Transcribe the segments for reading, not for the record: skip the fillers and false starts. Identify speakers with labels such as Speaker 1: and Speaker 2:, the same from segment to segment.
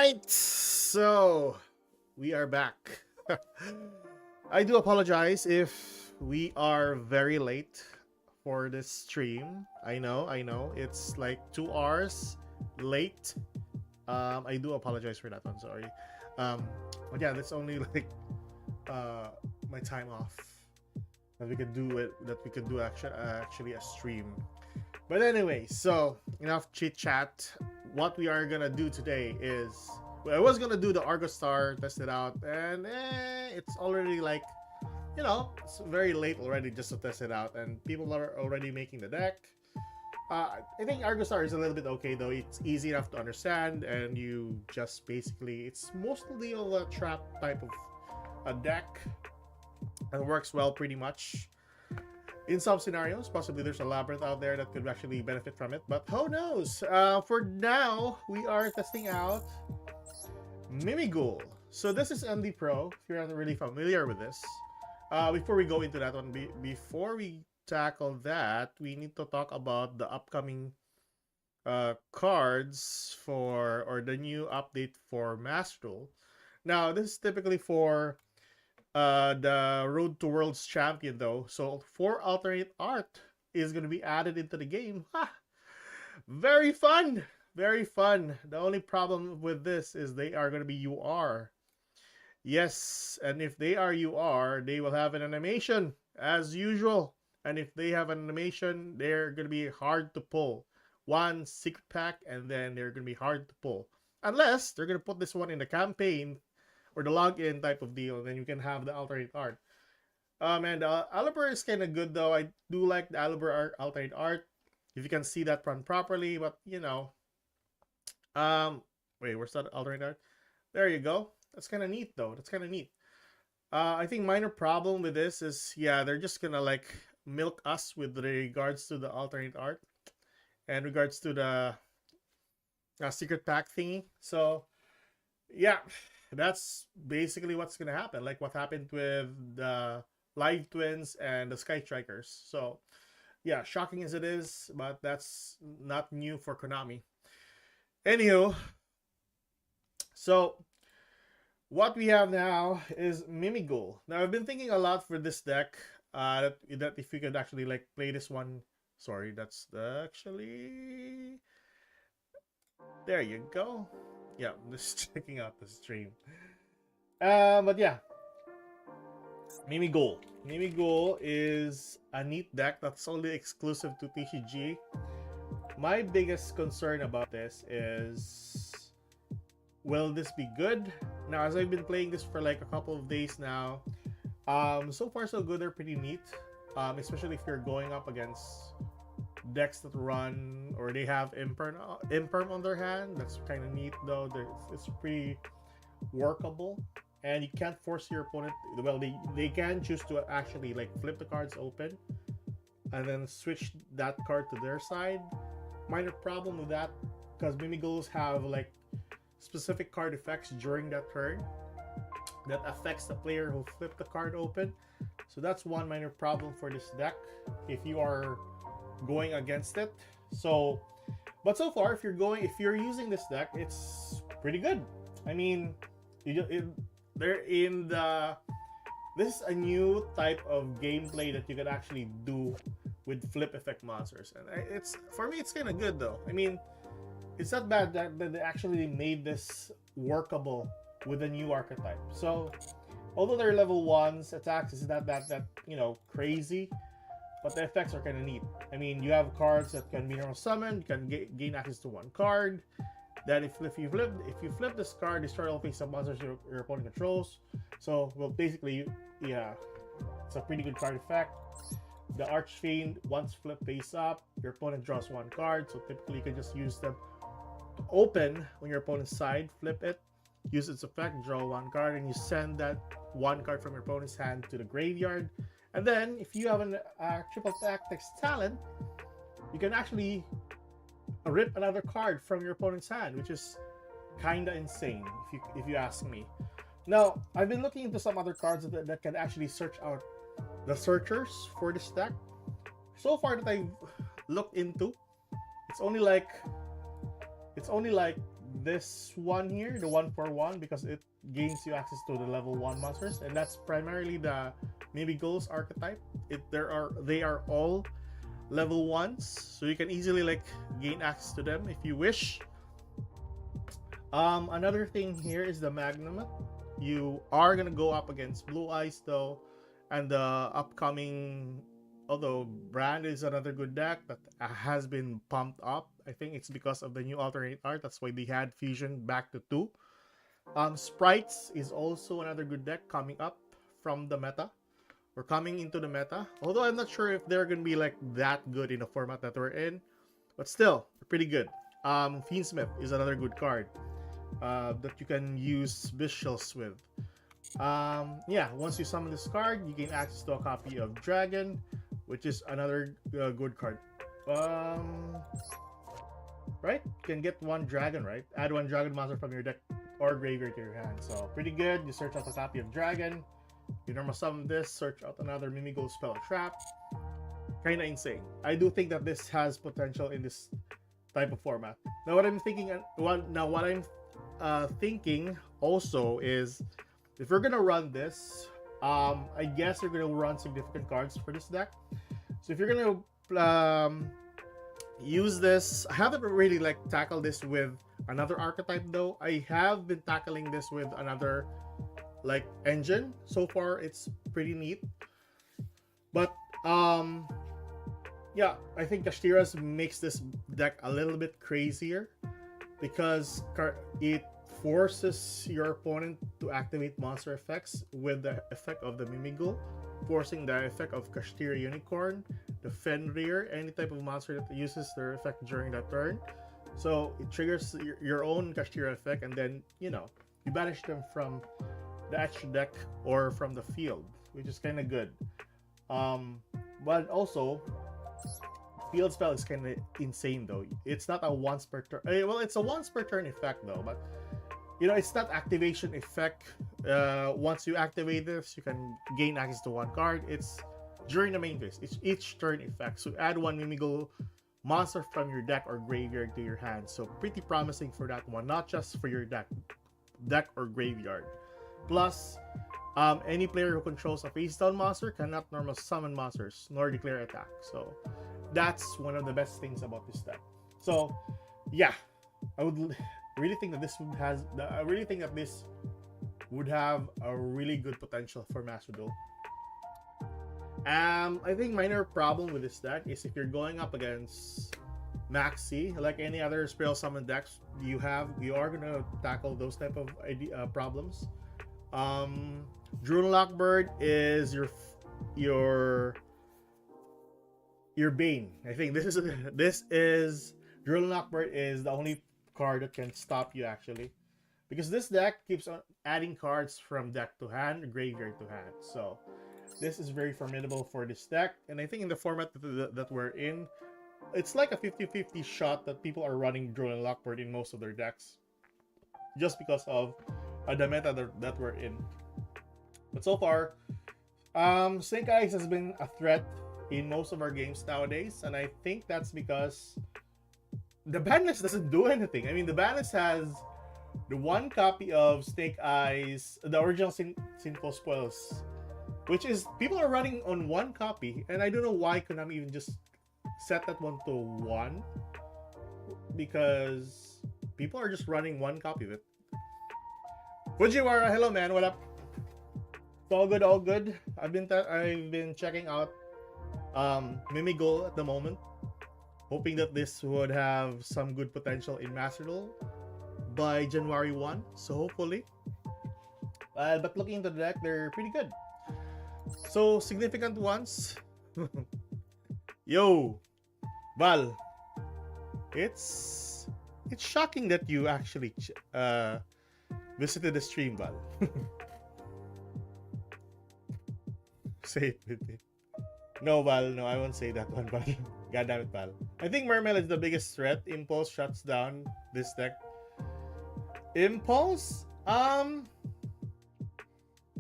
Speaker 1: right, so we are back. I do apologize if we are very late for this stream. I know, it's like 2 hours late. I do apologize for that. I'm sorry. Um, but yeah, that's only like uh my time off that we could do it. That we could do actually a stream. But anyway, so enough chit chat. What we are gonna do today is, well, I was gonna do the Argo Star, test it out, and it's already like, it's very late already just to test it out, and people are already making the deck. I think Argo Star is a little bit okay though. It's easy enough to understand, and you just basically, it's mostly a trap type of a deck, and works well pretty much. In some scenarios, possibly there's a labyrinth out there that could actually benefit from it, but who knows? For now, we are testing out Mimighoul. So this is MD Pro, if you're not really familiar with this. Before we go into that one, before we tackle that, we need to talk about the upcoming cards or the new update for Master Duel. Now, this is typically for the Road to Worlds champion though. So 4 alternate art is going to be added into the game. Ha! Very fun. Very fun. The only problem with this is they are going to be UR. Yes, and if they are UR, they will have an animation as usual. And if they have an animation, they're going to be hard to pull. One secret pack, and then they're going to be hard to pull. Unless they're going to put this one in the campaign or the login type of deal, then you can have the alternate art. And Aliber is kind of good though. I do like the Aliber alternate art if you can see that run properly. But wait, where's that alternate art? There you go. That's kind of neat though. That's kind of neat. I think minor problem with this is, yeah, they're just gonna like milk us with regards to the alternate art and regards to the secret pack thingy. So yeah, that's basically what's gonna happen, like what happened with the Live Twins and the Sky Strikers. So yeah, shocking as it is, but that's not new for Konami. Anywho, so what we have now is Mimighoul. Now I've been thinking a lot for this deck, that if we could actually like play this one. Sorry, that's actually, there you go. Yeah, I'm just checking out the stream. But yeah, Mimighoul. Mimighoul is a neat deck that's only exclusive to TCG. My biggest concern about this is, will this be good? Now, as I've been playing this for like a couple of days now, so far so good. They're pretty neat, especially if you're going up against decks that run or they have imperm on their hand. That's kind of neat though. It's pretty workable, and you can't force your opponent. Well, they can choose to actually like flip the cards open and then switch that card to their side. Minor problem with that, because Mimighouls have like specific card effects during that turn that affects the player who flipped the card open. So that's one minor problem for this deck if you are going against it. So, but so far, if you're using this deck, it's pretty good. I mean, they're in the, this is a new type of gameplay that you can actually do with flip effect monsters, and it's, for me, it's kind of good though. I mean, it's not bad that they actually made this workable with a new archetype. So although they're level 1s, attacks is not that crazy, but the effects are kind of neat. I mean, you have cards that can be normal summoned, you can gain access to one card. That if you flip this card, destroy all face-up monsters your opponent controls. So, well, basically, yeah, it's a pretty good card effect. The Archfiend, once flip face up, your opponent draws one card. So typically, you can just use them to open on your opponent's side, flip it, use its effect, draw one card, and you send that one card from your opponent's hand to the graveyard. And then, if you have a triple tactics talent, you can actually rip another card from your opponent's hand, which is kinda insane, if you ask me. Now, I've been looking into some other cards that can actually search out the searchers for this deck. So far that I've looked into, it's only like this one here, the 141, because it gains you access to the level 1 monsters, and that's primarily the Mimigol's archetype. They are all level 1s, so you can easily like gain access to them if you wish. Another thing here is the Magnum. You are gonna go up against Blue Eyes though, and the upcoming, although Brand is another good deck that has been pumped up. I think it's because of the new alternate art. That's why they had Fusion back to 2. Sprites is also another good deck coming up from the meta. We're coming into the meta. Although I'm not sure if they're gonna be like that good in the format that we're in, but still pretty good. Fiendsmith is another good card that you can use Visuals with. Yeah, once you summon this card, you gain access to a copy of Dragon, which is another good card. Right? You can get one Dragon, right? Add one Dragon monster from your deck or graveyard to your hand. So pretty good. You search out a copy of Dragon. You normal summon this, search out another Mimigol spell or trap. Kinda insane. I do think that this has potential in this type of format. Now what I'm thinking thinking also is, if we're gonna run this, I guess you're gonna run significant cards for this deck. So if you're gonna use this, I haven't really like tackled this with another archetype though. I have been tackling this with another like engine. So far it's pretty neat, but yeah, I think Kashtira's makes this deck a little bit crazier because it forces your opponent to activate monster effects with the effect of the Mimigol, forcing the effect of Kashtira Unicorn, the Fenrir, any type of monster that uses their effect during that turn. So it triggers your own Kashtira effect, and then you banish them from the extra deck or from the field, which is kind of good. But also, field spell is kind of insane though. It's not a once per turn. Well, it's a once per turn effect though, but it's not activation effect. Once you activate this, you can gain access to one card. It's during the main phase. It's each turn effect. So add one Mimigol monster from your deck or graveyard to your hand. So pretty promising for that one, not just for your deck or graveyard. Plus, any player who controls a face down monster cannot normal summon monsters nor declare attack. So that's one of the best things about this deck. So yeah, I really think that this would have a really good potential for Master Duel. I think minor problem with this deck is if you're going up against Maxi, like any other spell summon decks you are gonna tackle those type of problems. Drone Lockbird is your bane. I think this is Drone Lockbird is the only card that can stop you actually, because this deck keeps on adding cards from deck to hand, graveyard to hand. So this is very formidable for this deck, and I think in the format that we're in, it's like a 50-50 shot that people are running Drone Lockbird in most of their decks, just because of the meta that we're in. But so far, Snake Eyes has been a threat in most of our games nowadays, and I think that's because the ban list doesn't do anything. I mean, the ban list has the one copy of Snake Eyes, the original Sinful Spoils, which is people are running on one copy, and I don't know why Konami even just set that one to 1, because people are just running one copy of it. Fujiwara, hello man, what up? It's all good, all good. I've been checking out Mimigol at the moment, hoping that this would have some good potential in Master Duel by January 1. So hopefully. But looking into the deck, they're pretty good. So significant ones. Yo, Val. It's shocking that you actually visited the stream, Val. Say it with me. No, Val. No, I won't say that one, Val. God damn it, Val. I think Mermail is the biggest threat. Impulse shuts down this deck. Impulse?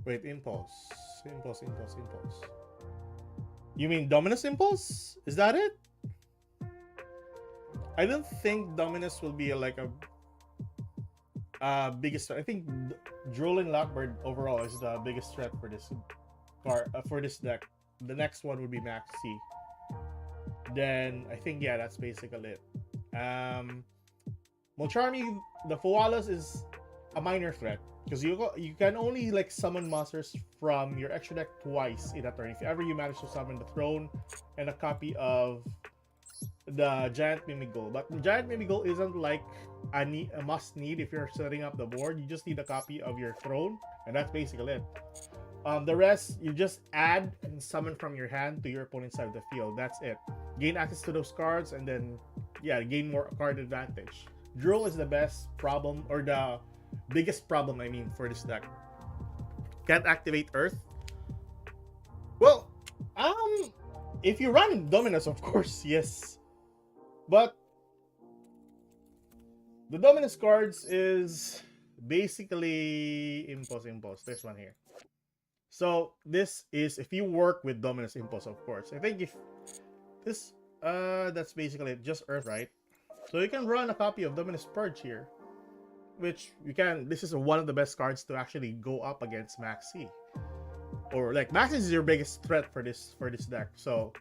Speaker 1: Wait, Impulse. Impulse. You mean Dominus Impulse? Is that it? I don't think Dominus will be like a biggest. I think Drooling Lockbird overall is the biggest threat for this card for this deck. The next one would be Max C. Then I think yeah, that's basically it. Molcharmi, the Foalas is a minor threat because you can only like summon monsters from your extra deck twice in a turn. If ever you manage to summon the Throne and a copy of the Giant Mimigal, but Giant Mimigal isn't like a must need if you're setting up the board. You just need a copy of your Throne, and that's basically it. The rest you just add and summon from your hand to your opponent's side of the field. That's it. Gain access to those cards, and then yeah, gain more card advantage. Drool is the best problem, or the biggest problem, I mean, for this deck. Can't activate Earth. Well, if you run Dominus, of course, yes. But the Dominus cards is basically Impulse. This one here. So this is if you work with Dominus Impulse, of course. I think if this, that's basically it, just Earth, right? So you can run a copy of Dominus Purge here, which you can. This is one of the best cards to actually go up against Maxi, or like Maxi is your biggest threat for this deck. So,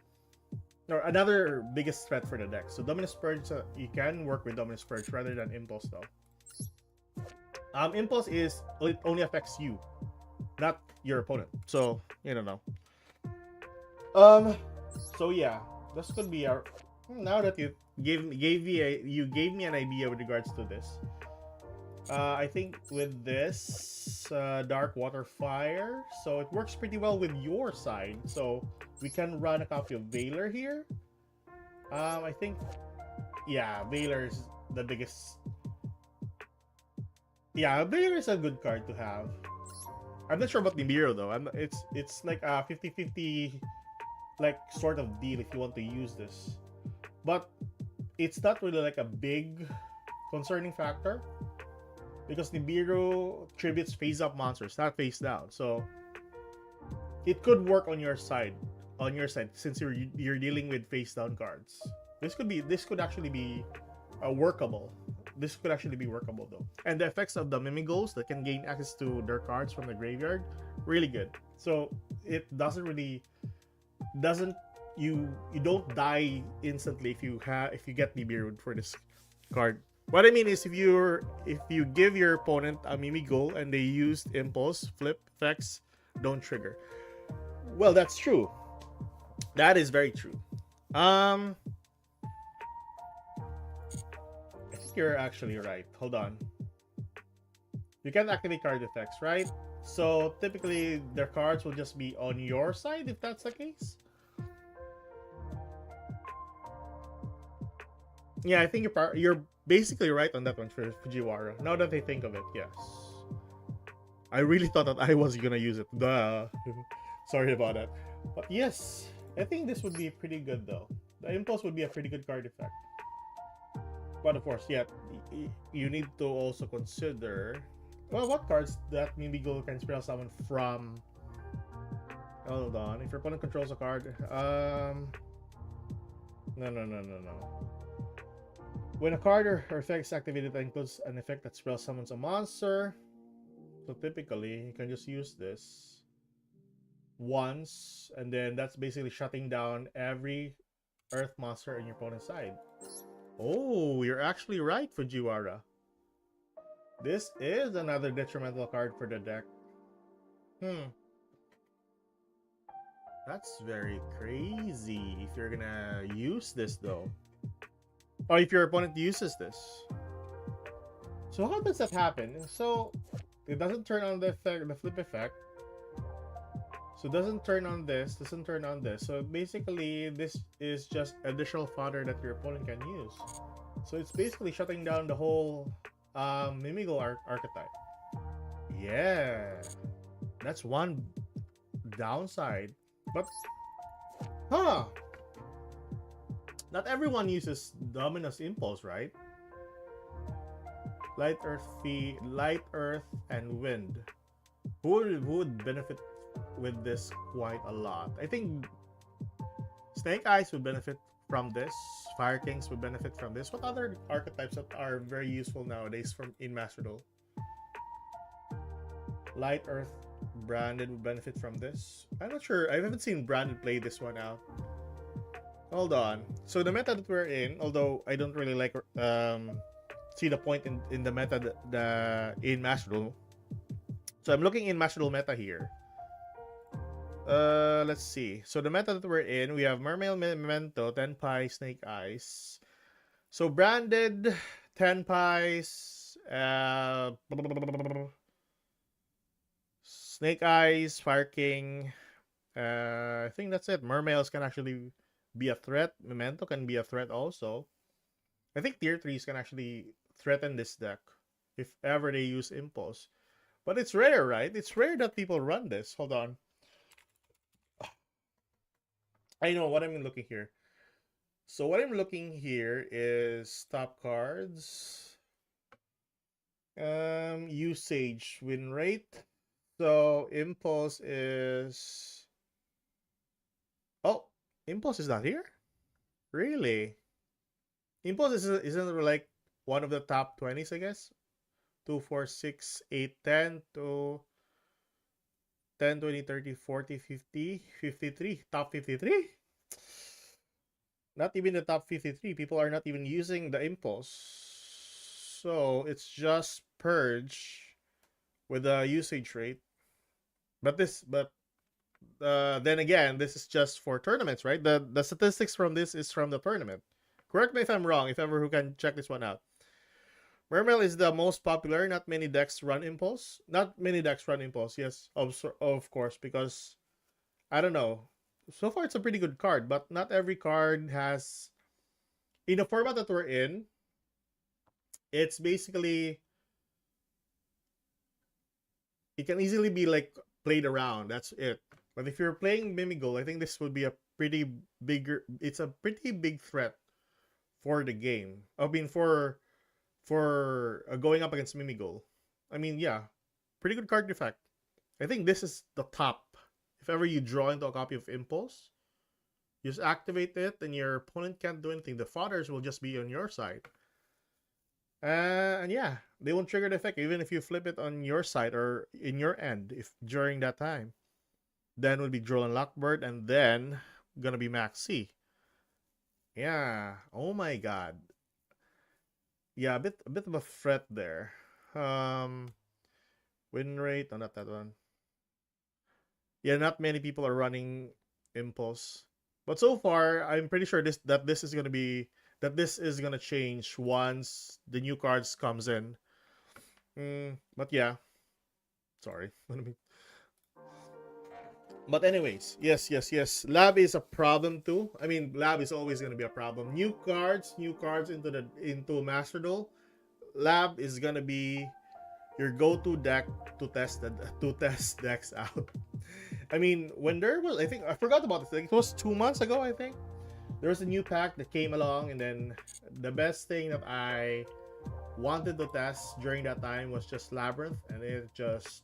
Speaker 1: or another biggest threat for the deck. So Dominus Purge, you can work with Dominus Purge rather than Impulse though. Impulse is it only affects you, not your opponent. So you don't know. So yeah, this could be our. Now that you gave me an idea with regards to this. I think with this Dark Water Fire, so it works pretty well with your side. So we can run a copy of Valor here. I think, yeah, Valor is the biggest. Yeah, Valor is a good card to have. I'm not sure about Nibiru though. It's like a 50-50 like sort of deal if you want to use this. But it's not really like a big concerning factor because Nibiru tributes face up monsters, not face down. So it could work on your side, since you're dealing with face down cards. This could actually be workable. This could actually be workable though. And the effects of the Mimigos that can gain access to their cards from the graveyard, really good. So it you don't die instantly if you get Nibiru for this card. What I mean is if you give your opponent a Mimigo and they used Impulse, flip effects don't trigger. Well, that's true. That is very true. I think you're actually right. Hold on. You can activate card effects, right? So typically their cards will just be on your side if that's the case. Yeah, I think you're basically right on that one for Fujiwara. Now that I think of it, yes. I really thought that I was gonna use it. Duh. Sorry about that. But yes, I think this would be pretty good though. The Impulse would be a pretty good card effect. But of course, yeah, you need to also consider, well, what cards that Mimigo can spell summon from. Hold on, if your opponent controls a card, no. When a card or effect is activated, that includes an effect that spell summons a monster. So typically, you can just use this once, and then that's basically shutting down every Earth monster on your opponent's side. Oh, you're actually right, Fujiwara. This is another detrimental card for the deck. That's very crazy if you're gonna use this though. Or if your opponent uses this. So how does that happen? So it doesn't turn on the effect, the flip effect. So it doesn't turn on this, doesn't turn on this. So basically this is just additional fodder that your opponent can use. So it's basically shutting down the whole Mimigo archetype. Yeah. That's one downside. But not everyone uses Dominus Impulse, right? Light, Earth, and Wind. Who would benefit with this quite a lot? I think Snake Eyes would benefit from this. Fire Kings would benefit from this. What other archetypes that are very useful nowadays in Master Duel? Light Earth Branded would benefit from this. I'm not sure. I haven't seen Branded play this one out. Hold on. So the meta that we're in, although I don't really like see the point in the meta in Master Duel. So I'm looking in Master Duel meta here. Let's see. So the meta that we're in, we have Mermail Memento, Tenpai, Snake Eyes. So Branded, Tenpais, Snake Eyes, Fire King. I think that's it. Mermails can actually be a threat. Memento can be a threat also. I think tier 3s can actually threaten this deck if ever they use Impulse. But it's rare, right? It's rare that people run this. Hold on. I know what I'm looking here. So what I'm looking here is top cards. Usage, win rate. So Impulse is... Oh, Impulse is not here? Really? Impulse isn't like one of the top 20s, I guess. 2, 4, 6, 8, 10 to 10, 20, 30, 40, 50, 53. Top 53? Not even the top 53. People are not even using the Impulse. So it's just Purge with a usage rate. But then again, this is just for tournaments, right? The statistics from this is from the tournament. Correct me if I'm wrong, if ever who can check this one out. Mermail is the most popular. Not many decks run Impulse. Not many decks run Impulse, yes, of course, because, I don't know. So far, it's a pretty good card, but not every card has... In the format that we're in, it's basically... It can easily be, like, played around. That's it. But if you're playing Mimigol, I think this would be a pretty bigger... It's a pretty big threat for the game. I mean, for going up against Mimigol. I mean, yeah, pretty good card effect. I think this is the top. If ever you draw into a copy of Impulse, you just activate it and your opponent can't do anything. The fodders will just be on your side. And yeah, they won't trigger the effect even if you flip it on your side or in your end if during that time. Then will be Droll and Lockbird, and then gonna be Max C. Yeah. Oh my god. Yeah, a bit of a threat there. Win rate, no, not that one. Yeah, not many people are running Impulse. But so far, I'm pretty sure this is gonna change once the new cards comes in. But yeah. Sorry. But anyways, yes. Lab is a problem too. I mean, lab is always gonna be a problem. New cards into Master Duel. Lab is gonna be your go-to deck to test decks out. I mean, when there was, I think I forgot about this. It was 2 months ago, I think. There was a new pack that came along, and then the best thing that I wanted to test during that time was just Labyrinth, and it just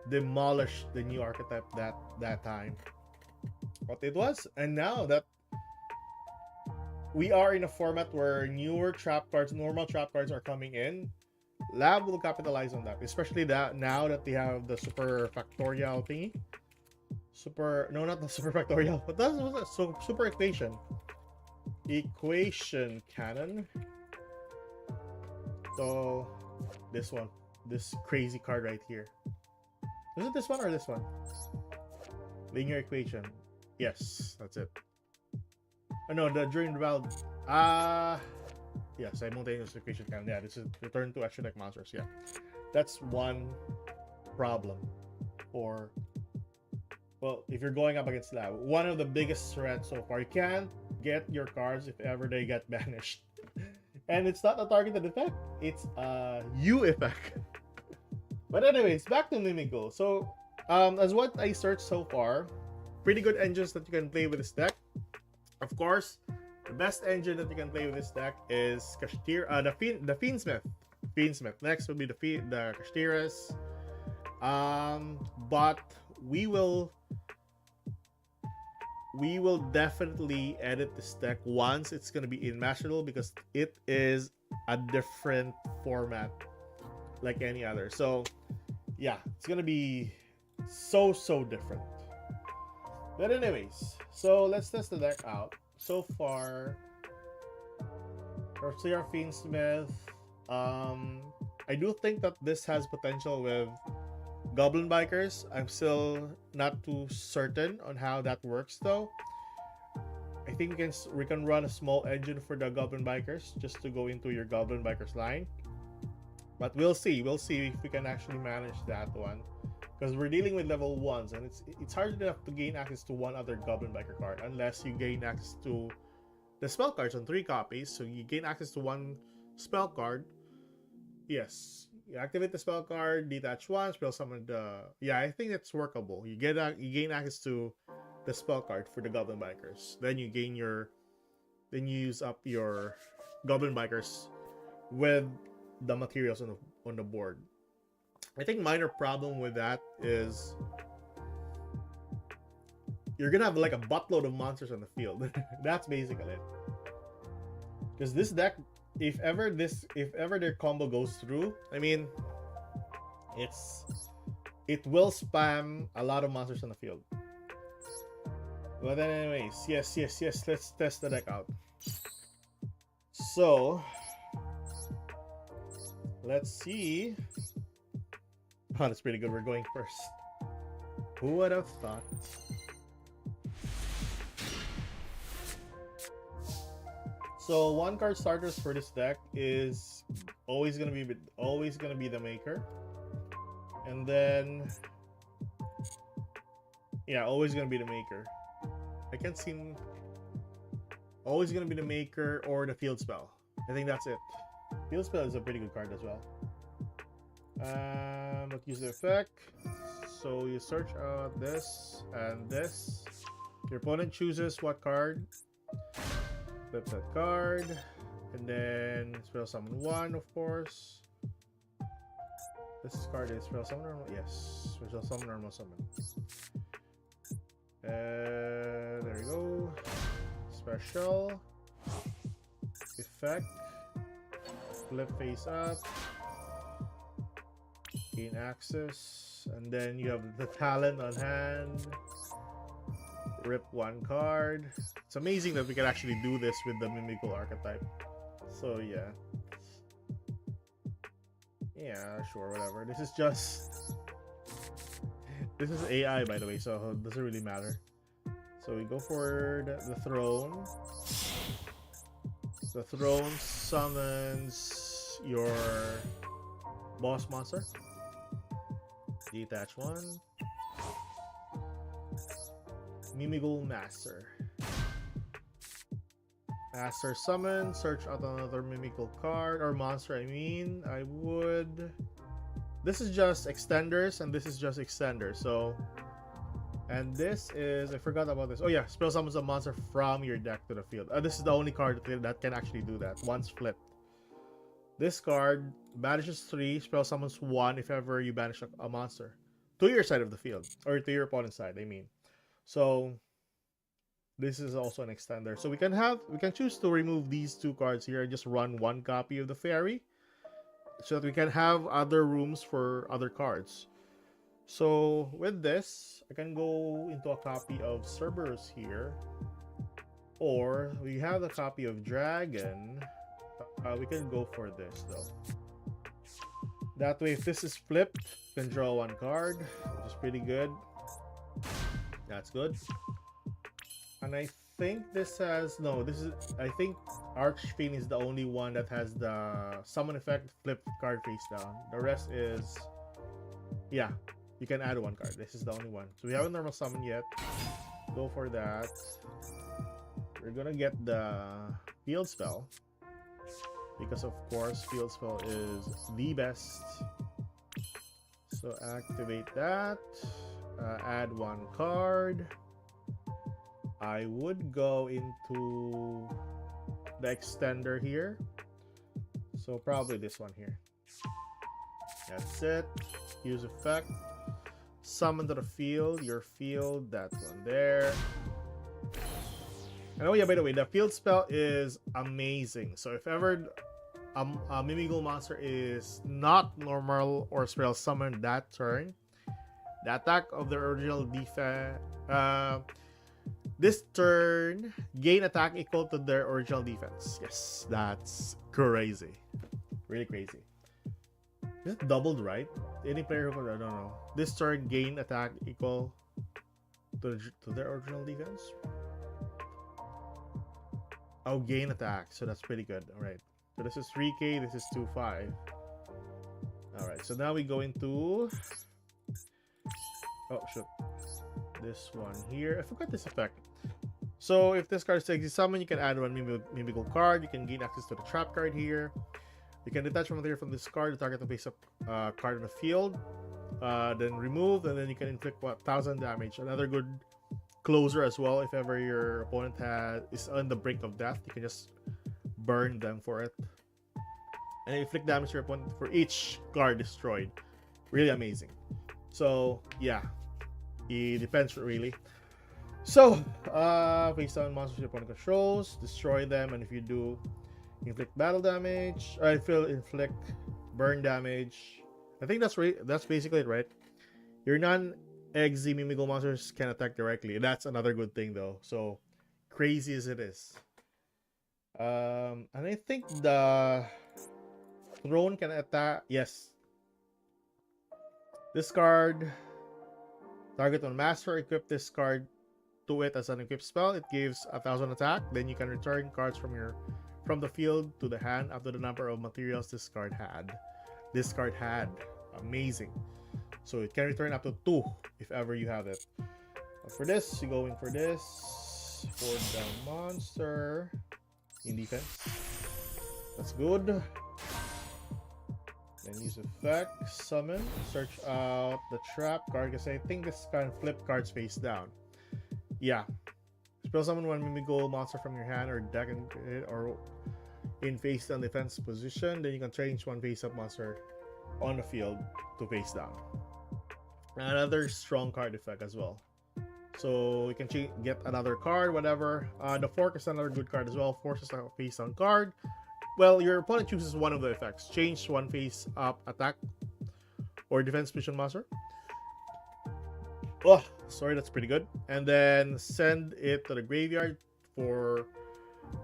Speaker 1: demolished the new archetype that time. But it was, and now that we are in a format where newer trap cards, normal trap cards are coming in, Lab will capitalize on that, especially that now that they have the super factorial thingy. No, not the super factorial, but that's so super equation cannon. So this one, this crazy card right here. Is it this one or this one? Linear equation. Yes, that's it. Oh no, during the battle. Yeah, simultaneous equation cannon. Yeah, this is return to extra deck monsters. Yeah, that's one problem. Or, well, if you're going up against Lab, one of the biggest threats so far. You can't get your cards if ever they get banished. And it's not a targeted effect, it's a U effect. But anyways, back to Mimigol. So, as what I searched so far, pretty good engines that you can play with this deck. Of course, the best engine that you can play with this deck is the Fiendsmith. Next would be the Kashtira's. But we will definitely edit this deck once it's gonna be in Master Duel, because it is a different format like any other. So yeah, it's gonna be so different. But anyways, so let's test the deck out. So far, Garcia Fiendsmith. I do think that this has potential with Goblin Bikers. I'm still not too certain on how that works though. I think we can run a small engine for the Goblin Bikers just to go into your Goblin Bikers line. But we'll see. We'll see if we can actually manage that one. Because we're dealing with level 1s and it's hard enough to gain access to one other Goblin Biker card unless you gain access to the spell cards on 3 copies. So you gain access to one spell card. Yes. You activate the spell card, detach one, spell summon the... Yeah, I think it's workable. You gain access to the spell card for the Goblin Bikers. Then you gain your... Then you use up your Goblin Bikers with the materials on the board. I think minor problem with that is you're gonna have like a buttload of monsters on the field. That's basically it. Because this deck, if ever their combo goes through, I mean, it will spam a lot of monsters on the field. But anyways, yes, let's test the deck out. So let's see. Oh, that's pretty good. We're going first. Who would have thought? So 1-card starters for this deck is always gonna be the Maker, and then yeah, always gonna be the Maker. I can't seem. Always gonna be the Maker or the Field Spell. I think that's it. Field Spell is a pretty good card as well. Let's use the effect. So you search out this and this. Your opponent chooses what card. Flip that card. And then spell summon 1, of course. This card is spell summon normal. Yes. Spell summon normal summon. There we go. Special. Effect. Flip face up. Gain access, and then you have the talent on hand. Rip 1 card. It's amazing that we can actually do this with the Mimical archetype. So yeah, sure, whatever. This is AI, by the way, so it doesn't really matter. So we go for the throne. The throne summons your boss monster. Detach 1. Mimigul Master. Master summon. Search out another Mimical card or monster. I would. This is just extenders, and this is just extenders. So, and this is, I forgot about this. Oh yeah, spell summons a monster from your deck to the field. This is the only card that can actually do that once flipped. This card banishes 3, spell summons 1 if ever you banish a monster to your side of the field, or to your opponent's side, I mean. So this is also an extender. So we can choose to remove these 2 cards here and just run 1 copy of the fairy, so that we can have other rooms for other cards. So with this, I can go into a copy of Cerberus here, or we have a copy of Dragon. We can go for this though. That way, if this is flipped, you can draw 1 card, which is pretty good. That's good. And I think this has I think Archfiend is the only one that has the summon effect, flip card face down. The rest is, yeah, you can add 1 card. This is the only one. So we haven't normal summon yet. Go for that. We're gonna get the field spell, because of course field spell is the best. So activate that. Add 1 card. I would go into the extender here. So probably this one here. That's it. Use effect. Summon to the field. Your field. That one there. And oh yeah, by the way, the field spell is amazing. So if ever a Mimigo monster is not normal or spell summoned that turn, the attack of the original defense. This turn, gain attack equal to their original defense. Yes, that's crazy. Really crazy. Is it doubled, right? Any player who, I don't know. This turn, gain attack equal to their original defense. Oh, gain attack. So that's pretty good. All right. So this is 3k. This is 2-5. All right. So now we go into. Oh, shoot. This one here. I forgot this effect. So if this card is exit summon, you can add one Mimigo card. You can gain access to the trap card here. You can detach material from this card to target the face up card on the field. Then remove, and then you can inflict 1,000 damage. Another good closer as well. If ever your opponent is on the brink of death, you can just burn them for it. And inflict damage to your opponent for each card destroyed. Really amazing. So yeah, it depends really. So face down monsters your opponent controls, destroy them, and if you do, inflict battle damage. I feel inflict burn damage. I think that's right. That's basically it, right? Your non-XZ Mimigo monsters can attack directly. That's another good thing though. So crazy as it is. And I think the throne can attack. Yes. This card, target on master, equip this card to it as an equipped spell. It gives 1,000 attack. Then you can return cards from the field to the hand up to the number of materials this card had. This card had. Amazing. So it can return up to 2 if ever you have it. But for this, you go in for this. For the monster in defense. That's good. Then use effect, summon, search out the trap card because I think this can flip cards face down. Yeah. Spell summon one Mimigo monster from your hand or deck or in face down defense position. Then you can change one face up monster on the field to face down. Another strong card effect as well. So you can get another card, whatever. The fork is another good card as well. Forces a face down card. Well, your opponent chooses one of the effects. Change one face up attack or defense position monster. Oh, sorry, that's pretty good. And then send it to the graveyard for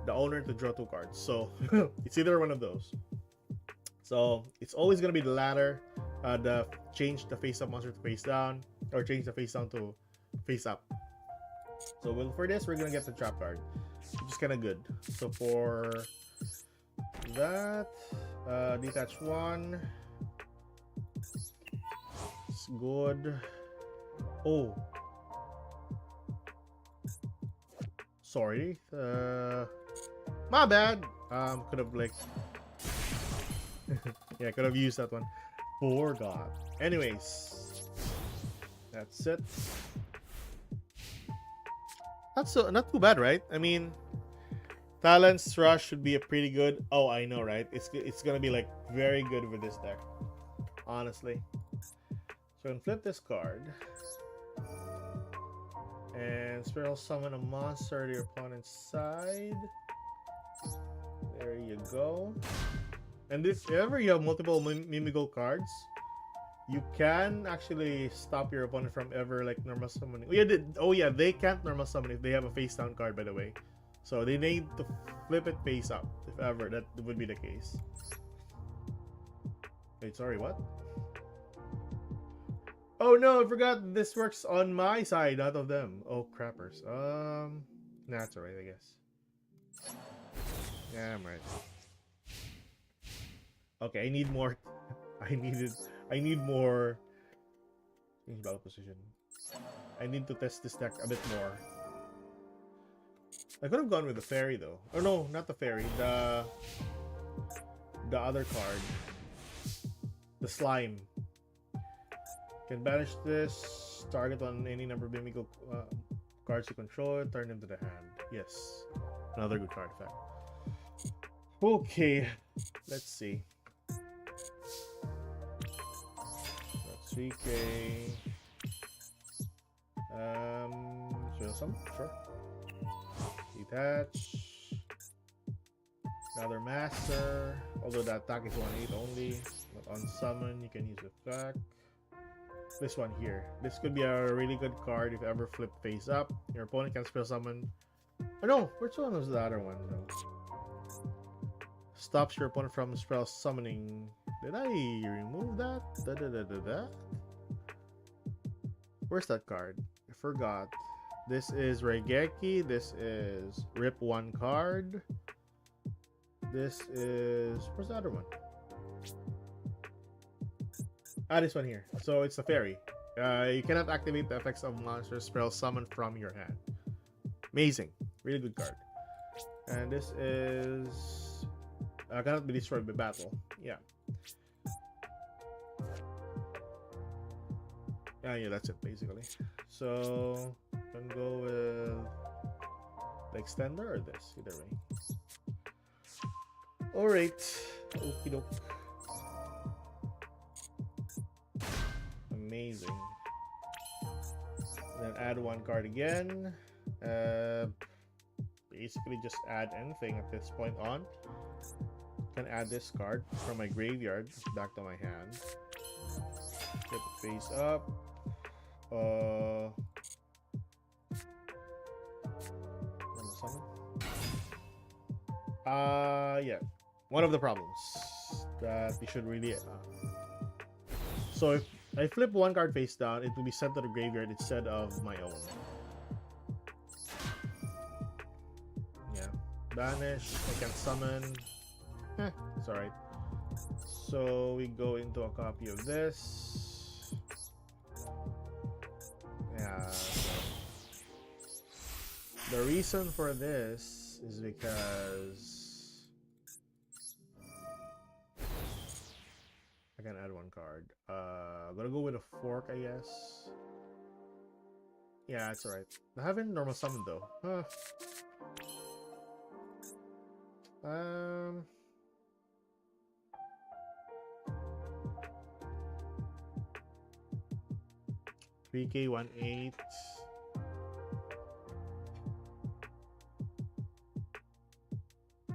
Speaker 1: the owner to draw 2 cards. So it's either one of those. So it's always going to be the latter. The change the face up monster to face down, or change the face down to face up. So for this, we're going to get the trap card, which is kind of good. So for that, detach 1. It's good. Oh, sorry. My bad. Could have like, yeah, could have used that one. Forgot. Anyways, that's it. Not too bad, right? I mean, Talon's Rush should be a pretty good. Oh, I know, right? It's gonna be like very good with this deck, honestly. So I'm gonna flip this card and Spiral summon a monster to your opponent's side. There you go. And if ever you have multiple Mimigo cards, you can actually stop your opponent from ever like normal summoning. Oh yeah, they can't normal summon if they have a face down card, by the way. So they need to flip it face up if ever that would be the case. Wait, sorry, what? Oh no, I forgot this works on my side, not of them. Oh crappers. Nah, that's alright, I guess. Yeah, I'm right. Okay, I need more. I need more. Change battle position. I need to test this deck a bit more. I could have gone with the fairy though. Oh no, not the fairy. The other card. The slime. Can banish this. Target on any number of Mimigo cards you control. Turn them to the hand. Yes. Another good card effect. Okay. Let's see. 3k. Show some, sure. Detach. Another master. Although the attack is 1/8 only. But on summon, you can use effect. This one here. This could be a really good card if you ever flip face up. Your opponent can spell summon. Oh no, which one was the other one though? Stops your opponent from spell summoning. Did I remove that? Where's that card? I forgot. This is Raigeki. This is rip one card. This is... Where's the other one? Ah, this one here. So it's a fairy. You cannot activate the effects of monster spell summoned from your hand. Amazing. Really good card. And this is... cannot be destroyed by battle. Yeah. Yeah, that's it basically. So, can go with the extender or this, either way. Alright. Okie doke. Amazing. Then add one card again. Basically just add anything at this point on. Can add this card from my graveyard back to my hand. Get the face up. Summon. Yeah. One of the problems that we should really. So if I flip one card face down, it will be sent to the graveyard instead of my own. Yeah. Banish. I can summon. It's alright. So we go into a copy of this. Yeah. The reason for this is because I can add one card. I'm gonna go with a fork, I guess. Yeah, it's alright. I haven't normal summon though. 3K 1/8.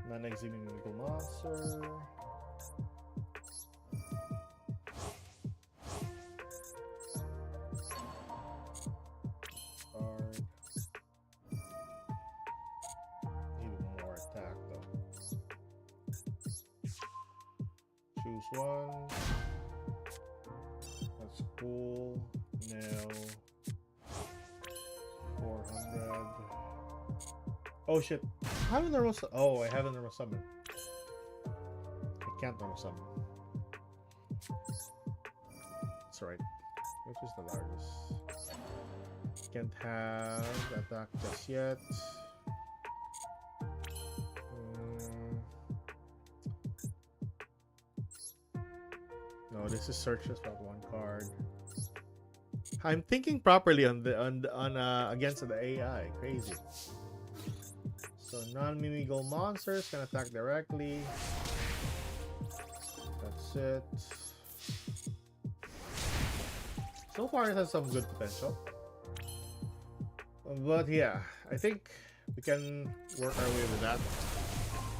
Speaker 1: Non-exhibiting mythical monster. Card. Need more attack though. Choose one. That's cool. Now 400. Oh shit. I have a normal I have a normal summon. I can't normal summon. That's right. Which is the largest? Can't have attack just yet. No, this is search just about one card. I'm thinking properly on against the AI. Crazy. So non-mimical monsters can attack directly. That's it. So far it has some good potential. But yeah, I think we can work our way with that.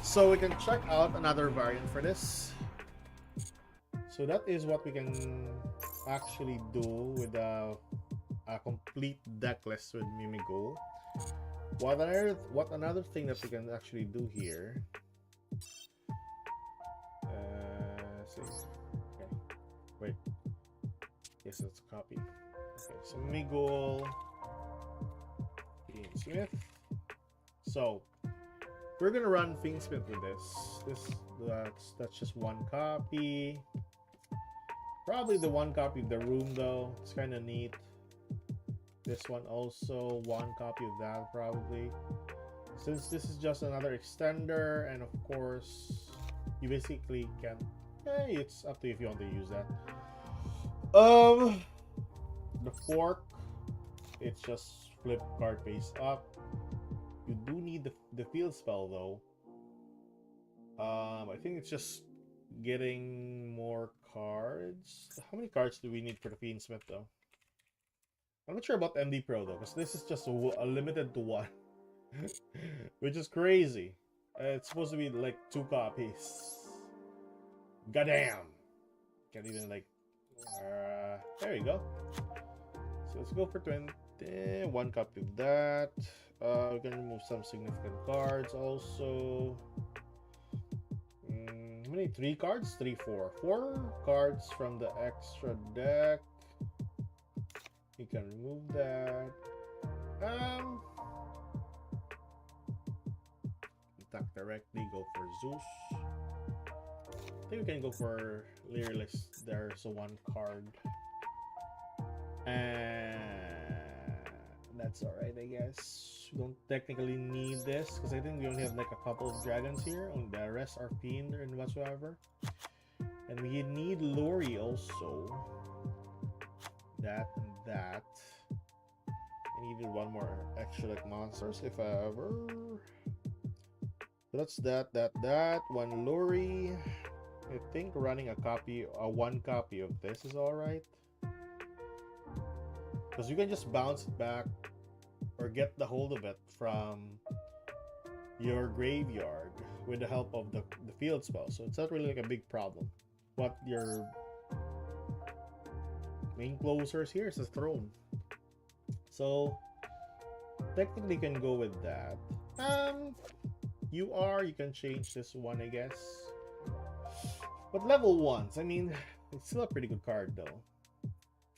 Speaker 1: So we can check out another variant for this. So that is what we can actually do with a complete deck list with Mimigo. What another thing that we can actually do here? See. Okay. Wait. Yes, let's copy. Okay, so Mimigo. Fiendsmith. So we're gonna run Fiendsmith with this. That's just one copy. Probably the one copy of the room though. It's kind of neat. This one also one copy of that probably. Since this is just another extender, and of course you basically can. Hey, it's up to you if you want to use that. The fork. It's just flip card face up. You do need the field spell though. I think it's just getting more cards. How many cards do we need for the Fiendsmith though? I'm not sure about MD Pro though, because this is just a limited to one. Which is crazy. It's supposed to be like 2 copies. Goddamn! Can't even like. There you go. So let's go for 20. 1 copy of that. We can remove some significant cards also. How many? 3 cards? 3, 4. 4 cards from the extra deck. You can remove that. Attack directly. Go for Zeus. I think we can go for Lyreless. There's a 1 card. And that's alright, I guess. We don't technically need this because I think we only have like a couple of dragons here. And the rest are fiend and whatsoever. And we need Lori also. That and that. I needed 1 more extra like monsters if ever. So that's that. 1 Lori. I think running a 1 copy of this is alright. Because you can just bounce it back or get the hold of it from your graveyard with the help of the field spell. So it's not really like a big problem. But your main closers here is the throne. So technically you can go with that. You can change this 1, I guess. But level 1s, I mean, it's still a pretty good card though.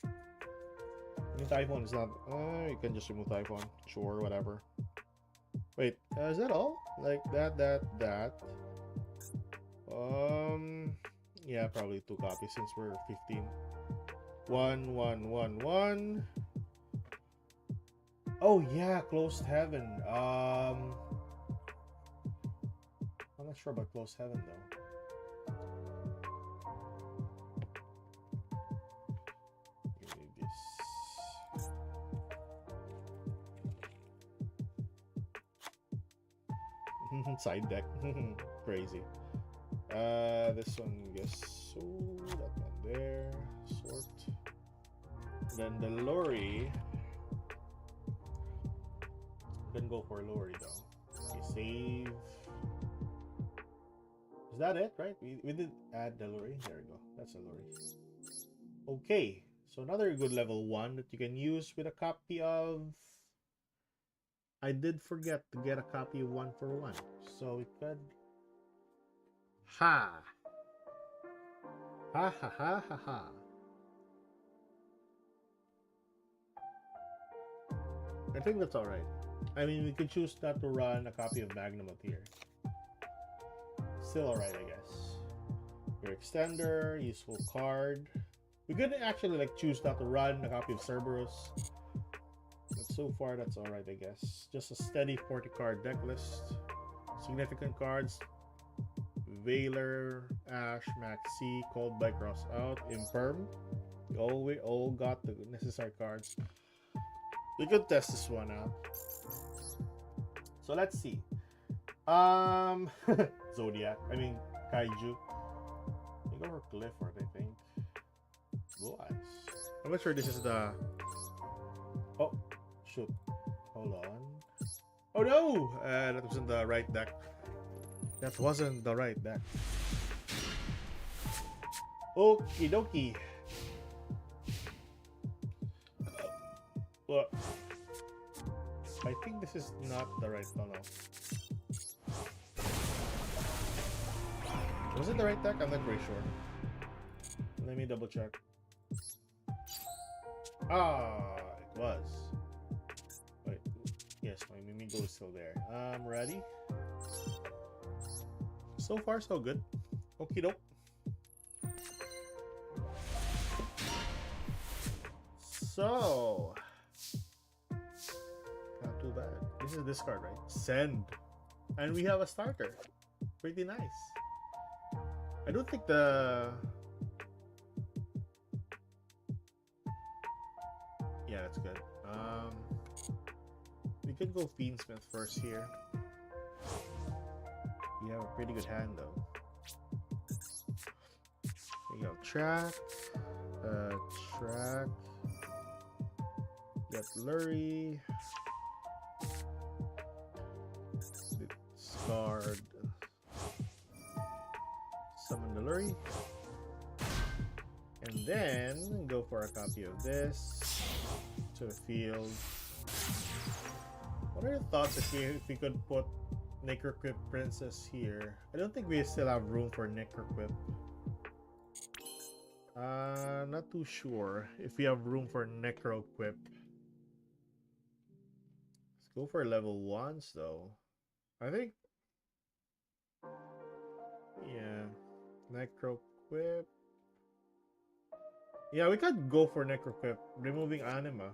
Speaker 1: I mean, Typhon is not. You can just remove Typhon. Sure, whatever. Wait, is that all? Like that. Yeah, probably 2 copies since we're 15. 1. Oh yeah, Closed Heaven. I'm not sure about Closed Heaven though. Side deck. Crazy. This one, yes. So that one there. Sort. Then the Lori. Can go for Lori though. Okay, save. Is that it, right? We did add the Lori. There we go. That's a Lori. Okay. So another good level 1 that you can use with a copy of. I did forget to get a copy of 1 for 1. So we could. Ha! Ha. I think that's alright. I mean, we could choose not to run a copy of Magnemite here. Still alright, I guess. Your extender, useful card. We could actually like choose not to run a copy of Cerberus. But so far, that's alright, I guess. Just a steady 40 card deck list. Significant cards. Veiler, Ash, Maxi, Cold by Cross out, Imperm. We all got the necessary cards. We could test this one out. So let's see. Zodiac. I mean Kaiju. They go for Clifford, I think. Blue Eyes. I'm not sure this is the. Oh, shoot. Hold on. Oh no! That wasn't the right deck. That wasn't the right deck. Okie dokie. Well, I think this is not the right. Oh no. Was it the right deck? I'm not very sure. Let me double check. Ah, it was. Wait. Yes, my Mimigo is still there. Ready? So far, so good. Okie doke. So, not too bad. This is this card, right? Send. And we have a starter. Pretty nice. I don't think the... Yeah, that's good. We could go Fiendsmith first here. You have a pretty good hand though. There you go. Track. Track. Got Lurie. Discard summon the Lurry. And then go for a copy of this to the field. What are your thoughts if we could put Necroquip Princess here? I don't think we still have room for Necroquip. Not too sure if we have room for Necroquip. Let's go for level 1s though. I think. Yeah. Necroquip. Yeah, we could go for Necroquip. Removing Anima.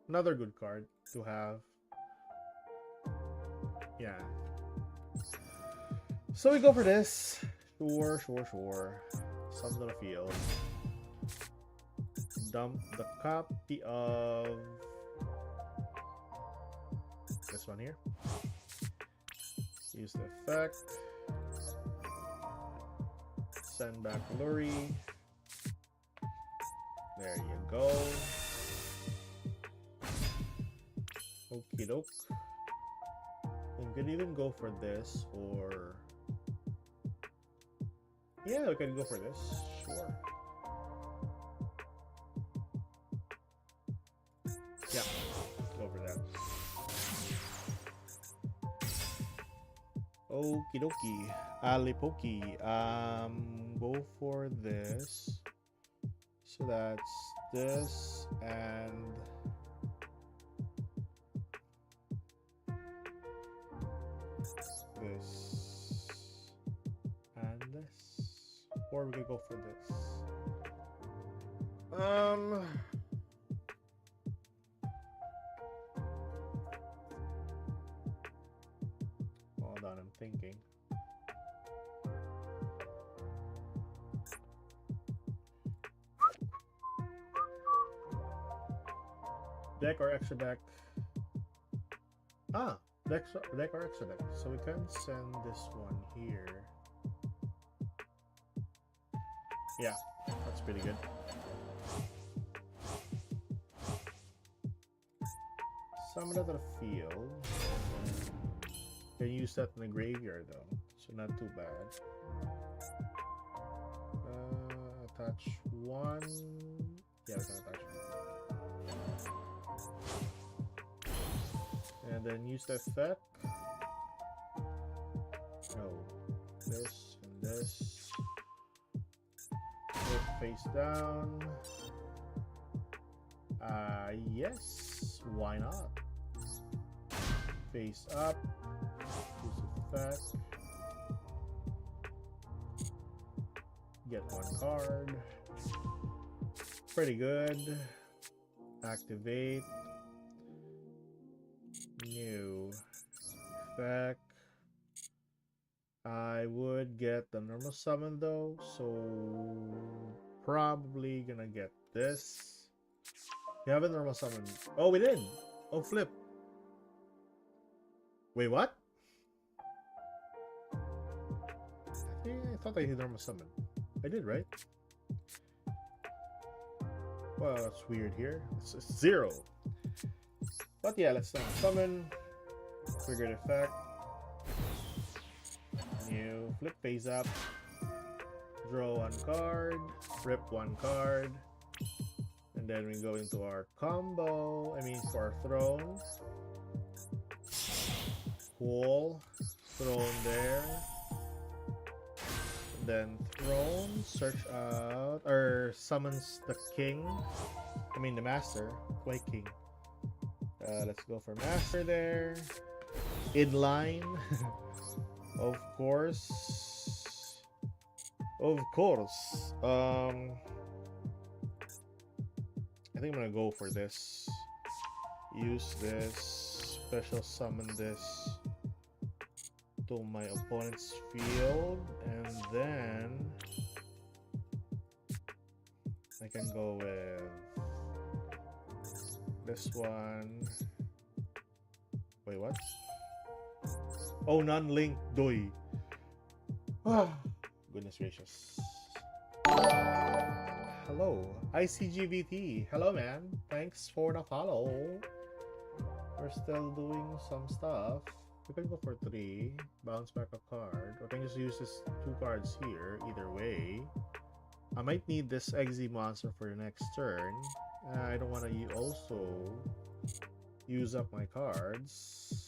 Speaker 1: Another good card to have. Yeah. So we go for this. Sure. Summon to the field. Dump the copy of this one here. Use the effect. Send back Lurry. There you go. Okie doke. You could even go for this, or yeah, we can go for this. Sure. Yeah, go for that. Okie dokie. Ali pokey. Go for this. So that's this and this and this. Or we could go for this. Hold on, I'm thinking. Deck or extra deck? Deck or extra deck. So we can send this one here. Yeah, that's pretty good. Summon it to the field. Can use that in the graveyard though, so not too bad. Attach one. Yeah, we can attach one. And then use the effect. No, this and this. Flip face down. Yes, why not? Face up. Use effect. Get one card. Pretty good. Activate. New effect. I would get the normal summon though, so probably gonna get this. We have a normal summon. Oh, we did. Oh, flip. Wait, what? I thought I did normal summon. I did, right? Well, that's weird here. It's 0. But yeah, let's summon. Triggered effect. New. Flip face up. Draw one card. Rip one card. And then we go into our combo. I mean, for our throne. Cool. Throne there. And then throne. Search out. Or summons the king. I mean, the master. Why king? Let's go for master there. Inline. Of course. Of course. I think I'm gonna go for this. Use this. Special summon this to my opponent's field. And then I can go with this one. Wait, what? Oh, non-linked Doi. Goodness gracious. Hello, ICGBT. Hello, man. Thanks for the follow. We're still doing some stuff. We can go for 3. Bounce back a card. Or I can just use this 2 cards here. Either way. I might need this XZ monster for the next turn. I don't want to also use up my cards.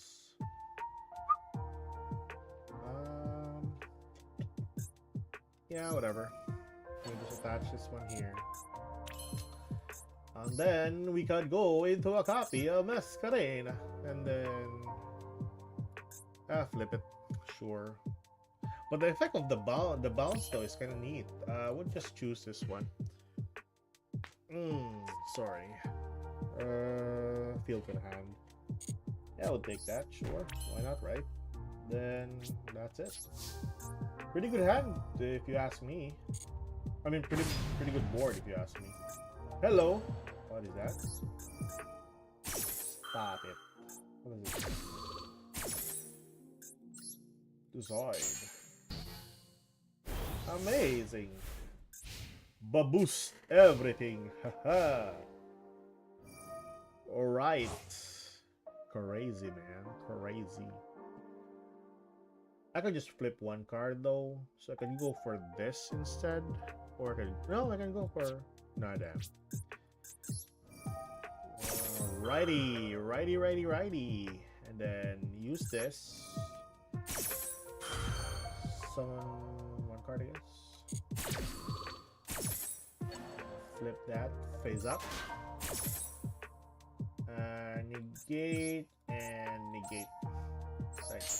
Speaker 1: Yeah, whatever. Let me just attach this one here. And then we can go into a copy of Masquerade. And then... flip it. Sure. But the effect of the bounce though is kind of neat. We'll just choose this one. Sorry. Feel good hand. Yeah, we'll take that. Sure. Why not, right? Then that's it. Pretty good hand, if you ask me. I mean, pretty good board, if you ask me. Hello. What is that? Stop it. What is it? Zoid. Amazing. Boost everything. Haha. Alright. Crazy, man. Crazy. I could just flip one card though. So I can go for this instead. Or I can... No, I can go for... Nah, damn. Righty. And then use this. Summon one card, I guess. Flip that. Phase up. Negate and negate. Second.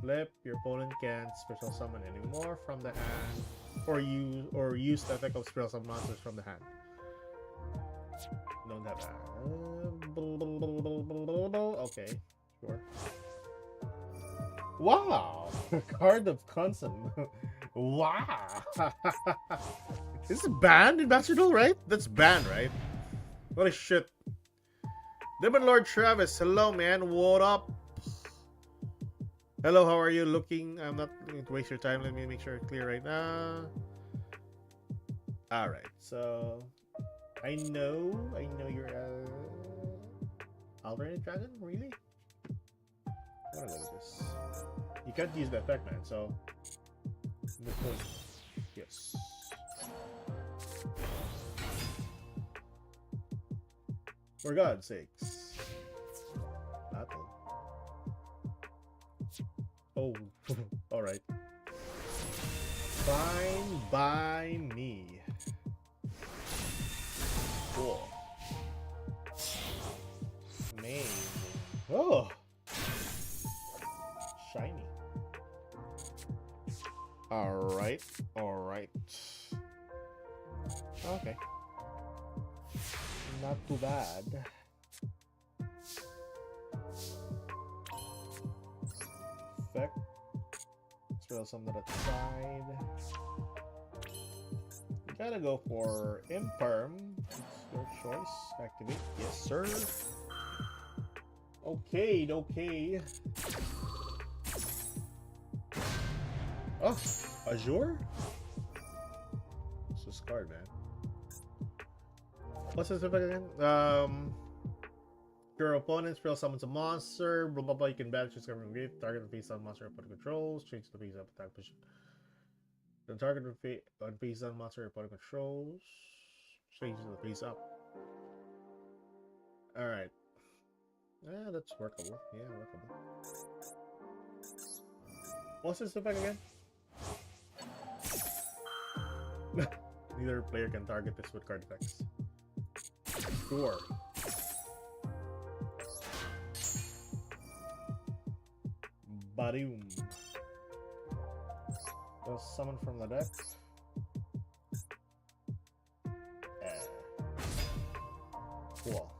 Speaker 1: Flip. Your opponent can't special summon anymore from the hand, or use the effect of special summon monsters from the hand. Don't have that. Okay, sure. Wow, card of consent. Wow. This is banned in Master Duel, right? That's banned, right? What a shit. Demon Lord Travis, hello, man. What up? Hello, how are you looking? I'm not going to waste your time. Let me make sure it's clear right now. Alright, so I know you're alternate dragon, really? I'm gonna go with this. You can't use the effect, man, so yes. For God's sakes. Battle. Oh, alright. Fine by me. Cool. Amazing. Oh! Shiny. Alright. Okay. Not too bad. Effect. Let's throw some to the side. You gotta go for Imperm. It's your choice. Activate. Yes, sir. Okay. Oh, Azure? What's this card, man? What's this effect again? Your opponent spell summons a monster, blah blah blah. You can banish this card from grave. Target the face on monster opponent controls. Change the face up attack position. Then target the face on monster opponent controls. Change the face up. Alright. Yeah, that's workable. Yeah, workable. What's this effect again? Neither player can target this with card effects. Sure. Badoom. Just summon from the deck. Cool.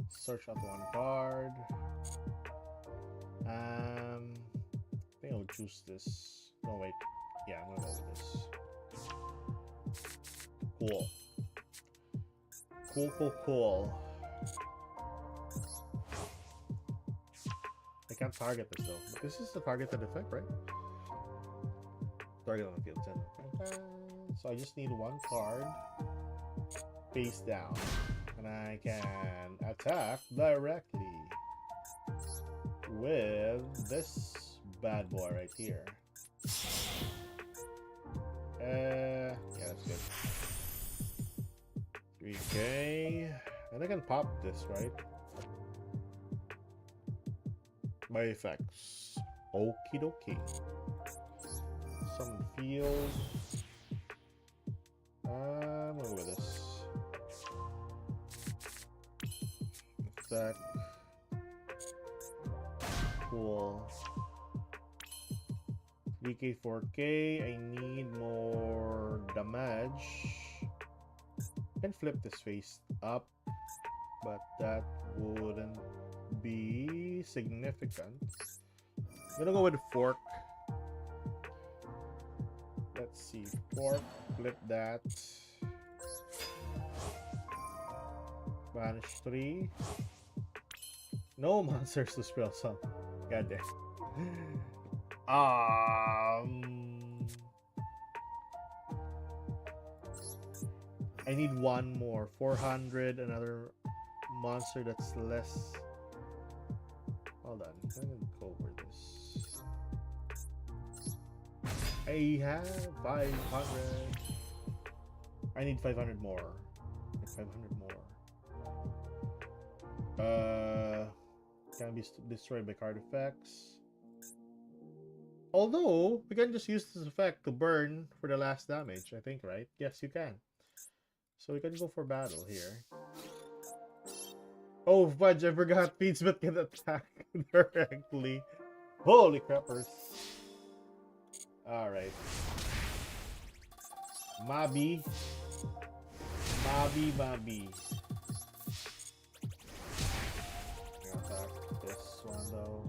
Speaker 1: Search out one card. I think I'll choose this. No, wait. Yeah, I'm gonna go with this. Cool. I can't target this though. But this is the targeted effect, right? Target on the field 10. So I just need one card face down. And And I can attack directly with this bad boy right here. Yeah, that's good. 3k. And I can pop this, right? By effects. Okie dokie. Some field. I'm gonna go with this. Attack. Cool. 3k, 4k. I need more damage. I can flip this face up, but that wouldn't be significant. I'm gonna go with the fork. Let's see. Fork. Flip that. Banish 3. No monsters to spell some. God damn. I need one more. 400. Another monster that's less. Hold on. I'm gonna go over this. I have 500. I need 500 more. 500 more. Can be destroyed by card effects. Although we can just use this effect to burn for the last damage, I think, right? Yes, you can. So we can go for battle here. Oh fudge! I forgot Feedsmith can attack directly. Holy crappers! All right. Mabi. Attack this one though.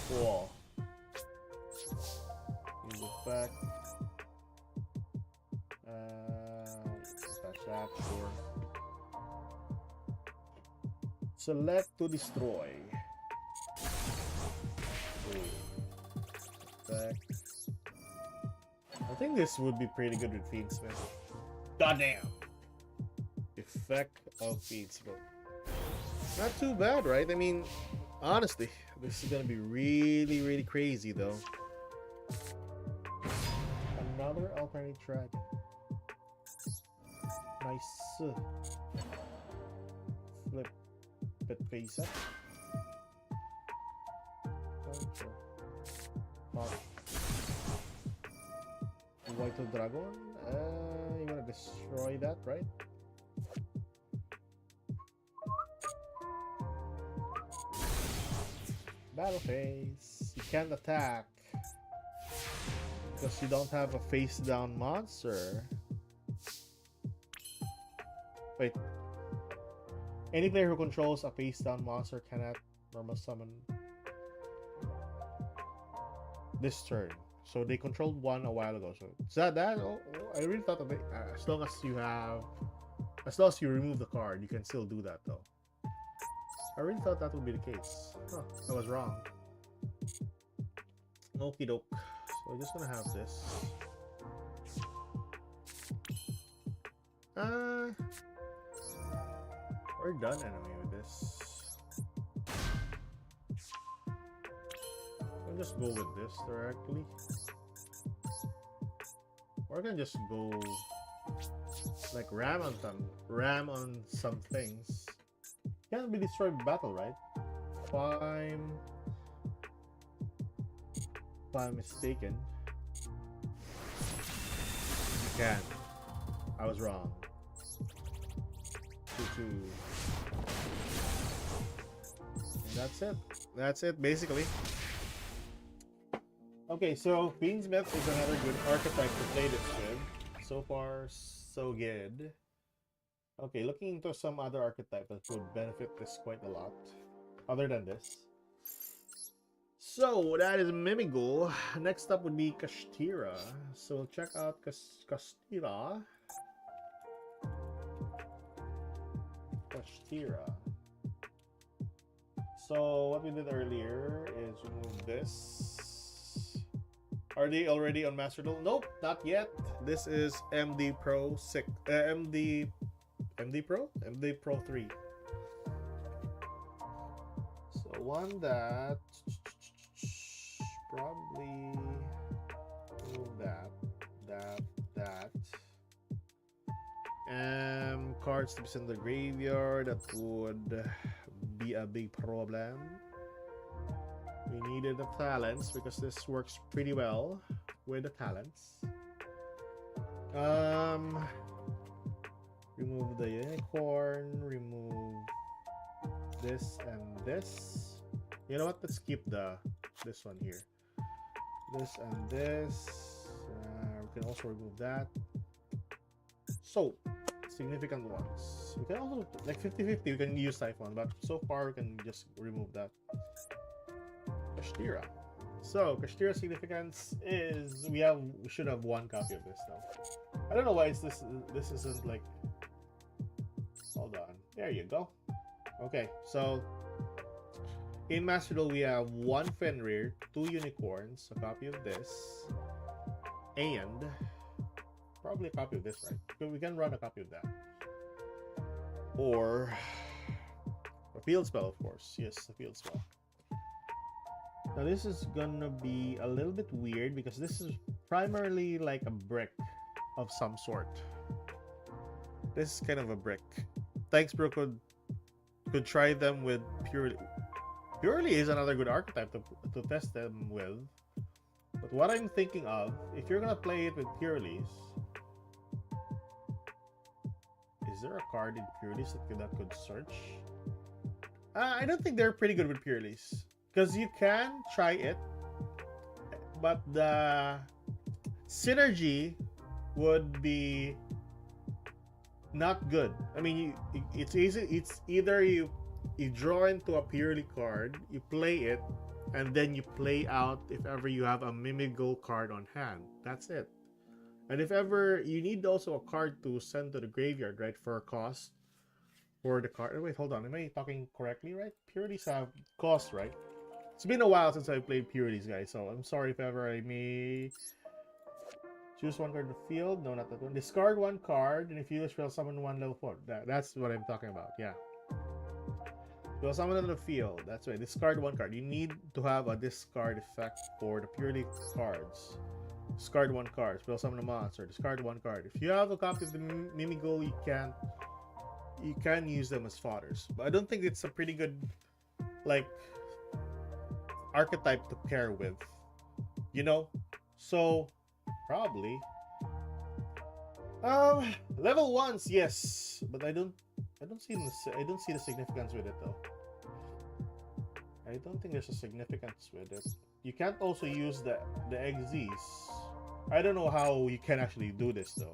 Speaker 1: Cool. Use effect. Attach that, sure. Select to destroy. Effect. I think this would be pretty good with Feedsmith. Goddamn! Effect of Feedsmith. Not too bad, right? I mean, honestly, this is gonna be really, really crazy, though. Another alternate track. Nice. Flip it face up. Pop. White Dragon. You wanna destroy that, right? Battle phase. You can't attack because you don't have a face down monster. Wait. Any player who controls a face down monster cannot normal summon this turn. So they controlled one a while ago. So is that? Oh, I really thought of it. As long as you remove the card, you can still do that though. I really thought that would be the case. Huh, I was wrong. Okie doke. So we're just gonna have this. We're done anyway with this. I'll just go with this directly. Or I can just go like ram on some things. Can't be destroyed by battle, right? If I'm mistaken. You can. I was wrong. 2-2. And that's it. That's it, basically. Okay, so Feedsmith is another good archetype to play this with. So far, so good. Okay, looking into some other archetype that would benefit this quite a lot, other than this. So that is Mimigul. Next up would be Kashtira. So we'll check out Kashtira. So what we did earlier is remove this. Are they already on Master Duel? Nope, not yet. This is MD Pro 6. MD MD Pro? MD Pro 3. So one that probably remove that. Cards to be sent to the graveyard, that would be a big problem. We needed the talents because this works pretty well with the talents. Remove the unicorn, remove this and this. You know what? Let's keep this one here. This and this. We can also remove that. So, significant ones. We can also, like 50-50, we can use Typhon, but so far we can just remove that. Kashtira. So, Kashtira's significance is we should have one copy of this now. I don't know why this isn't like. Hold on. There you go. Okay, so in Master Duel we have one Fenrir, two unicorns, a copy of this, and probably a copy of this, right? We can run a copy of that. Or a field spell, of course. Yes, a field spell. Now this is gonna be a little bit weird because this is primarily like a brick of some sort. This is kind of a brick. Thanks, bro, could try them with Purely. Purely is another good archetype to test them with. But what I'm thinking of, if you're gonna play it with Purelies, is there a card in Purelies that could search? I don't think they're pretty good with Purelies. Because you can try it, but the synergy would be not good. I mean, it's easy. It's either you draw into a Purely card, you play it, and then you play out if ever you have a Mimigo card on hand. That's it. And if ever you need also a card to send to the graveyard, right, for a cost for the card. Wait, hold on. Am I talking correctly, right? Purelies have cost, right? It's been a while since I played Purelies, guys, so I'm sorry if ever I may choose one card in the field. No, not that one. Discard one card, and if you spell summon one level 4. That's what I'm talking about, yeah. Spell summon on the field. That's right. Discard one card. You need to have a discard effect for the Purely cards. Discard one card. Spell summon a monster. Discard one card. If you have a copy of the Mimigo, you can use them as fodders. But I don't think it's a pretty good, like, archetype to pair with, you know. So probably level ones, yes, but I don't see the significance with it though. I don't think there's a significance with it. You can't also use the XZs. I don't know how you can actually do this though.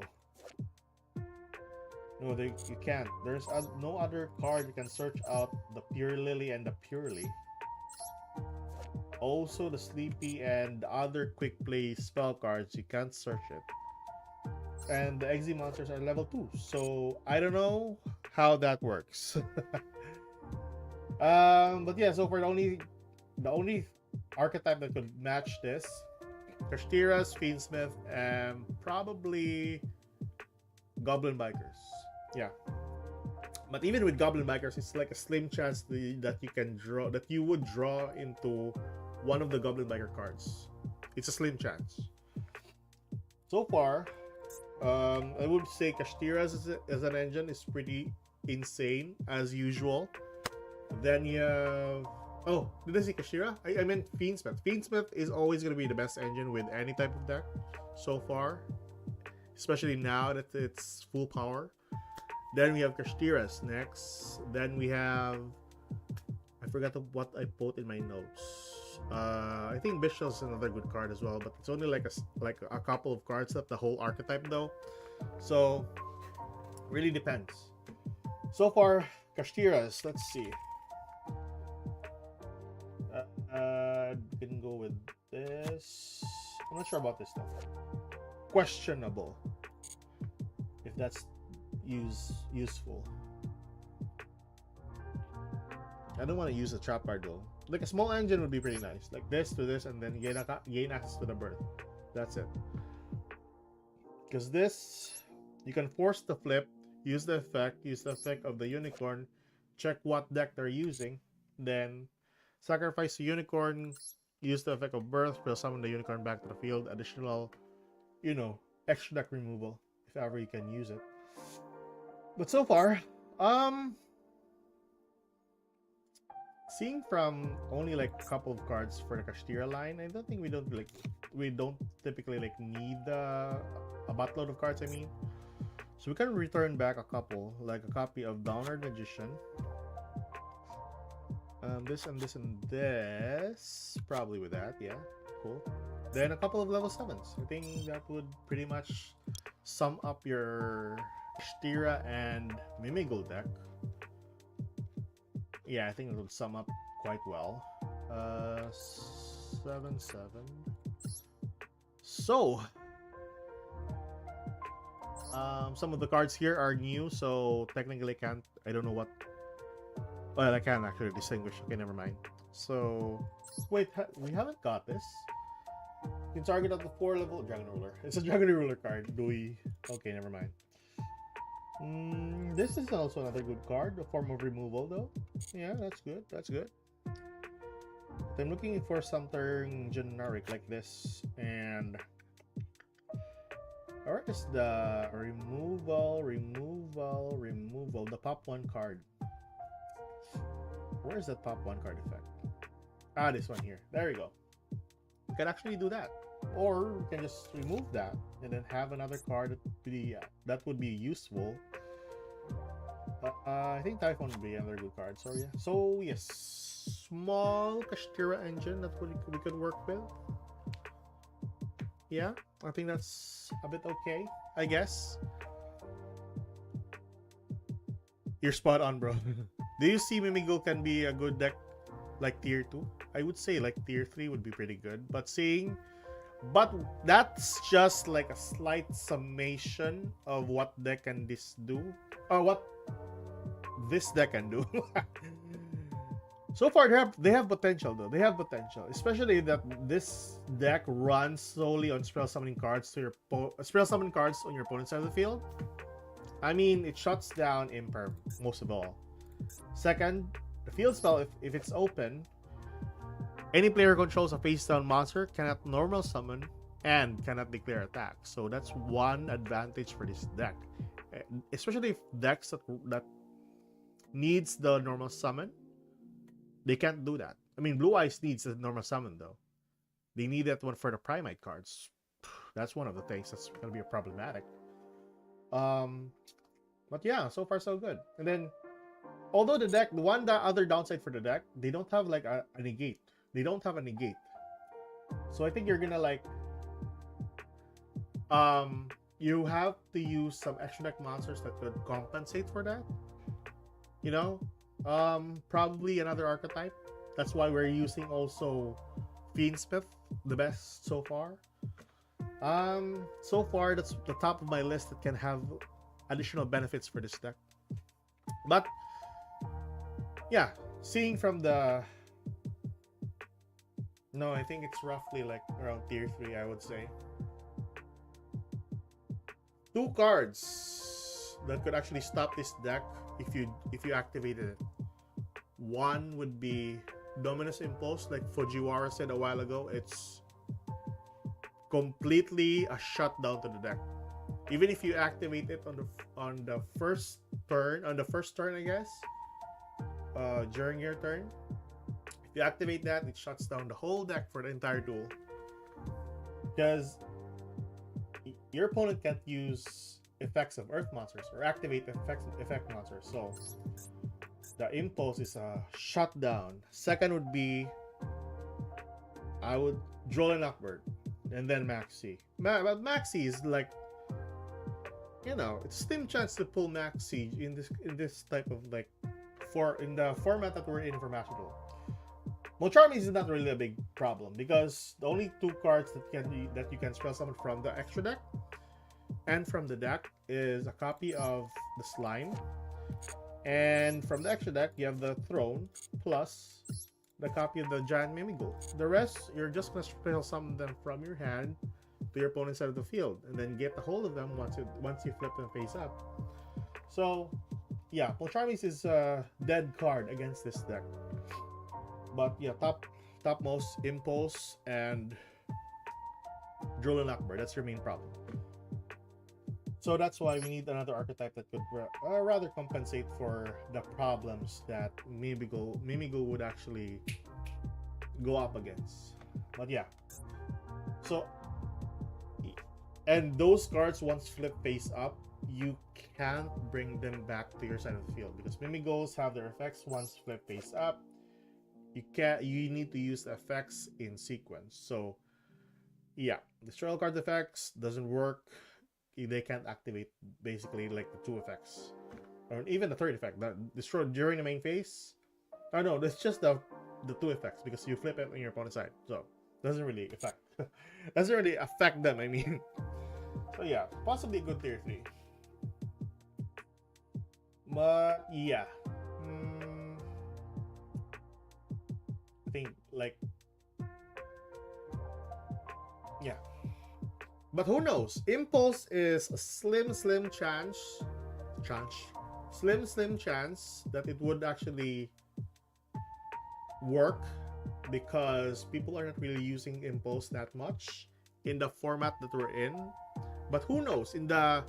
Speaker 1: No, you can't. There's no other card you can search out the Pure Lily and the Purely. Also, the Sleepy and the other quick play spell cards, you can't search it. And the XZ monsters are level 2, so I don't know how that works. But yeah, so for the only archetype that could match this, Kashtira's, Fiendsmith, and probably Goblin Bikers. Yeah. But even with Goblin Bikers, it's like a slim chance that you would draw into one of the Goblin Biker cards. It's a slim chance. So far, I would say Kashtira as an engine is pretty insane as usual. Then you have... Oh, did I say Kashtira? I meant Fiendsmith. Fiendsmith is always going to be the best engine with any type of deck so far. Especially now that it's full power. Then we have Kashtira's next. Then we have... I forgot what I put in my notes. I think Bishop's is another good card as well, but it's only like a couple of cards, not the whole archetype though. So really depends. So far, Kashtira's. Let's see. Can go with this. I'm not sure about this stuff. Questionable. If that's useful. I don't want to use a trap card though. Like a small engine would be pretty nice. Like this to this, and then gain access to the birth. That's it. Because this, you can force the flip. use the effect of the unicorn, check what deck they're using, then sacrifice the unicorn, use the effect of birth, will summon the unicorn back to the field, additional, you know, extra deck removal, if ever you can use it. But so far, seeing from only like a couple of cards for the Kashtira line, I don't think we don't typically like need a buttload of cards, I mean. So we can return back a couple, like a copy of Downward Magician. This and this and this. Probably with that, yeah. Cool. Then a couple of level 7s. I think that would pretty much sum up your Kashtira and Mimigo deck. Yeah, I think it would sum up quite well. 7, 7. So, some of the cards here are new, so technically I don't know what. Well, I can't actually distinguish. Okay, never mind. So, wait, we haven't got this. You can target up to 4 level Dragon Ruler. It's a Dragon Ruler card. Do we? Okay, never mind. This is also another good card, a form of removal, though. Yeah, that's good. That's good. I'm looking for something generic like this, and where is the removal? The pop 1 card. Where is the top 1 card effect? Ah, this one here. There you go. You can actually do that, or you can just remove that and then have another card that would be useful. I think Typhon would be another good card. So yeah. So yes, small Kashtira engine that we could work with. Yeah, I think that's a bit okay, I guess. You're spot on, bro. Do you see Mimigo can be a good deck like tier 2? I would say like tier 3 would be pretty good. But that's just like a slight summation of what deck can this do. Or what this deck can do. So far, they have potential though. They have potential, especially that this deck runs solely on spell summoning cards to your spell summoning cards on your opponent's side of the field. I mean, it shuts down Imperm most of all. Second, the field spell, if it's open, any player controls a face down monster cannot normal summon and cannot declare attack. So that's one advantage for this deck, especially if decks that needs the normal summon. They can't do that. I mean, Blue Eyes needs a normal summon though. They need that one for the Primite cards. That's one of the things that's going to be problematic. But yeah, so far so good. And then, although the other downside for the deck, they don't have like a negate. They don't have a negate. So I think you're gonna like, you have to use some extra deck monsters that could compensate for that. You know, probably another archetype. That's why we're using also Fiendsmith, the best so far. So far that's the top of my list that can have additional benefits for this deck. But yeah, seeing from the I think it's roughly like around tier 3, I would say. 2 cards that could actually stop this deck if you activated it. One would be Dominus Impulse, like Fujiwara said a while ago. It's completely a shutdown to the deck. Even if you activate it on the first turn, I guess, during your turn, if you activate that, it shuts down the whole deck for the entire duel. Because your opponent can't use effects of Earth monsters or activate effect monsters. So the Impulse is a shutdown. Second would be, I would draw an Knockbird and then Maxi. But Maxi is like, you know, it's a slim chance to pull Maxi in this type of like in the format that we're in for Master Duel. Moncharmy is not really a big problem because the only 2 cards that you can spell summon from the extra deck and from the deck is a copy of the Slime, and from the extra deck you have the Throne plus the copy of the Giant Mimigo. The rest, you're just gonna spell summon them from your hand to your opponent's side of the field, and then get a hold of them once you flip them face up. So, yeah, Pulcharmies is a dead card against this deck. But yeah, topmost Impulse and Drolin Akbar. That's your main problem. So that's why we need another archetype that could rather compensate for the problems that Mimigo would actually go up against. But yeah. So, and those cards once flip face up, you can't bring them back to your side of the field because Mimigos have their effects once flip face up. You need to use the effects in sequence. So yeah, destroy all card effects doesn't work. They can't activate basically like the two effects. Or even the third effect, that destroy during the main phase. Oh no, that's just the two effects because you flip it on your opponent's side. So doesn't really affect them, I mean. So yeah, possibly a good tier 3. But yeah. I think like yeah. But who knows? Impulse is a slim chance that it would actually work because people are not really using Impulse that much in the format that we're in. But who knows? In the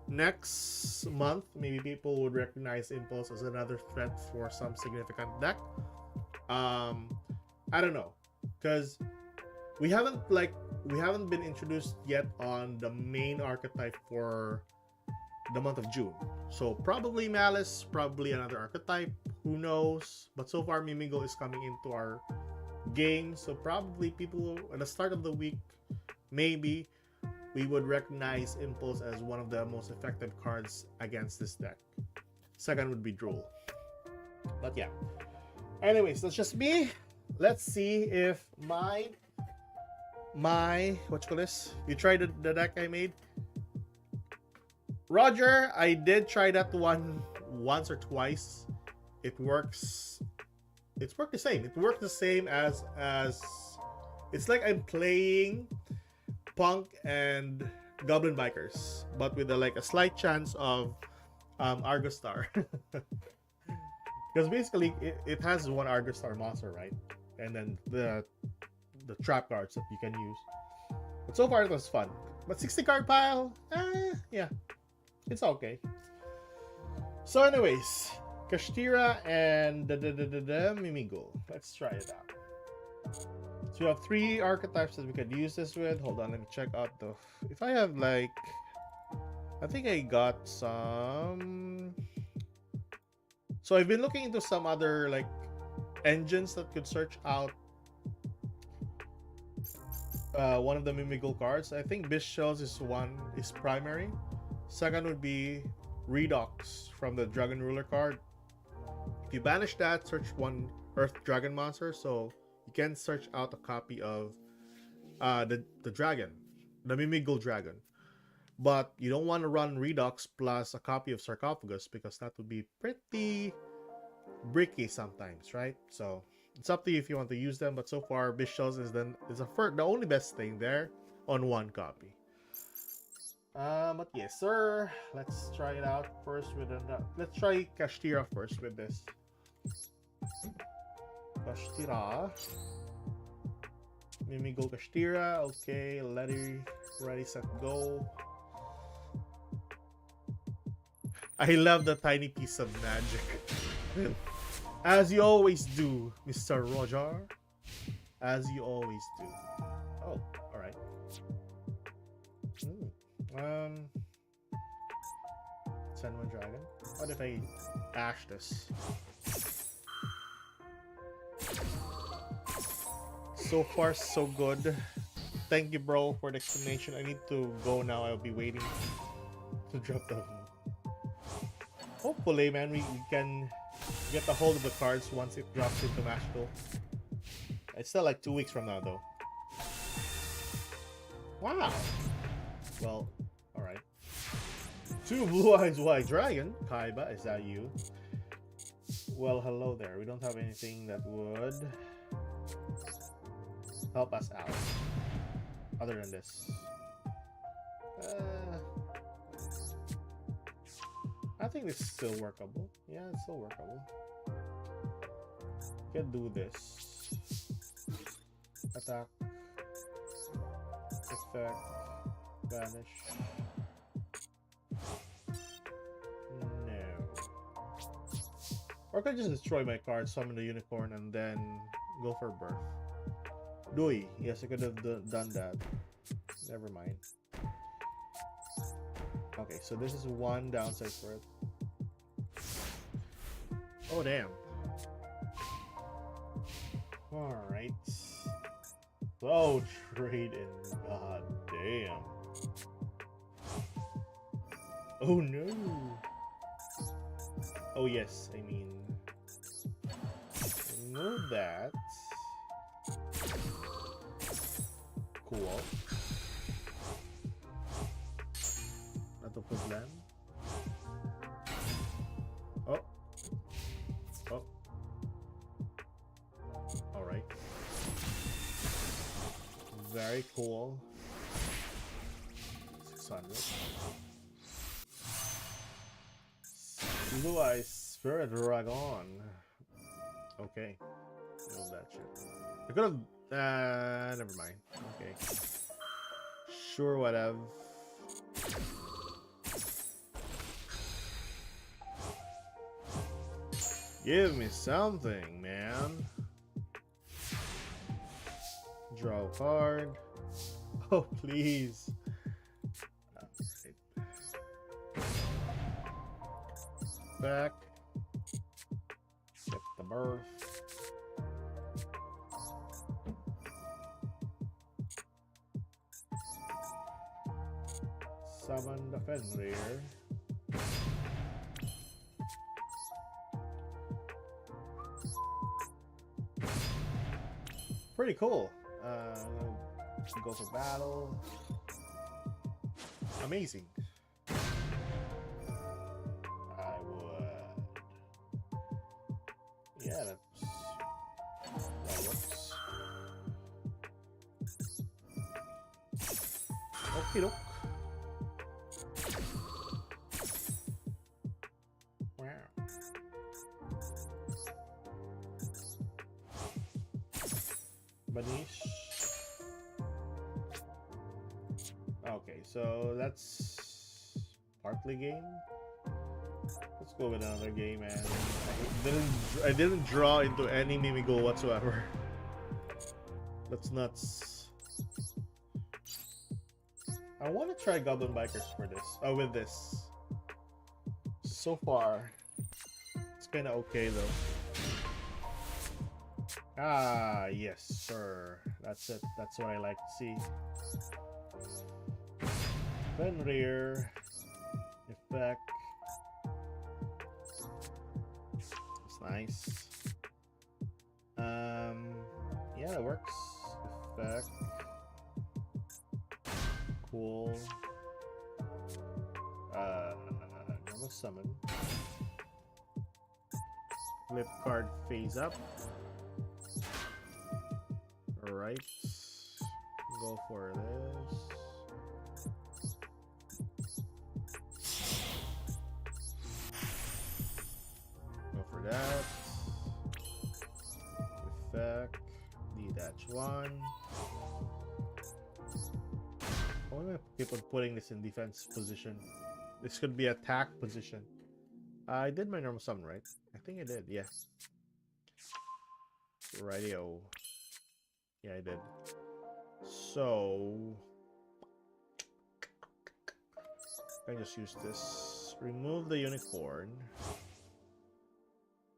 Speaker 1: next month, maybe people would recognize Impulse as another threat for some significant deck. I don't know, because we haven't been introduced yet on the main archetype for the month of June. So probably Malice, probably another archetype, who knows? But so far Mimigo is coming into our game, so probably people at the start of the week, maybe we would recognize Impulse as one of the most effective cards against this deck. Second would be Drool. But yeah. Anyways, that's just me. Let's see if my what you call this? You tried the deck I made? Roger, I did try that one once or twice. It works. It's worked the same. It worked the same as it's like I'm playing Punk and Goblin Bikers, but with a slight chance of Argostar. Because basically it has one Argostar monster, right? And then the trap cards that you can use. But so far it was fun. But 60 card pile, yeah, it's okay. So anyways, Kashtira and the Mimigo. Let's try it out. So we have 3 archetypes that we could use this with. Hold on, let me check out if I have I think I got some. So I've been looking into some other engines that could search out one of the Mimigo cards. I think Bish Shells is primary. Second would be Redox from the Dragon Ruler card. If you banish that, search one Earth Dragon monster, so you can search out a copy of the dragon, the Mimigo Dragon. But you don't want to run Redox plus a copy of Sarcophagus because that would be pretty bricky sometimes, right? So it's up to you if you want to use them, but so far Bishells is the only best thing there on one copy. But yes, sir. Let's try it out first with let's try Kashtira first with this. Kashtira. Mimigo Kashtira. Okay, ready, set, go. I love the tiny piece of magic. As you always do, Mr. Roger. As you always do. Oh, alright. Send one dragon. What if I ash this? So far, so good. Thank you, bro, for the explanation. I need to go now. I'll be waiting to drop the... Hopefully, man, we can get a hold of the cards once it drops into Magical. It's still 2 weeks from now, though. Wow. Well, alright. 2 Blue Eyes White Dragon. Kaiba, is that you? Well, hello there. We don't have anything that would help us out other than this. I think this is still workable. Yeah, it's still workable. Can do this. Attack. Effect. Vanish. No. Or I could just destroy my card, summon the unicorn, and then go for birth. Dewey. Yes, I could have done that. Never mind. Okay, so this is one downside for it. Oh, damn. Alright. So trade in. God damn. Oh no. Oh yes, I mean. Know that. Cool. Not to put land. Oh. Oh. Alright. Very cool. 600. Blue Eyes Spirit Dragon. Okay. Know that shit. I could have. Never mind. Okay. Sure, whatever. Give me something, man. Draw a card. Oh, please. Back. Get the birth. Summon the Fenrir. Pretty cool. Go for battle. Amazing. I would. Yeah, that works. Okie doke. Wow. Banish. Okay, so that's partly game. Let's go with another game, man. I didn't draw into any Mimigo whatsoever. That's nuts. I want to try Goblin Bikers for this. Oh, with this. So far, it's kind of okay though. Ah, yes, sir. That's it. That's what I like to see. Fenrir. Effect. It's nice. Yeah, that works. Effect. Cool. Normal summon. Flip card phase up. Alright. Go for this. Go for that. Effect. Detach one. I'm gonna keep on putting this in defense position. This could be attack position. I did my normal summon, right? I think I did, yeah. Radio. Yeah, I did. So I just use this. Remove the unicorn.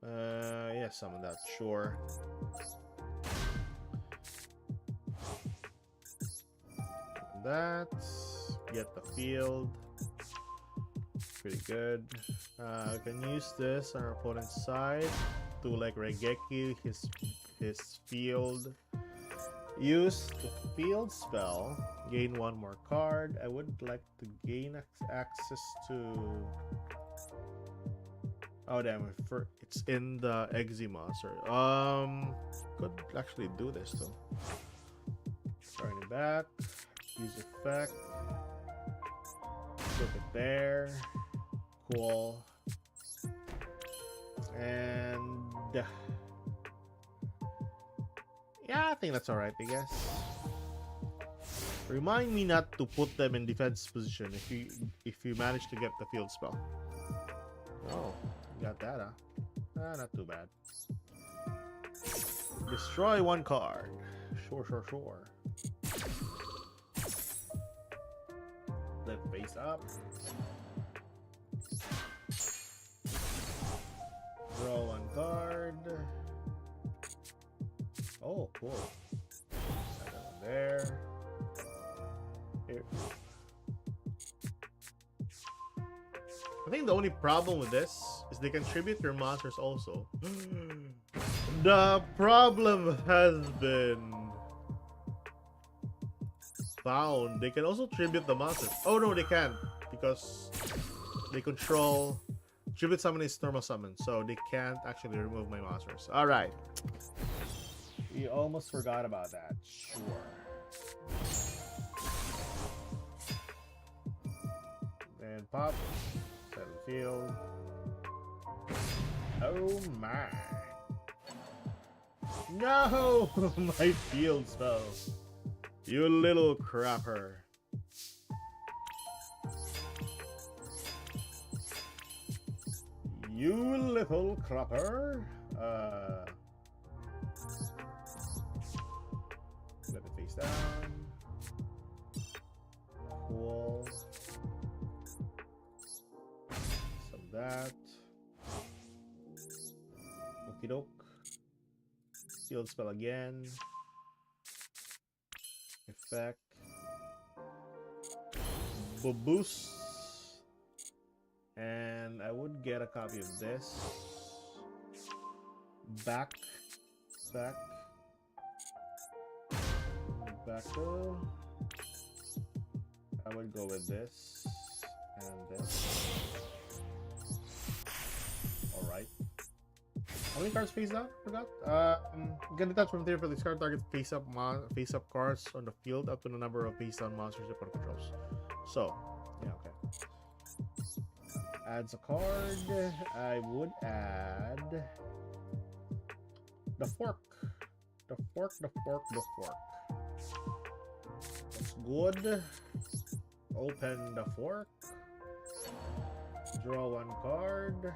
Speaker 1: Yeah, summon that, sure. That. Get the field. Pretty good. I can use this on our opponent's side to like Regeki his field. Use the field spell. Gain one more card. I would like to gain access to. Oh damn! It's in the eczema. Sorry. Could actually do this though. Turn it back. Use effect. Put it there. Cool. And yeah, I think that's alright, I guess. Remind me not to put them in defense position if you manage to get the field spell. Oh, you got that, huh? Ah, not too bad. Destroy one card. Sure. Flip face up. Draw one card. Oh, cool. That one there. Here. I think the only problem with this is they contribute your monsters also. The problem has been found. They can also tribute the monsters. Oh no, they can't because they control tribute summon is normal summon, so they can't actually remove my monsters. All right, we almost forgot about that. Sure. And pop, set the field. Oh my! No, my field spell. You little crapper. You little crapper. Let it face down. Cool. Some of that. Okie doke. Field spell again. Effect. Boost. And I would get a copy of this. Back. I would go with this and this. Alright. How many cards face down? Forgot. Get detached from there for this card target face up cards on the field up to the number of face down monsters your opponent controls. So, yeah, okay. Adds a card. I would add the fork. The fork. That's good. Open the fork. Draw one card.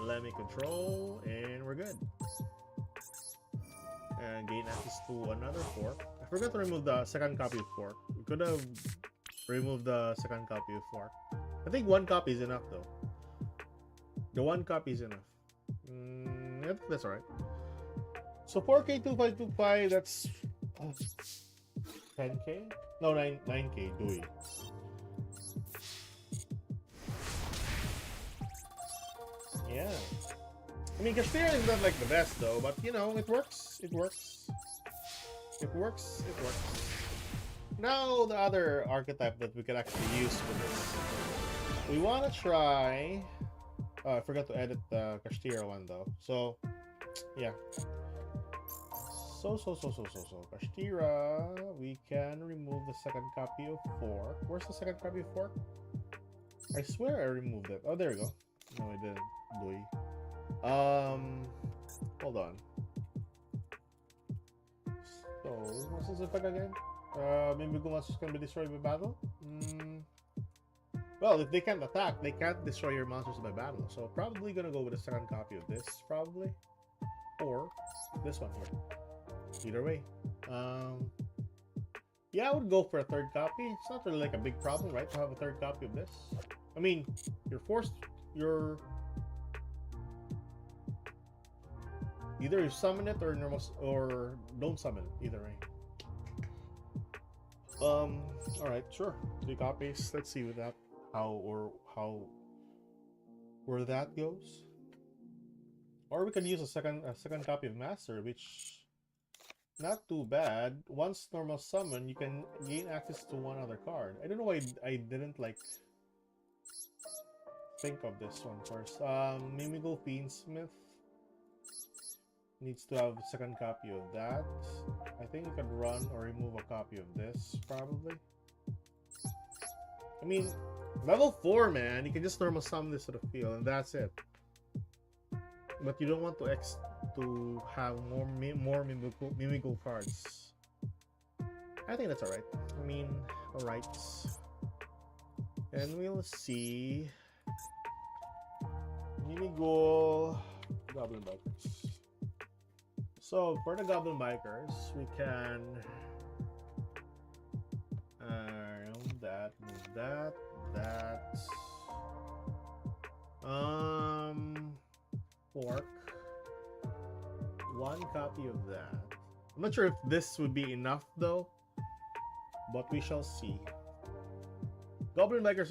Speaker 1: Let me control, and we're good. And gain access to another fork. I forgot to remove the second copy of fork. We could have removed the second copy of fork. I think one copy is enough though. The one copy is enough. I think that's alright. So 4K 2525, that's 10K? No, 9K DUEL. Yeah. I mean, Castilla is not like the best though, but you know, it works. Now the other archetype that we can actually use for this. We want to try... Oh, I forgot to edit the Castilla one though. So, yeah. So, Castilla, we can remove the second copy of fork. Where's the second copy of fork? I swear I removed it. Oh, there we go. No, I didn't. Hold on. So, what's this effect again? Maybe monsters can be destroyed by battle? Well, if they can't attack, they can't destroy your monsters by battle. So, probably gonna go with the second copy of this, probably. Or this one here. Either way. Yeah, I would go for a third copy. It's not really like a big problem, right? To have a third copy of this. I mean, you're either you summon it or normal, or don't summon it. Either way. All right, sure. 3 copies. Let's see with that where that goes. Or we can use a second copy of Master, which not too bad. Once normal summon, you can gain access to one other card. I don't know why I didn't like think of this one first. Mimigo Fiendsmith needs to have a second copy of that. I think you can run or remove a copy of this, probably. I mean, level 4, man, you can just normal summon this to the field, and that's it. But you don't want to have more mimical cards. I think that's alright. I mean, alright. And we'll see. Mimigol Goblin Bikers. So for the Goblin Bikers, we can move that. Fork. One copy of that. I'm not sure if this would be enough though, but we shall see. Goblin Bikers,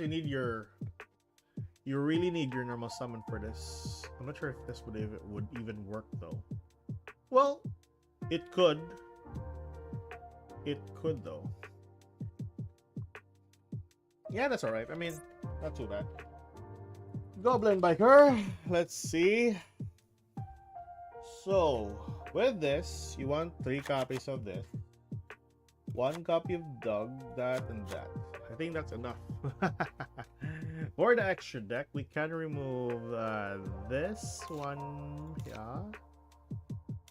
Speaker 1: you really need your normal summon for this. I'm not sure if this would even work though. Well, it could. It could though. Yeah, that's alright. I mean, not too bad. Goblin Biker. Let's see. So, with this, you want 3 copies of this. 1 copy of Doug, that, and that. I think that's enough. For the extra deck, we can remove this one, yeah,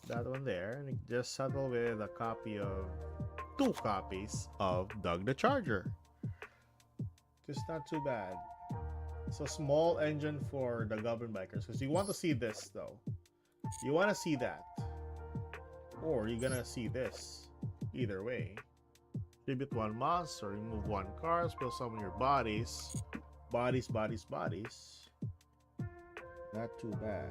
Speaker 1: that one there, and just settle with a copy of 2 copies of Doug the Charger. Just not too bad. It's a small engine for the Goblin Bikers, because you want to see this though. You want to see that, or you're gonna see this. Either way. Tribute 1 monster, remove 1 card, spell summon your bodies. Bodies. Not too bad.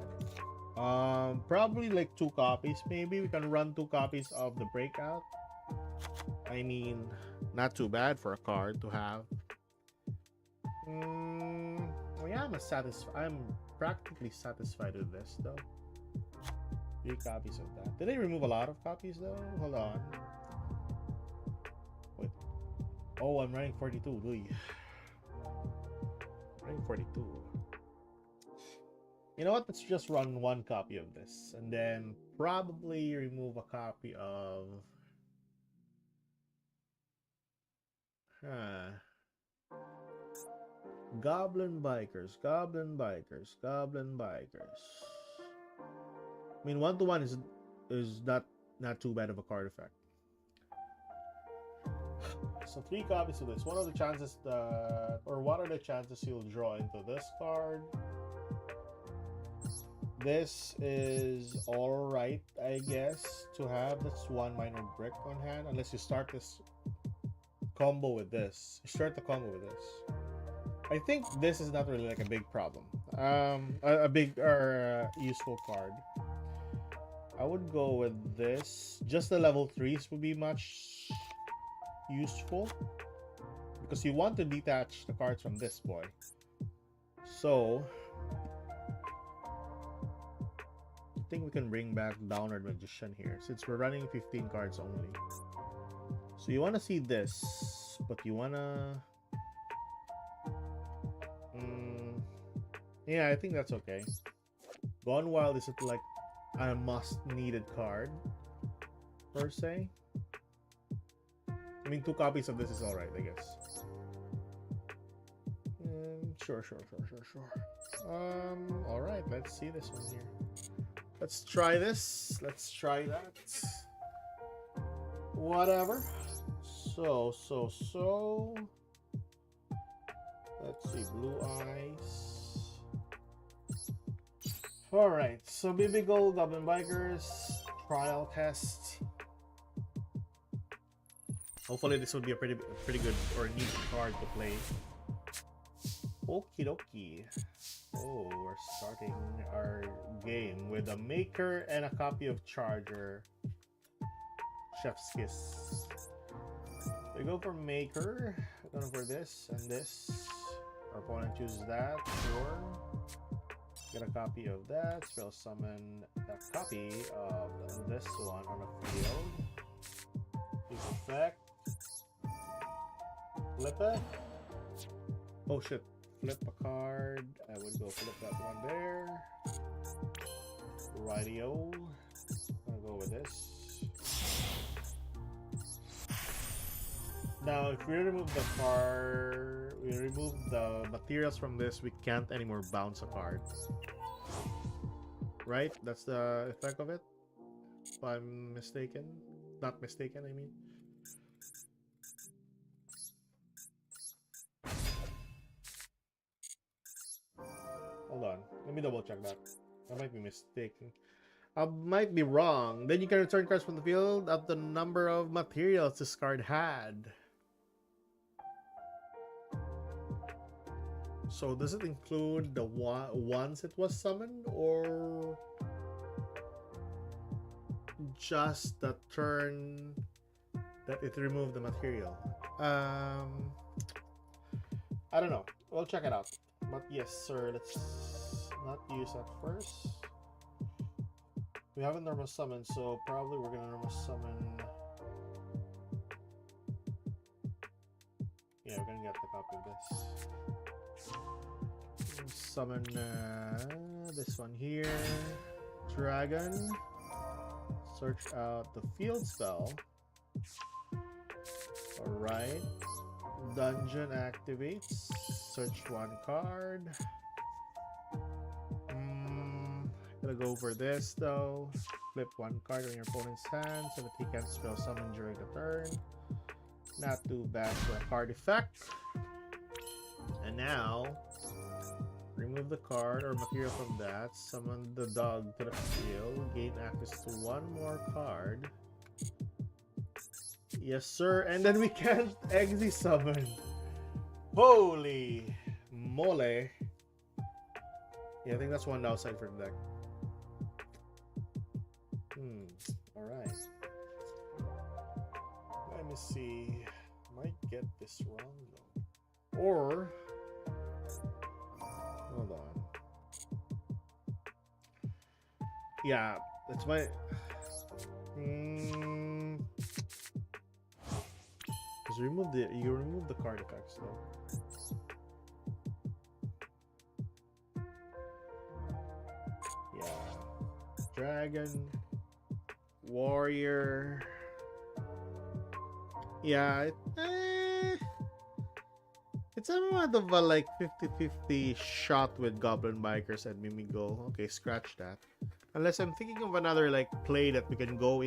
Speaker 1: Probably like 2 copies. Maybe we can run 2 copies of the Breakout. I mean, not too bad for a card to have. Well, yeah, I'm practically satisfied with this though. 3 copies of that. Did they remove a lot of copies though? Hold on. Wait. Oh, I'm running 42. Running 42. You know what? Let's just run 1 copy of this, and then probably remove a copy of. Goblin Bikers. I mean, 1-to-1 is not too bad of a card effect. So 3 copies of this. What are the chances you'll draw into this card? This is alright, I guess, to have this 1 minor brick on hand, unless you start this combo with this. You start the combo with this. I think this is not really like a big problem. A big or useful card. I would go with this. Just the level 3s would be much useful, because you want to detach the cards from this boy. So I think we can bring back Downward Magician here, since we're running 15 cards only. So you want to see this, but you want to yeah, I think that's okay. Gone Wild isn't like a must-needed card per se. I mean, 2 copies of this is alright, I guess. Sure. Alright, let's see this one here. Let's try this. Let's try that. Whatever. So. Let's see, Blue Eyes. Alright, so BB Gold, Goblin Bikers, trial test. Hopefully this would be a pretty good or neat card to play. Okie dokie. Oh, we're starting our game with a Maker and a copy of Charger. Chef's Kiss. We go for Maker. We're going for this and this. Our opponent chooses that. Sure. Get a copy of that. Spell summon that copy of this one on the field. Use effect. Flip it. Oh shit. Flip a card. I would go flip that one there. Rightio. I'll go with this. Now, if we remove the card, we remove the materials from this, we can't anymore bounce a card. Right? That's the effect of it? If I'm mistaken. Not mistaken, I mean. Hold on. Let me double check that. I might be mistaken. I might be wrong. Then you can return cards from the field at the number of materials this card had. So does it include the one once it was summoned, or just the turn that it removed the material? I don't know. We'll check it out. But yes, sir, let's not use that first. We have a normal summon, so probably we're gonna normal summon. Yeah, we're gonna get the copy of this. Summon this one here. Dragon. Search out the field spell. Alright. Dungeon activates. Search one card. Gonna go over this though. Flip one card on your opponent's hand so that he can spell summon during the turn. Not too bad for a card effect. And now, remove the card or material from that. Summon the dog to the field. Gain access to one more card. Yes, sir. And then we can't exi summon. Holy moly. Yeah, I think that's one downside for the deck. Alright. Let me see. Might get this wrong though. Or hold on. Yeah, that's my because you remove the card effects though. Yeah. Dragon. Warrior. Yeah, it's somewhat of a like 50-50 shot with Goblin Bikers and Mimigo. Okay, scratch that. Unless I'm thinking of another like play that we can go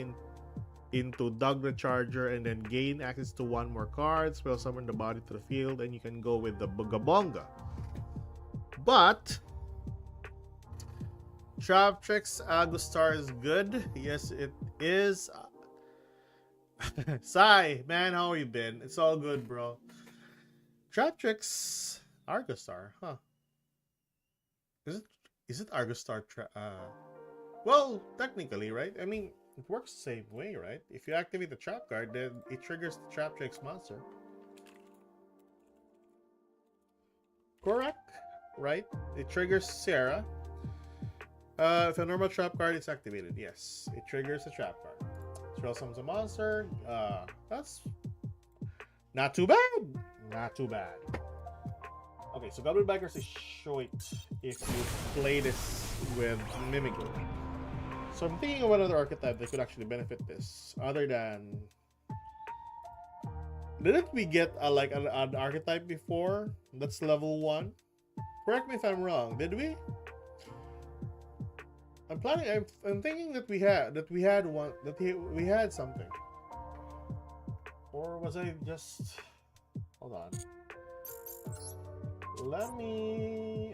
Speaker 1: into Dog the Charger and then gain access to one more card, spell summon the body to the field, and you can go with the Bugabonga. But Traptrix Agustar is good. Yes, it is. Sai, man, how you been? It's all good, bro. Traptrix Argostar, huh? Is it Argostar? Well, technically, right? I mean, it works the same way, right? If you activate the trap card, then it triggers the Traptrix monster. Correct, right? It triggers Sarah. If a normal trap card is activated, yes, it triggers the trap card. Spell summons a monster. That's not too bad. Not too bad. Okay, so Goblin Bikers is short if you play this with Mimigo. So I'm thinking of another archetype that could actually benefit this, other than. Didn't we get an archetype before? That's level 1. Correct me if I'm wrong. Did we? I'm thinking that we had something. Or was I just? Hold on.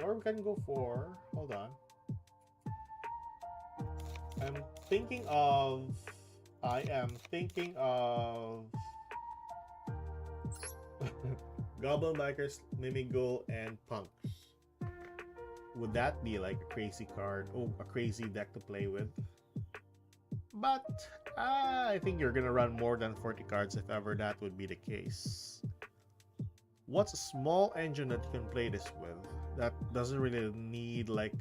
Speaker 1: Or we can go for. Hold on. I am thinking of Goblin Bikers, Mimigo, and Punks. Would that be like a crazy card? Oh, a crazy deck to play with. But I think you're gonna run more than 40 cards if ever that would be the case. What's a small engine that you can play this with that doesn't really need like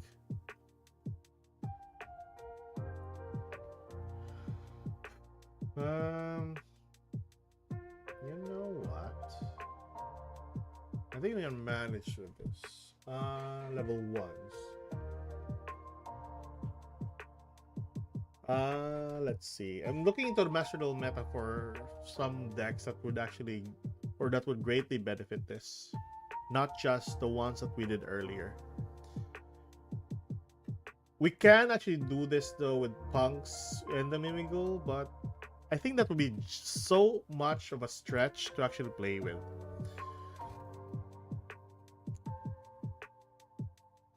Speaker 1: you know what? I think we can manage with this. Level 1s. Let's see. I'm looking into the Master Duel meta for some decks that would actually or that would greatly benefit this, not just the ones that we did earlier. We can actually do this though with punks in the Mimigool, but I think that would be so much of a stretch to actually play with.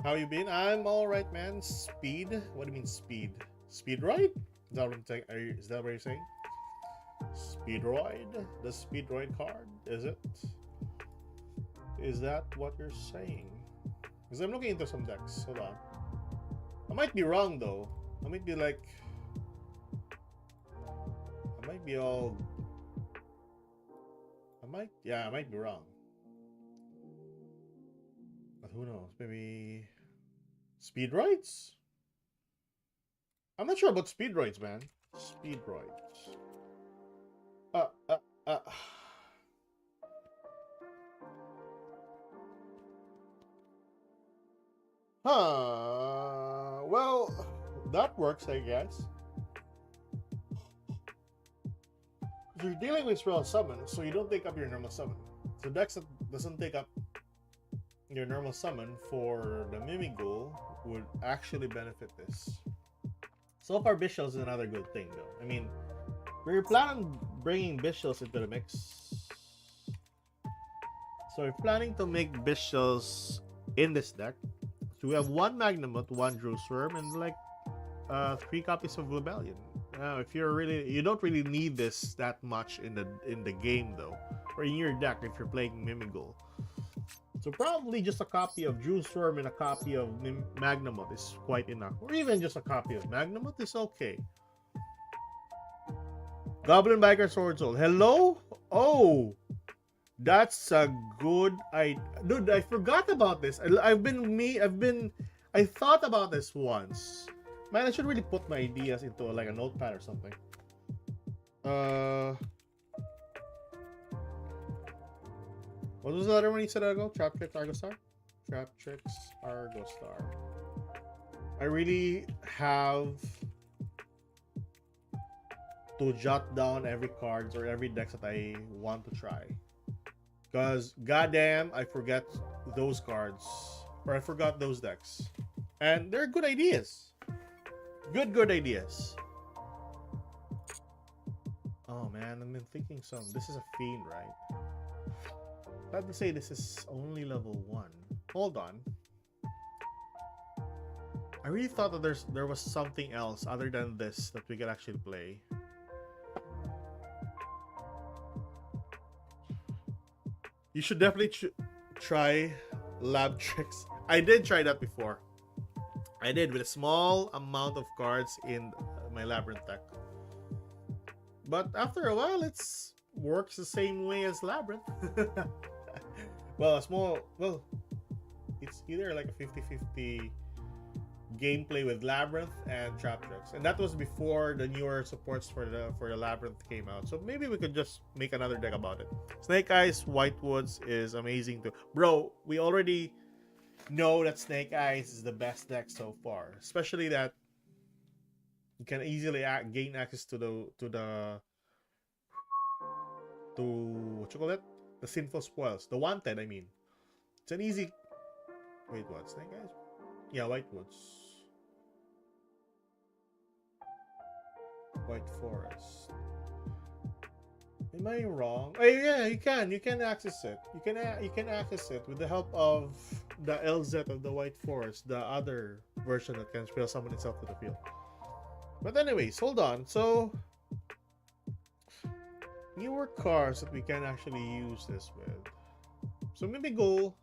Speaker 1: How you been? I'm all right, man. Speed? What do you mean speed? Speedroid? Is that what you're saying? Speedroid? The Speedroid card? Is it? Is that what you're saying? Because I'm looking into some decks. Hold on. I might be wrong though. I might be like... I might be all... Yeah, I might be wrong. But who knows? Maybe... Speedroids? I'm not sure about Speedroids, man. Speedroids. Well, that works, I guess. You're dealing with spell summon, so you don't take up your normal summon. So decks that doesn't take up your normal summon for the Mimigool would actually benefit this. So far, Bishels is another good thing, though. I mean, we're planning on bringing Bishels into the mix. So we're planning to make Bishels in this deck. So we have 1 Magnamut, 1 Drewsworm, and like 3 copies of Rebellion. Now, if you don't really need this that much in the game though, or in your deck if you're playing Mimigool. So probably just a copy of Drewsworm and a copy of Magnamut is quite enough, or even just a copy of Magnamut is okay. Goblin Biker Sword Soul. Hello? Oh, that's a good idea. Dude, I forgot about this. I thought about this once. Man, I should really put my ideas into like a notepad or something. What was the other one you said ago? Trap Tricks Argostar? Trap Tricks Argostar. I really have to jot down every cards or every decks that I want to try. Because goddamn, I forget those cards. Or I forgot those decks. And they're good ideas. Good ideas. Oh man, I've been thinking some. This is a fiend, right? Glad to say this is only level 1. Hold on. I really thought that there was something else other than this that we could actually play. You should definitely try Lab Tricks. I did try that before. I did with a small amount of cards in my Labyrinth deck. But after a while, it works the same way as Labyrinth. Well, it's either like a 50-50 gameplay with Labyrinth and Trap Tricks. And that was before the newer supports for the Labyrinth came out. So maybe we could just make another deck about it. Snake Eyes Whitewoods is amazing too. Bro, we already know that Snake Eyes is the best deck so far. Especially that you can easily gain access to what you call it? The Sinful Spoils. The Wanted, I mean. It's an easy... Wait, what? Snake Eyes? Yeah, Whitewoods. White Forest. Am I wrong? Oh, yeah, you can access it. You can access it with the help of the LZ of the White Forest, the other version that can spell summon itself to the field. But anyways, hold on. So newer cards that we can actually use this with. So maybe go.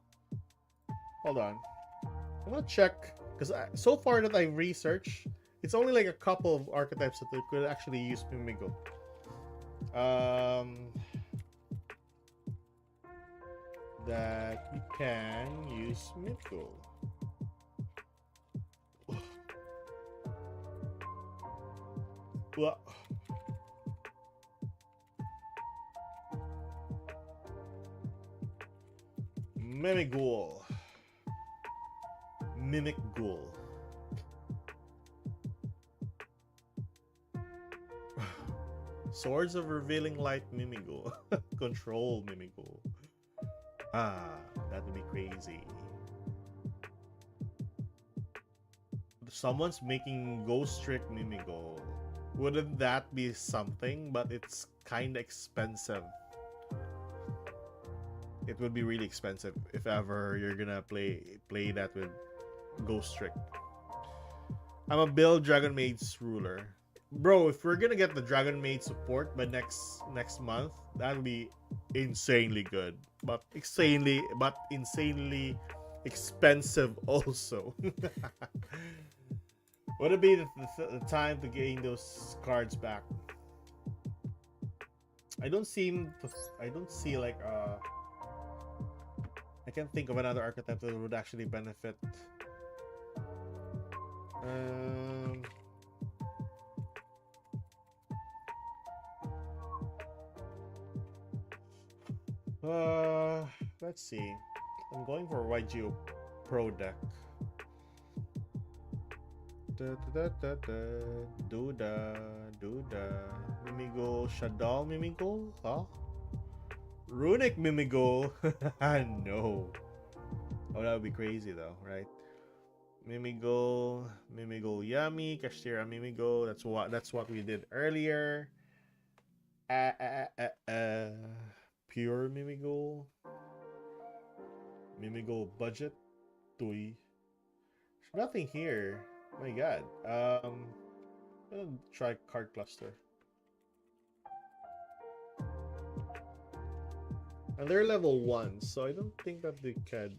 Speaker 1: Hold on. I'm gonna check because so far that I've researched, it's only like a couple of archetypes that we could actually use Mimigo. That we can use Mimigo. Well, Mimighoul. Mimic Ghoul. Swords of Revealing Light Mimigo. Control Mimigo. That would be crazy. Someone's making Ghost Trick Mimigo. Wouldn't that be something? But it's kind of expensive. It would be really expensive if ever you're gonna play that with Ghost Trick. I'm a build Dragon Maid's ruler. Bro, if we're gonna get the Dragon Maid support by next month, that would be insanely good. But insanely expensive also. Would it be the time to gain those cards back? I don't see like I can't think of another archetype that would actually benefit. Let's see. I'm going for YGO Pro deck. Mimigo, Shadal Mimigo? Huh? Runic Mimigo? No. Oh, that would be crazy though, right? Mimigo Yami, Kashtira Mimigo. That's what we did earlier. Pure Mimigo. Mimigo budget. Tui. There's nothing here. My god. I'm gonna try card cluster. And they're level 1, so I don't think that they could.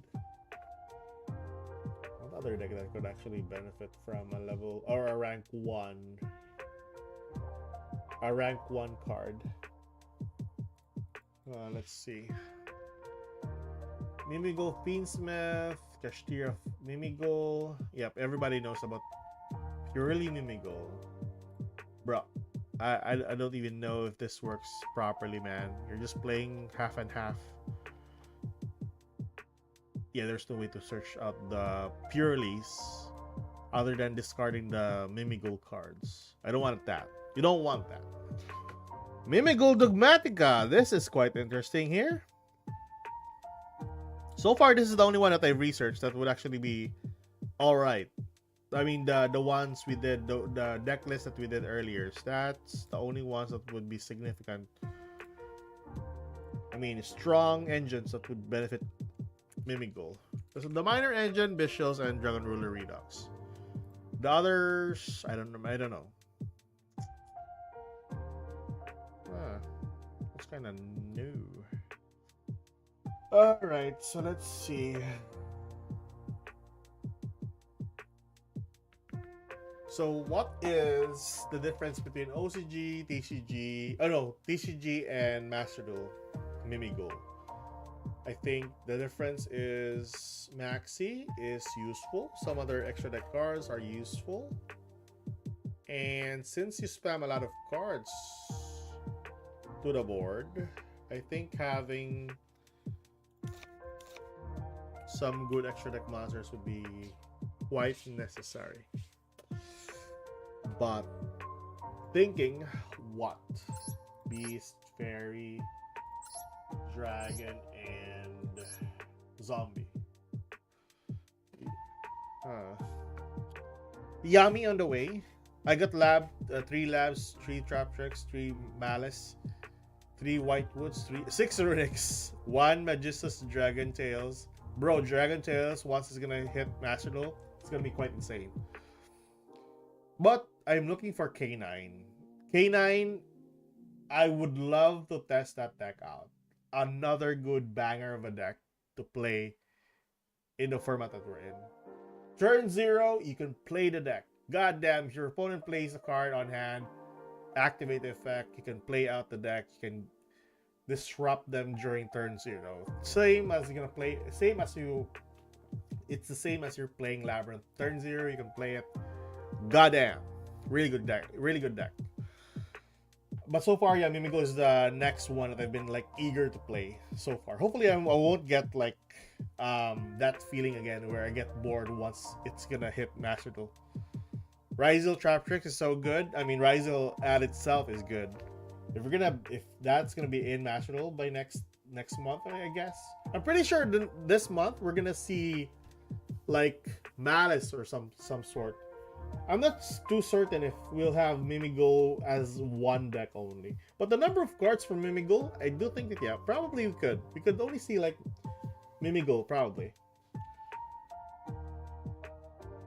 Speaker 1: What other deck that could actually benefit from a level or a rank 1? A rank 1 card. Let's see. Mimigo Fiendsmith, Kashtira Mimigo. Yep, everybody knows about Purely Mimigo. Bro, I don't even know if this works properly, man. You're just playing half and half. Yeah, there's no way to search out the Purelies other than discarding the Mimigo cards. I don't want that. You don't want that. Mimigo Dogmatica. This is quite interesting here. So far, this is the only one that I've researched that would actually be alright. I mean, the ones we did, the deck list that we did earlier, that's the only ones that would be significant. I mean, strong engines that would benefit Mimigo. So the minor engine, Bishils, and Dragon Ruler Redux. The others, I don't know. It's kind of new. Alright, so let's see. So what is the difference between OCG, TCG, TCG and Master Duel Mimigo? I think the difference is Maxi is useful. Some other extra deck cards are useful. And since you spam a lot of cards to the board, I think having some good extra deck monsters would be quite necessary. But thinking what? Beast, Fairy, Dragon, and Zombie. Yami on the way. I got 3 labs, 3 trap tricks, 3 malice, 3 whitewoods, 6 runics, 1 magistus Dragon Tails. Bro, Dragon Tails, once it's gonna hit Master Duel, it's gonna be quite insane. But I'm looking for K9. K9, I would love to test that deck out. Another good banger of a deck to play in the format that we're in. Turn 0, you can play the deck. Goddamn, if your opponent plays a card on hand, activate the effect, you can play out the deck, you can disrupt them during turn 0. It's the same as you're playing Labyrinth. Turn 0, you can play it. Goddamn. Really good deck. But so far, yeah, Mimigo is the next one that I've been like eager to play so far. Hopefully I won't get like that feeling again where I get bored once it's gonna hit Master Duel. Ryzel Trap Tricks is so good. I mean, Ryzel at itself is good. If that's gonna be in Master Duel by next month, I guess. I'm pretty sure this month we're gonna see like Malice or some sort. I'm not too certain if we'll have Mimigo as one deck only. But the number of cards for Mimigo, I do think that yeah, probably we could. We could only see like Mimigo probably.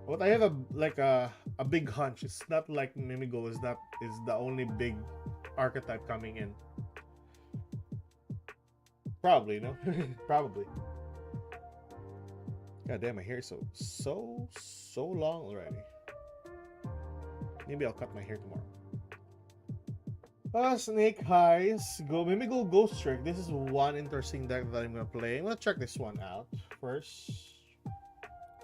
Speaker 1: But I have a big hunch. It's not like Mimigo is the only big archetype coming in. Probably, no? Probably. God damn, my hair is so long already. Maybe I'll cut my hair tomorrow. Snake Eyes. Mimigo Ghost Trick. This is one interesting deck that I'm gonna play. I'm gonna check this one out first.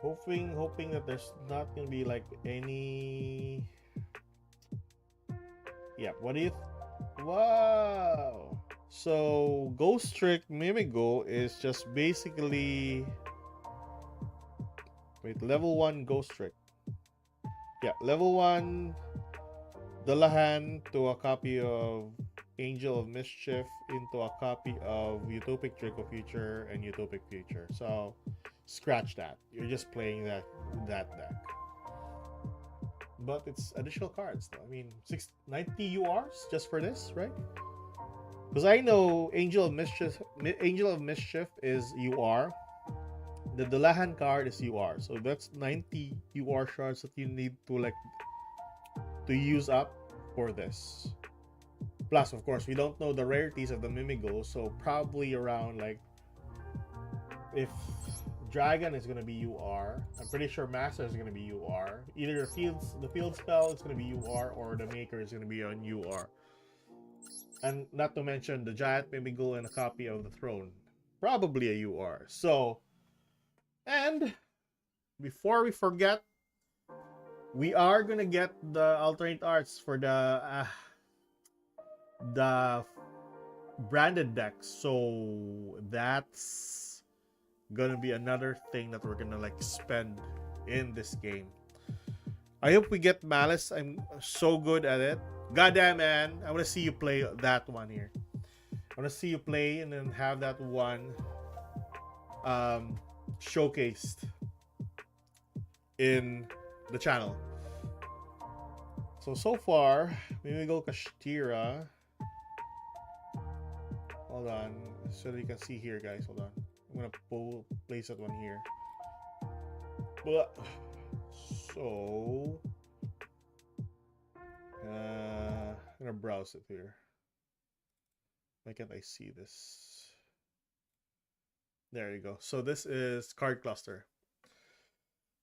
Speaker 1: Hoping that there's not gonna be like any. Yeah, what do you? Wow. So Ghost Trick Mimigo is just basically. Wait, level 1 Ghost Trick. Yeah, level 1 Dullahan to a copy of Angel of Mischief into a copy of Utopic Trick of Future and Utopic Future. So scratch that. You're just playing that deck. But it's additional cards though. I mean 90 URs just for this, right? Because I know Angel of Mischief is UR. The Dullahan card is UR. So that's 90 UR shards that you need to use up for this. Plus, of course, we don't know the rarities of the Mimigo, so probably around like if Dragon is gonna be UR, I'm pretty sure Master is gonna be UR. Either the field spell is gonna be UR or the Maker is gonna be on UR. And not to mention the Giant Mimigo and a copy of the Throne, probably a UR. So, and before we forget, we are gonna get the alternate arts for the branded decks, so that's gonna be another thing that we're gonna spend in this game. I hope we get Malice. I'm so good at it. Goddamn, man, I want to see you play that one here. I want to see you play and then have that one showcased in the channel. So far, maybe go Kashtira. Hold on, so that you can see here, guys. Hold on, I'm gonna place that one here. But so I'm gonna browse it here. Why can't I see this? There you go. So this is card cluster.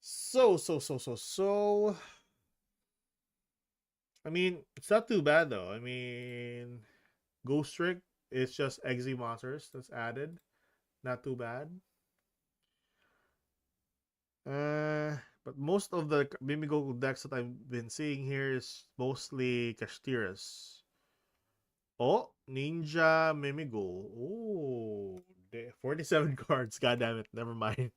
Speaker 1: So I mean, it's not too bad though. I mean, Ghost Trick is just Exe monsters that's added. Not too bad. But most of the Mimigo decks that I've been seeing here is mostly Kashtiras. Oh, Ninja Mimigo. Oh, 47 cards. God damn it. Never mind.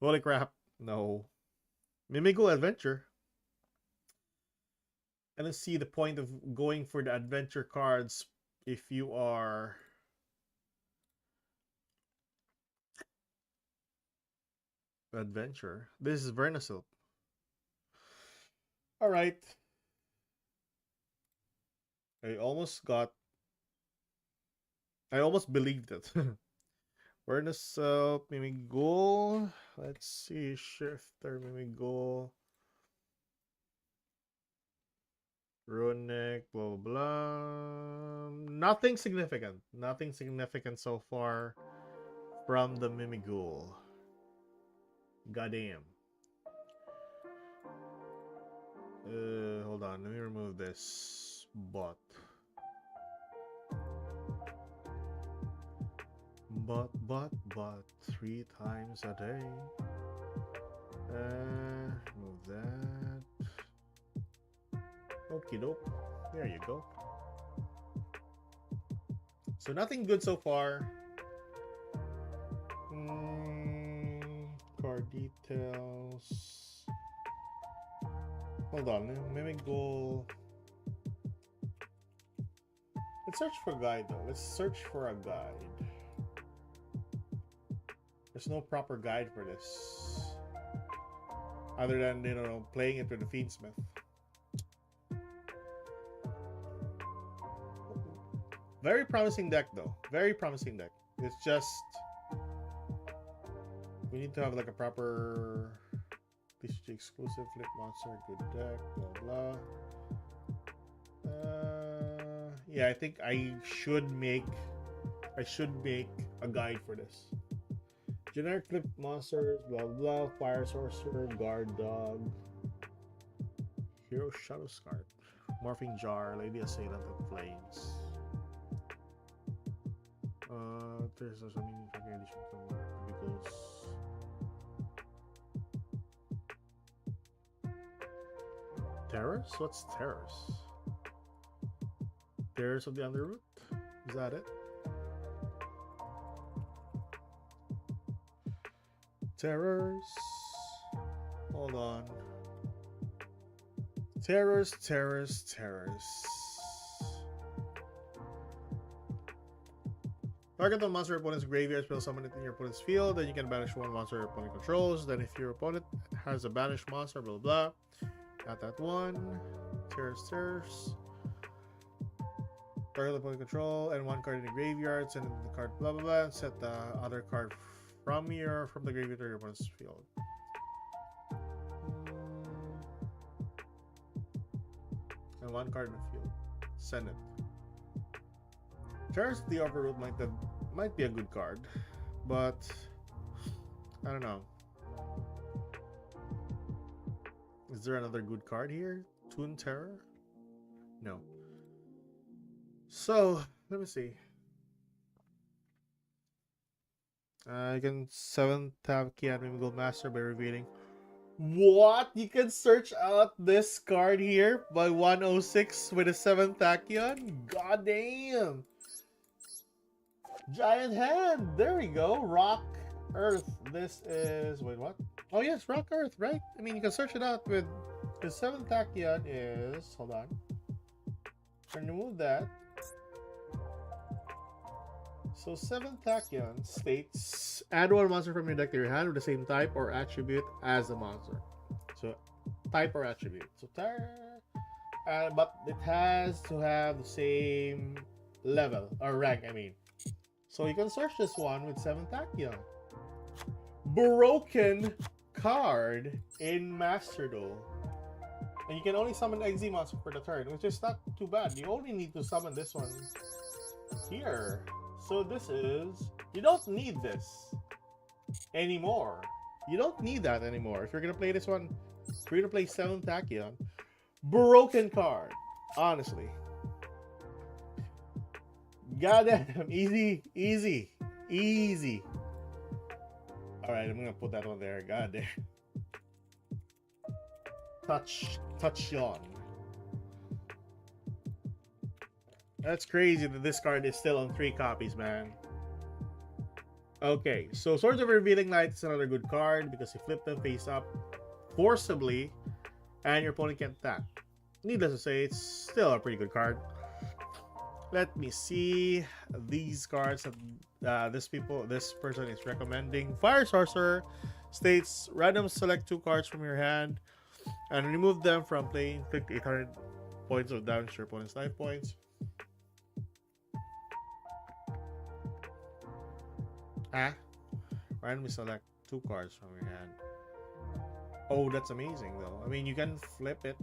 Speaker 1: Holy crap. No. Mimigo Adventure. I don't see the point of going for the adventure cards if you are adventure. This is Vernasil. All right. I almost believed it. Vernasil, Mimigo. Let's see. Shifter, Mimigo. Runic, blah, blah, blah. Nothing significant. Nothing significant so far from the Mimighoul. Goddamn. Hold on. Let me remove this bot. But 3 times a day. Remove that. Okie doke. There you go. So nothing good so far. Card details. Hold on. Mimic goal. Let's search for a guide though. Let's search for a guide. There's no proper guide for this. Other than, you know, playing it with the Fiendsmith. Very promising deck though. Very promising deck. It's just we need to have like a proper TCG exclusive flip monster, good deck, blah blah. Yeah, I think I should make a guide for this. Generic flip monsters, blah blah, fire sorcerer, guard dog, hero shadow scarf, morphing jar, lady assailant of flames. There's also meaning for addition because terrors? What's terrors? Terrors of the Underroot? Is that it? Terrors. Hold on. Terrors. Target the monster opponent's graveyard, spell summon it in your opponent's field, then you can banish one monster your opponent controls. Then if your opponent has a banished monster, blah blah blah. Got that one. Terrors. Target the opponent control and one card in the graveyard, send the card blah blah blah, set the other card from the graveyard to your opponent's field. And one card in the field. Send it. Terrors the Overroot might be a good card, but I don't know. Is there another good card here? Toon Terror? No. So let me see. You can 7th tab key and maybe go master by revealing. What? You can search out this card here by 106 with a 7th Tachyon? God damn! Giant hand! There we go. Rock, Earth. This is... Wait, what? Oh yes, Rock, Earth, right? I mean, you can search it out with... The 7th Tachyon is... Hold on. So remove that. So 7th Tachyon states, add one monster from your deck to your hand with the same type or attribute as the monster. So type or attribute. So but it has to have the same level or rank, I mean. So you can search this one with 7th Tachyon. Broken card in Master Duel. And you can only summon XZ monster for the turn, which is not too bad. You only need to summon this one here. So this is... You don't need this anymore. You don't need that anymore. If you're going to play this one, if you're going to play 7th Tachyon, broken card. Honestly. Goddamn. Easy. Alright, I'm going to put that one there. Goddamn. Touch on. That's crazy that this card is still on 3 copies, man. Okay, so Swords of Revealing Light is another good card because you flip them face up forcibly and your opponent can't attack. Needless to say, it's still a pretty good card. Let me see these cards that this person is recommending. Fire Sorcerer states random select 2 cards from your hand and remove them from playing. Click 800 points of damage to your opponent's life points. Randomly select 2 cards from your hand. Oh, that's amazing though. I mean, you can flip it.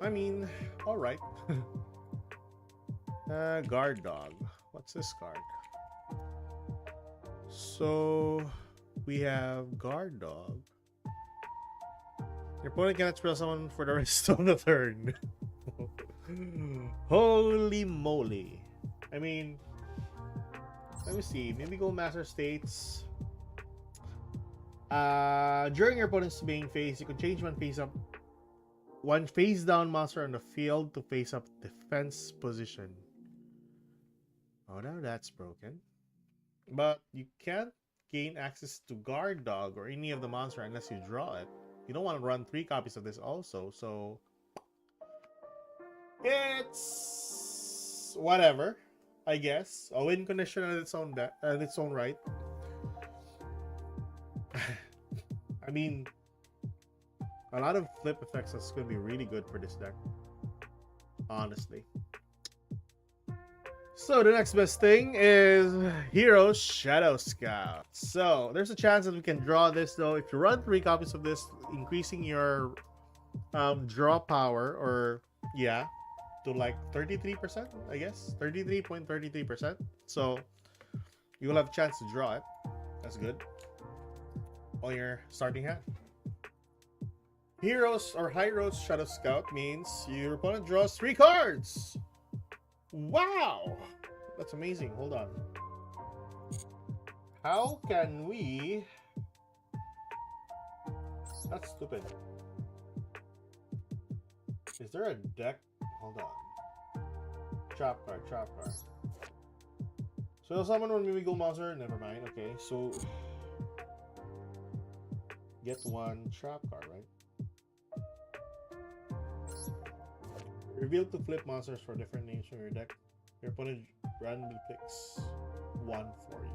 Speaker 1: I mean, alright. Guard Dog. What's this card? So, we have Guard Dog. Your opponent cannot spell someone for the rest of the turn. Holy moly. I mean, let me see. Maybe go Master States. During your opponent's main phase, you can change one face down monster on the field to face up defense position. Oh, now that's broken. But you can't gain access to Guard Dog or any of the monster unless you draw it. You don't want to run 3 copies of this also, so It's whatever, I guess. A win condition at its own right. I mean, a lot of flip effects is going to be really good for this deck, honestly. So the next best thing is Hero Shadow Scout. So there's a chance that we can draw this though. If you run 3 copies of this, increasing your draw power, or yeah, to like 33%, I guess. 33.33%. So you will have a chance to draw it. That's good. On your starting hand. Heroes or High Road Shadow Scout means your opponent draws 3 cards. Wow! That's amazing. Hold on. How can we... That's stupid. Is there a deck? Hold on. Trap card, trap card. So summon one Mimigo monster? Never mind. Okay, so... Get 1 trap card, right? Reveal 2 flip monsters for different names from your deck. Your opponent randomly picks 1 for you.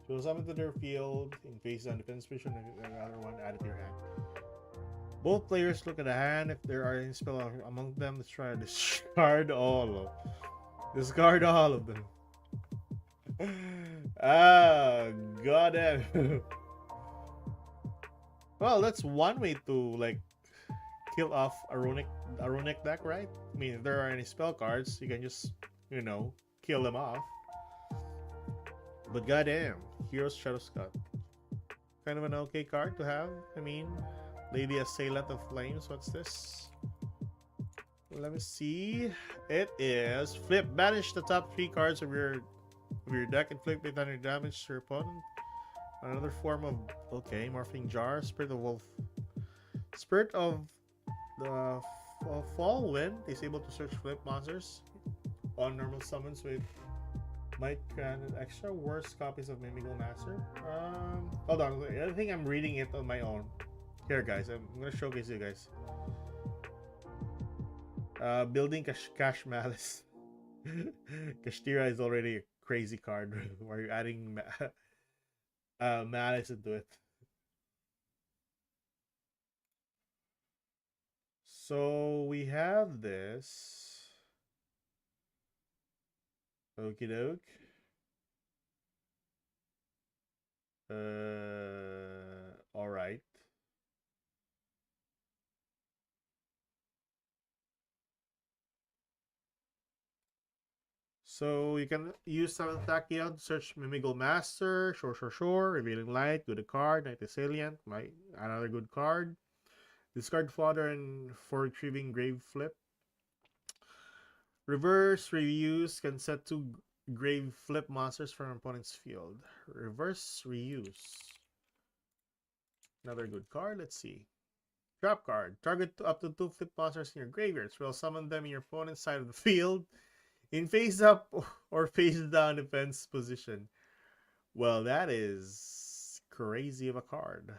Speaker 1: So summon to their field in face down defense position and another one added to your hand. Both players look at the hand. If there are any spell among them, let's try to discard all of them. Ah, goddamn. Well, that's one way to like kill off a runic deck, right? I mean, if there are any spell cards, you can just, you know, kill them off. But goddamn, Hero's Shadow Scout. Kind of an okay card to have. I mean, Lady Assailant of Flames, what's this? Let me see. It is flip. Banish the top 3 cards of your deck and flip it under damage to your opponent. Another form of, okay, Morphing Jar, Spirit of Wolf. Spirit of the Fall Wind is able to search flip monsters on normal summons with might grant extra worse copies of Mimigo Master. Hold on, I think I'm reading it on my own. Here guys, I'm gonna showcase you guys. Building Cash Malice. Kashtira is already a crazy card. Why are you adding Malice into it? So we have this. Okie doke. All right. So you can use 7th Tachyon to search Mimigo Master, sure. Revealing Light, good card, Knight Salient, another good card. Discard fodder and for retrieving Grave Flip. Reverse reuse can set 2 Grave Flip monsters from opponent's field. Reverse reuse. Another good card. Let's see. Trap card. Target up to 2 flip monsters in your graveyards. Will summon them in your opponent's side of the field in face up or face down defense position. Well, that is crazy of a card.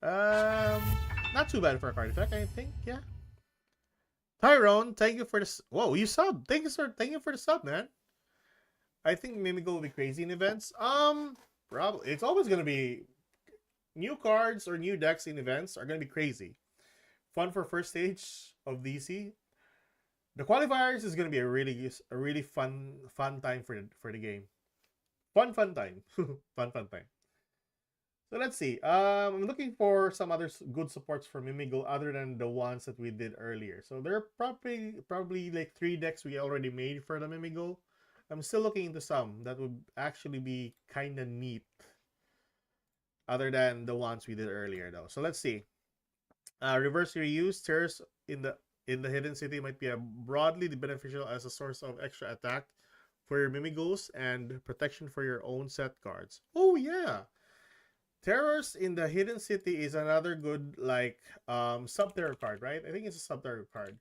Speaker 1: Not too bad for a card effect, I think. Yeah. Tyrone, thank you for this. Whoa, you sub. Thank you for the sub, man. I think Mimigo will be crazy in events. Probably. It's always gonna be new cards or new decks in events are gonna be crazy. Fun for first stage of DC. The qualifiers is gonna be a really fun time for the game. Fun time. fun time. So let's see. I'm looking for some other good supports for Mimigo other than the ones that we did earlier. So there are probably like 3 decks we already made for the Mimigo. I'm still looking into some that would actually be kind of neat, other than the ones we did earlier though. So let's see. Reverse reuse. Tears in the Hidden City might be broadly beneficial as a source of extra attack for your Mimigos and protection for your own set cards. Oh yeah. Terrors in the Hidden City is another good, like, sub-terror card, right? I think it's a sub-terror card.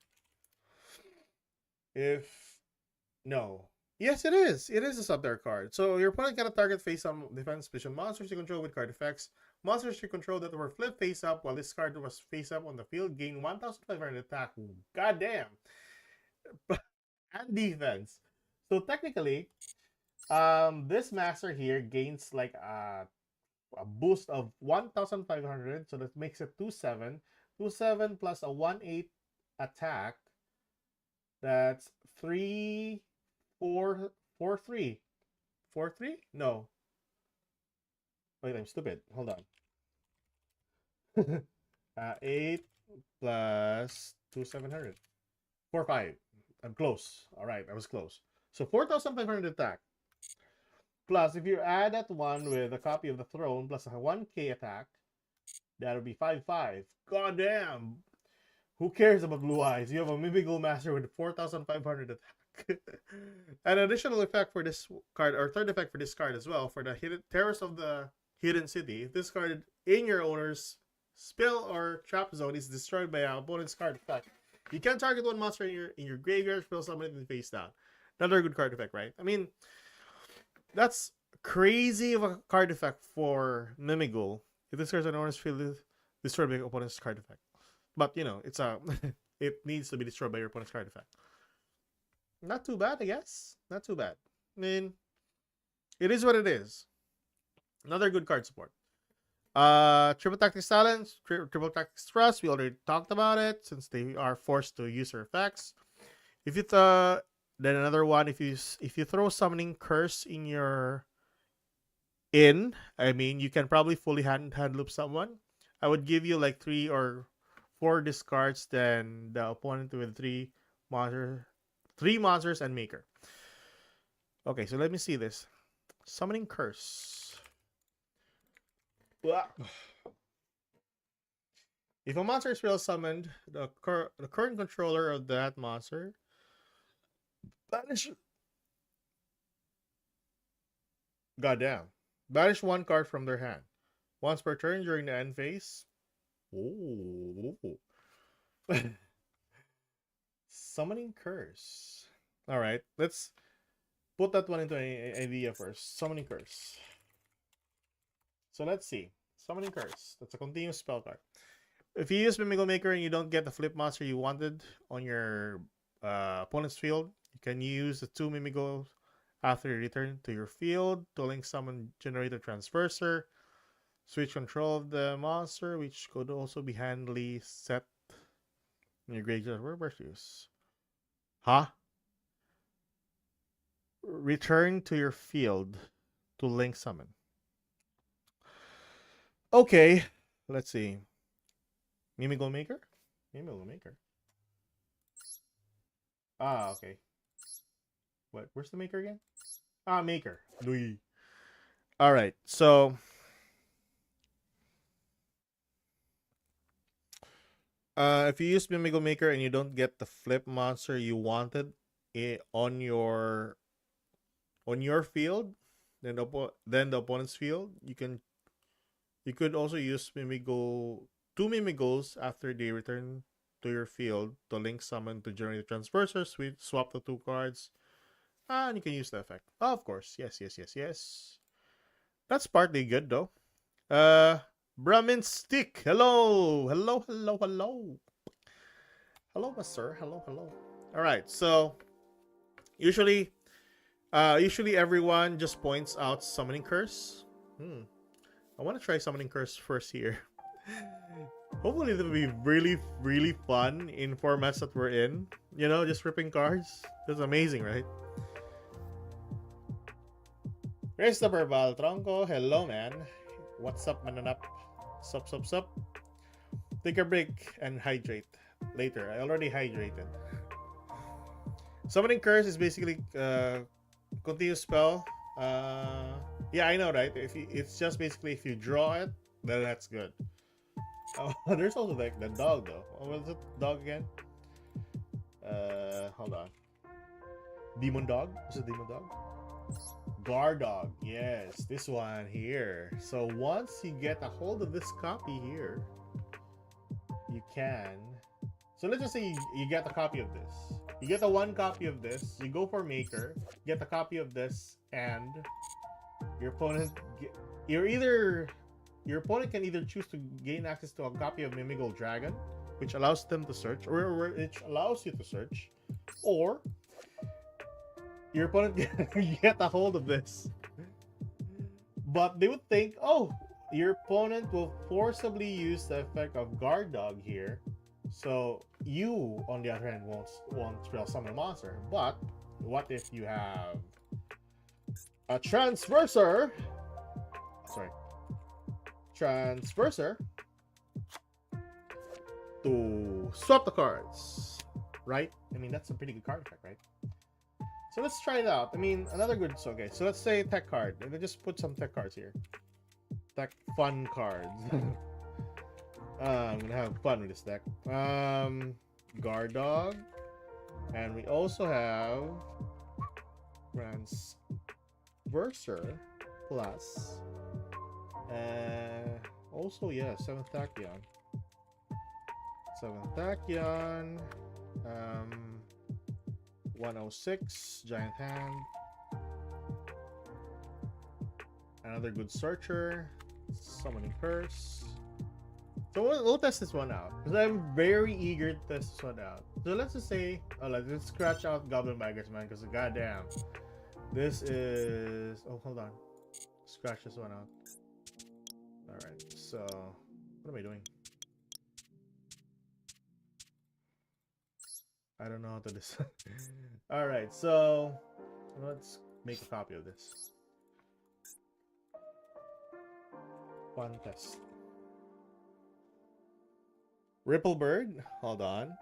Speaker 1: No. Yes, it is. It is a sub-terror card. So your opponent cannot target face some defense vision monsters you control with card effects Monsters you control that were flipped face up while this card was face up on the field gain 1,500 attack. Goddamn. And defense. So technically, this master here gains like a boost of 1,500, so that makes it 2,7. 2,7 plus a 1,8 attack. That's 3, 4, 4, 3. 4, 3? No. Wait, I'm stupid. Hold on. 8 plus 2,700. 4, 5. I'm close. All right, I was close. So 4,500 attack. Plus, if you add that one with a copy of the throne plus a 1k attack, that'll be 5-5. God damn! Who cares about blue eyes? You have a Mimigo Master with 4,500 attack. An additional effect for this card, or third effect for this card as well, for the Terrors of the Hidden City. If this card in your owner's spell or trap zone is destroyed by an opponent's card effect, you can target one monster in your graveyard, spell summon it and face down. Another good card effect, right? I mean, that's crazy of a card effect for Mimigo. If this card's an owner's field, destroyed by your opponent's card effect. But you know, it's a it needs to be destroyed by your opponent's card effect. Not too bad, I guess. Not too bad. I mean, it is what it is. Another good card support. Triple Tactics Talents, Triple Tactics Trust. We already talked about it since they are forced to use their effects. If you then another one, if you throw Summoning Curse in your I mean, you can probably fully hand loop someone. I would give you like 3 or 4 discards, then the opponent with 3 monsters and Maker. Okay, so let me see this. Summoning Curse. If a monster is spell summoned, the current controller of that monster banish. Goddamn. Banish 1 card from their hand. Once per turn during the end phase. Oh. Summoning Curse. Alright, let's put that one into an idea first. Summoning Curse. So let's see. Summoning Curse. That's a continuous spell card. If you use Mimigo Maker and you don't get the flip monster you wanted on your opponent's field, you can use the 2 Mimigos after you return to your field to link summon Generator Transverser. Switch control of the monster, which could also be handily set in your graveyard. Where's use? Huh? Return to your field to link summon. Okay, let's see. Mimigo Maker? Mimigo Maker. Ah, okay. What? Where's the Maker again? Ah, Maker. Louis. All right, so if you use Mimigo Maker and you don't get the flip monster you wanted on your field, then the opponent's field, you could also use Mimigo 2 Mimigos after they return to your field to link summon to generate the Transverser, swap the 2 cards, and you can use the effect. Oh, of course. Yes. That's partly good though. Brahmin Stick. Hello, sir. Hello. All right. So usually everyone just points out Summoning Curse. I want to try Summoning Curse first here. Hopefully it'll be really, really fun in formats that we're in. You know, just ripping cards. That's amazing, right? Christopher Valtronco, hello man. What's up, mananap? Sup. Take a break and hydrate later. I already hydrated. Summoning Curse is basically continuous spell. Yeah, I know, right? It's just basically if you draw it, then that's good. Oh, there's also like the dog though. What was it? Dog again? Hold on. Demon Dog? Was it Demon Dog? Gardog, yes, this one here. So once you get a hold of this copy here, you can. So let's just say you get a copy of this. You get a 1 copy of this. You go for Maker, get a copy of this, and your opponent. You're either your opponent can either choose to gain access to a copy of Mimigal Dragon, which allows them to search, or which allows you to search, or your opponent can get a hold of this. But they would think, oh, your opponent will forcibly use the effect of Guard Dog here, so you, on the other hand, won't spell summon a monster. But what if you have a Transverser? Sorry, Transverser to swap the cards, right? I mean, that's a pretty good card effect, right? So let's try it out. I mean, another good. So, okay, so let's say tech card, and then just put some tech cards here. Tech fun cards. I'm gonna have fun with this deck. Guard Dog, and we also have Transverser plus. Also, yeah, 7th Tachyon. 7th Tachyon. 106, Giant Hand. Another good Searcher. Summoning Curse. So we'll test this one out, because I'm very eager to test this one out. So let's just say, let's scratch out Goblin Baggers, man, because goddamn, this is. Oh, hold on. Scratch this one out. Alright, so what am I doing? I don't know how to this. Alright, so let's make a copy of this. Fun test. Ripplebird, hold on.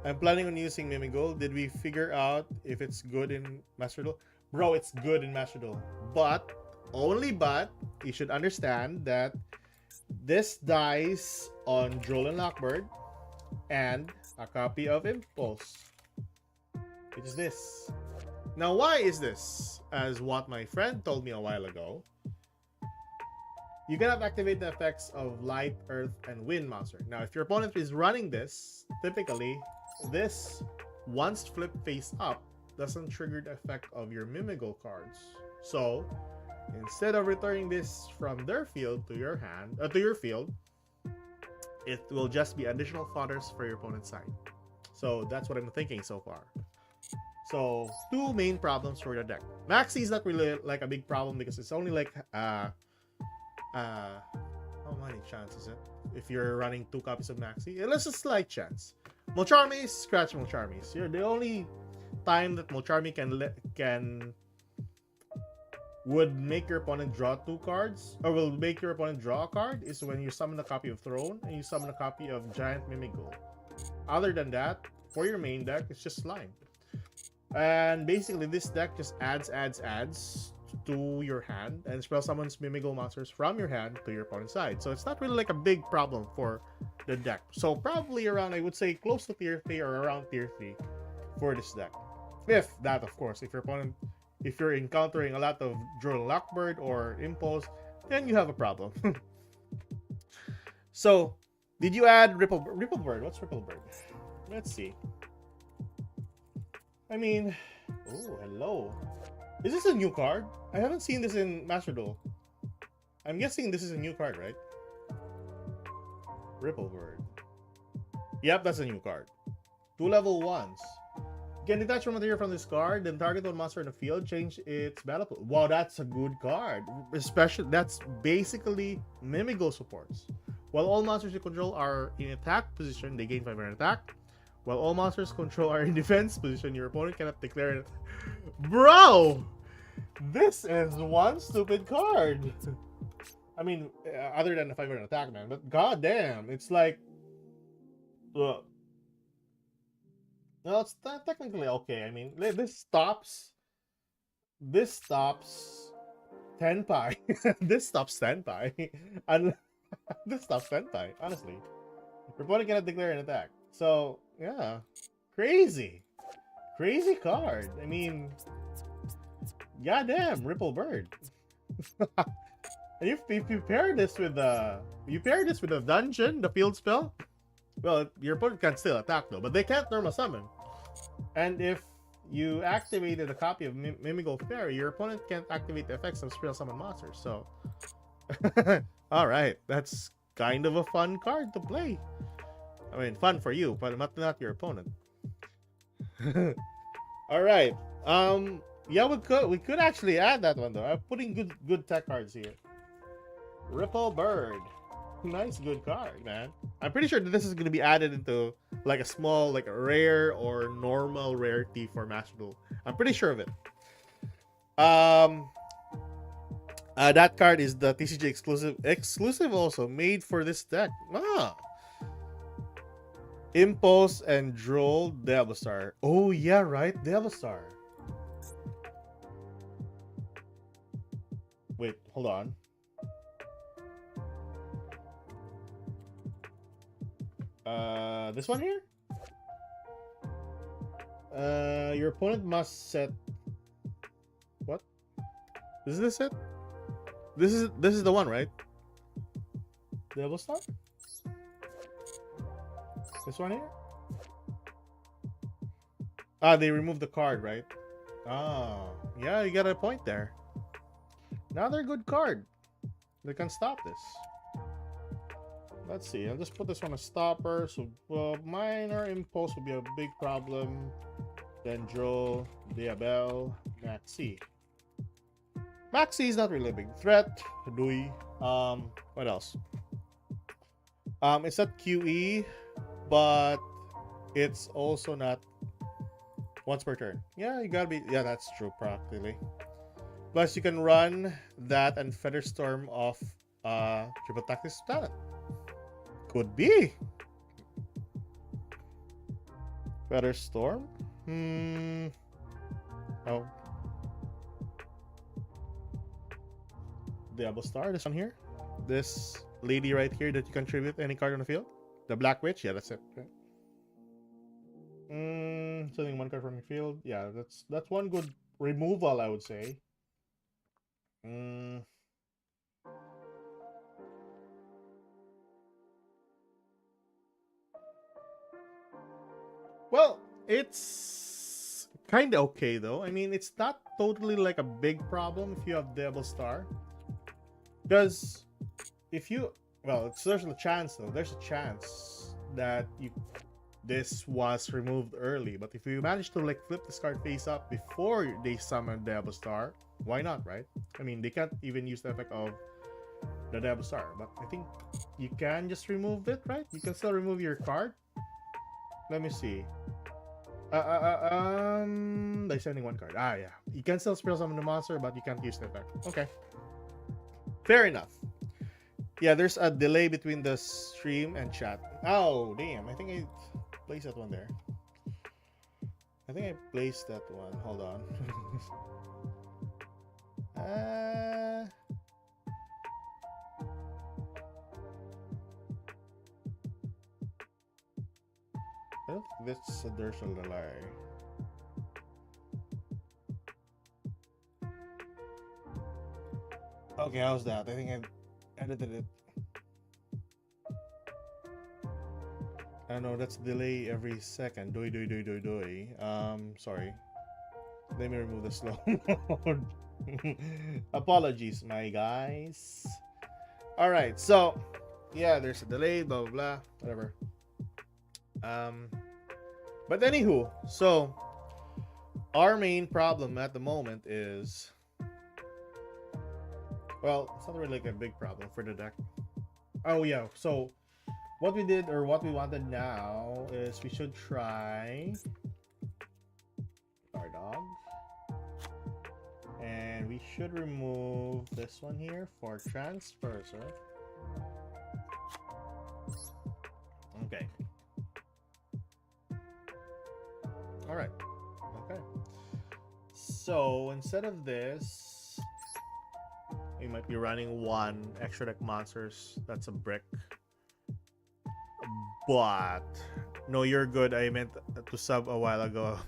Speaker 1: I'm planning on using Mimigold. Did we figure out if it's good in Master Duel? Bro, it's good in Master Duel. But, only but, you should understand that this dies on Droll and Lockbird and a copy of Impulse, which is this. Now, why is this? As what my friend told me a while ago, you cannot activate the effects of Light, Earth, and Wind monster. Now, if your opponent is running this, typically, this, once flip face up, doesn't trigger the effect of your Mimigal cards. So, instead of returning this from their field to your hand, to your field, it will just be additional fodders for your opponent's side. So that's what I'm thinking so far. So two main problems for your deck. Maxi is not really like a big problem because it's only like how many chances is it? If you're running 2 copies of Maxi, it's a slight chance. Molcharmies, scratch Molcharmies. You're the only time that Molcharmy would make your opponent draw 2 cards, or will make your opponent draw a card, is when you summon a copy of Throne and you summon a copy of Giant Mimigold. Other than that, for your main deck, it's just Slime. And basically, this deck just adds to your hand and spell summons Mimigold monsters from your hand to your opponent's side. So it's not really like a big problem for the deck. So probably around, I would say, close to tier 3 or around tier 3 for this deck. If that, of course, if you're encountering a lot of Droll Lockbird or Impulse, then you have a problem. So, did you add Ripplebird? What's Ripplebird? Let's see. I mean, oh, hello. Is this a new card? I haven't seen this in Master Duel. I'm guessing this is a new card, right? Ripplebird. Yep, that's a new card. 2 level 1s. Can detach one material from this card, then target one monster in the field, change its battle pool. Wow, that's a good card. Especially, that's basically Mimigold supports. While all monsters you control are in attack position, they gain 500 attack. While all monsters control are in defense position, your opponent cannot declare it. Bro! This is one stupid card. I mean, other than the 500 attack, man. But goddamn, it's like... Ugh. No, it's not technically okay. I mean, this stops Tenpai. This stops Tenpai. And this stops Tenpai, honestly. Your opponent cannot declare an attack. So, yeah. Crazy. Crazy card. I mean, goddamn, Ripplebird. And if you pair this with the dungeon, the field spell, well, your opponent can still attack though, but they can't normal summon. And if you activated a copy of Mimigold Fairy, your opponent can't activate the effects of Spell Summon monsters. So, All right, that's kind of a fun card to play. I mean, fun for you, but not your opponent. All right. Yeah, we could actually add that one though. I'm putting good tech cards here. Ripple Bird. Nice, good card, man. I'm pretty sure that this is gonna be added into like a small, like a rare or normal rarity for Master Duel. I'm pretty sure of it. Um, that card is the TCG exclusive also made for this deck. Ah, Impulse and Droll Devastator. Oh yeah, right, Devastator. Wait, hold on. This one here. Your opponent must set. What? Is this it? This is the one, right? Devil Star. This one here. Ah, they removed the card, right? Ah, yeah, you got a point there. Another good card. They can stop this. Let's see. I'll just put this on a stopper. So minor impulse will be a big problem. Dendro, Diabel, Maxi. Maxi is not really a big threat. Dewey. What else? It's not QE, but it's also not once per turn. Yeah, you gotta be. Yeah, that's true, practically. Plus, you can run that and Featherstorm off Triple Tactics Talent. Could be. Featherstorm? Oh. Diablo Star, this one here. This lady right here that you contribute any card on the field. The Black Witch? Yeah, that's it. Okay. Sending one card from the field. Yeah, that's one good removal, I would say. Well, it's kind of okay though. I mean, it's not totally like a big problem if you have Devil Star. Because if you, well, there's a chance though. There's a chance that this was removed early. But if you manage to like flip this card face up before they summon Devil Star, why not, right? I mean, they can't even use the effect of the Devil Star. But I think you can just remove it, right? You can still remove your card. Let me see. They're sending one card. Ah, yeah. You can still spell summon the monster, but you can't use the effect. Okay. Fair enough. Yeah, there's a delay between the stream and chat. Oh, damn. I think I placed that one there. I think I placed that one. Hold on. I don't think there's a delay. Okay, how's that? I think I edited it. I know that's delay every second. Doi. Sorry. Let me remove the slow mode. Apologies, my guys. All right, so yeah, there's a delay, blah blah blah, whatever. But anywho, so our main problem at the moment is, well, it's not really like a big problem for the deck. Oh yeah, so what we did or what we wanted now is we should try our dog. And we should remove this one here for transverser. Okay. Alright. Okay. So instead of this, we might be running one extra deck monsters. That's a brick. But no, you're good. I meant to sub a while ago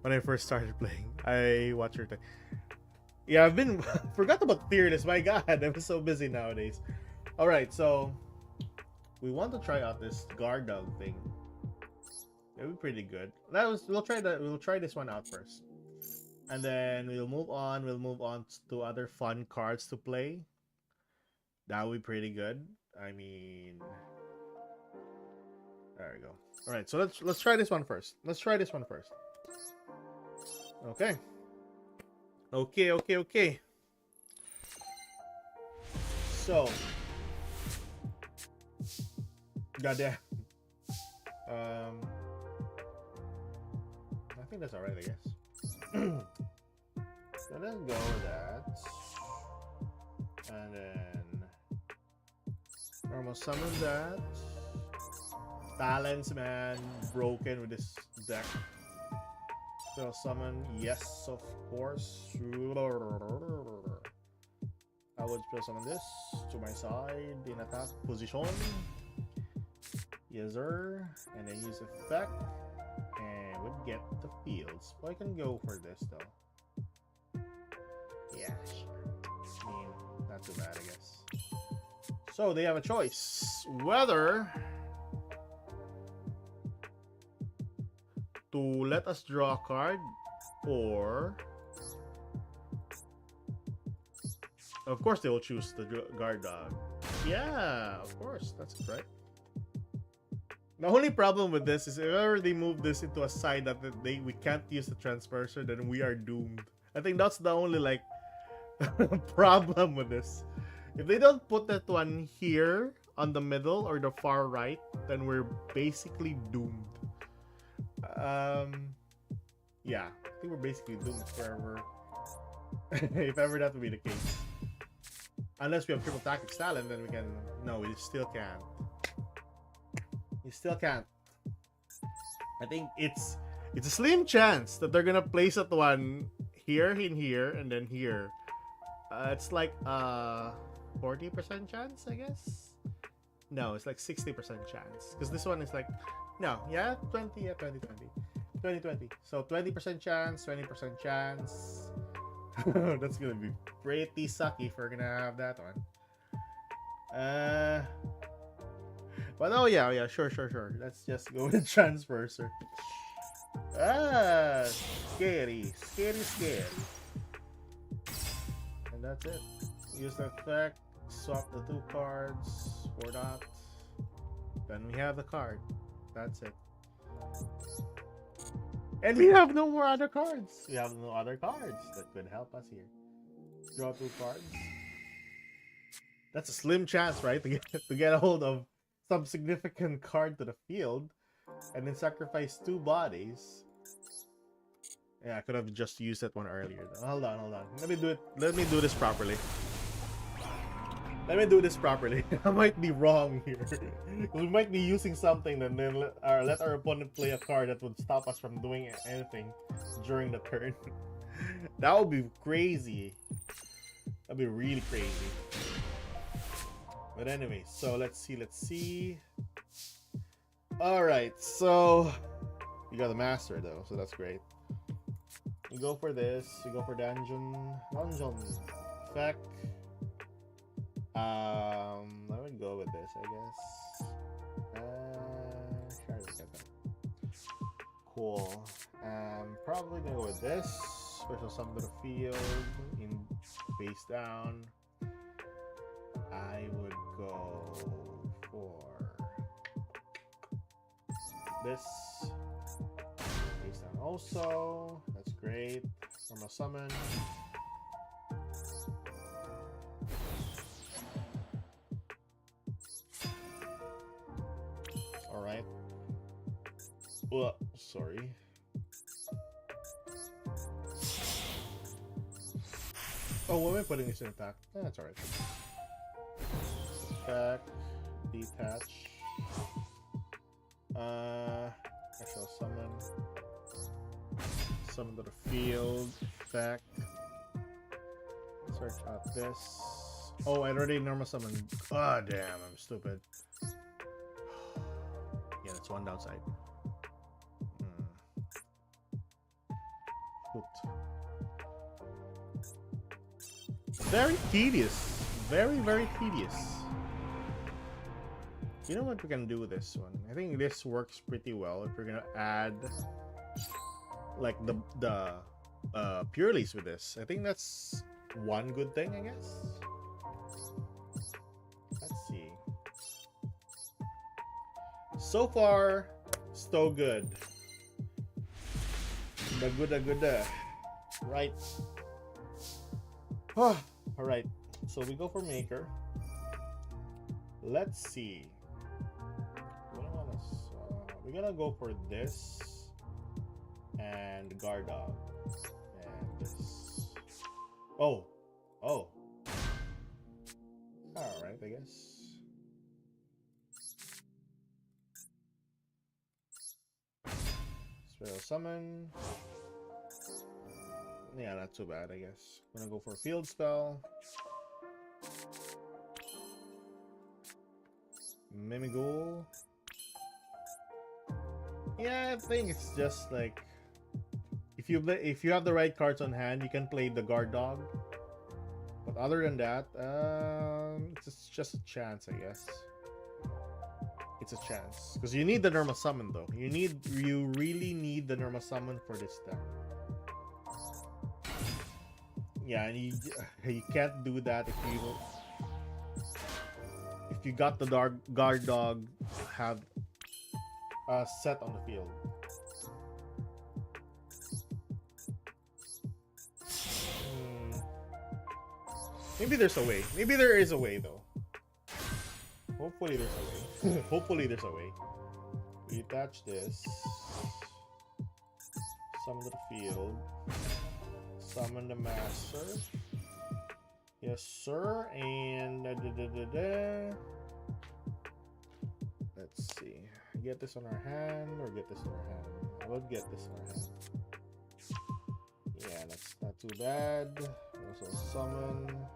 Speaker 1: when I first started playing. I watched your thing. Yeah, I've been forgot about Fearless. My God, I'm so busy nowadays. All right, so we want to try out this guard dog thing. It'll be pretty good. We'll try this one out first, and then we'll move on. We'll move on to other fun cards to play. That would be pretty good. I mean, there we go. All right, so let's try this one first. Let's try this one first. Okay. Okay. So, goddamn. I think that's all right, I guess. So let's go with that, and then normal summon that. Balance, man, broken with this deck. Spell summon, yes, of course. I would spell summon this to my side in attack position. Yes, sir. And then use effect, and would get the fields. Well, I can go for this though. Yeah, sure. I mean, not too bad, I guess. So they have a choice whether to let us draw a card, or of course they will choose the guard dog. Yeah, of course, that's right. The only problem with this is if ever they move this into a side that we can't use the transverser, then we are doomed. I think that's the only like problem with this. If they don't put that one here on the middle or the far right, then we're basically doomed. Yeah, I think we're basically doomed forever. If ever that would be the case. Unless we have triple tactic Stalin, then we can. No, we still can't. We still can't. I think it's a slim chance that they're gonna place that one here, in here, and then here. It's like 40% chance, I guess. No, it's like 60% chance, because this one is like. No, yeah, 20. So 20% chance, 20% chance. That's gonna be pretty sucky if we're gonna have that one. But oh yeah, sure. Let's just go with transverser. Scary. And that's it. Use the effect, swap the 2 cards for that. Then we have the card. That's it. And we have no more other cards. We have no other cards that could help us here. Draw 2 cards. That's a slim chance, right? To get a hold of some significant card to the field. And then sacrifice 2 bodies. Yeah, I could have just used that one earlier though. Hold on. Let me do this properly. I might be wrong here. We might be using something and then let our opponent play a card that would stop us from doing anything during the turn. That would be crazy. That'd be really crazy. But anyway, so let's see. Alright, so you got the master though, so that's great. You go for this, you go for dungeon effect. Let me go with this, I guess. Try to get that. Cool. Probably gonna go with this. Special summon to the field in face down. I would go for this. Face down also. That's great. Normal summon. Alright. Sorry. Oh, what am I putting this in attack? That's alright. Attack. Detach. Actual summon. Summon to the field. Attack. Search out this. Oh, I already normal summoned. Ah, damn, I'm stupid. Yeah, that's one downside. Very tedious. Very, very tedious. You know what we can do with this one? I think this works pretty well if we're gonna add like the purelies with this. I think that's one good thing, I guess. So far, so good. The good. Right. All right. So we go for maker. Let's see. We're gonna go for this and guard dog and this. Oh. All right, I guess. Spell summon. Yeah, not too bad, I guess. I'm gonna go for field spell. Mimighoul. Yeah, I think it's just like if you have the right cards on hand, you can play the guard dog. But other than that, it's just a chance, I guess. It's a chance because you need the Nirma summon though. You really need the Nirma summon for this deck. Yeah, and you can't do that if you got the guard dog have set on the field. Maybe there's a way. Maybe there is a way though. Hopefully there's a way. Hopefully there's a way. We attach this. Summon to the field. Summon the master. Yes, sir. And let's see. Get this on our hand or get this on our hand. I would get this on our hand. Yeah, that's not too bad. Also summon.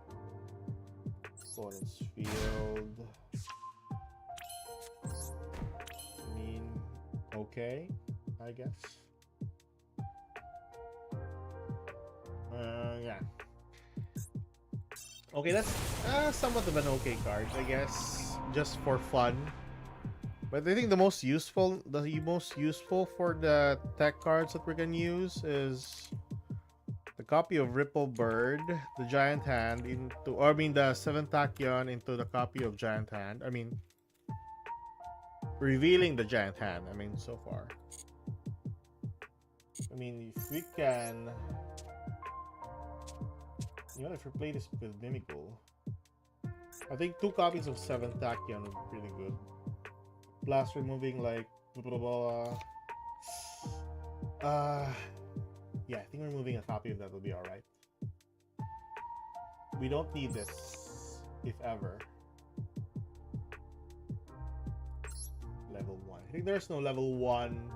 Speaker 1: Opponent's field. I mean, okay, I guess. Yeah. Okay, that's somewhat of an okay card, I guess, just for fun. But I think the most useful for the tech cards that we're gonna use is the copy of Ripple Bird, the Giant Hand the 7th Tachyon into the copy of Giant Hand. I mean, revealing the Giant Hand. I mean, so far. I mean, if we can, if we play this with Mimighoul, I think 2 copies of 7th Tachyon would be really good. Plus, removing like yeah, I think removing a copy of that will be alright. We don't need this, if ever. Level 1. I think there's no level 1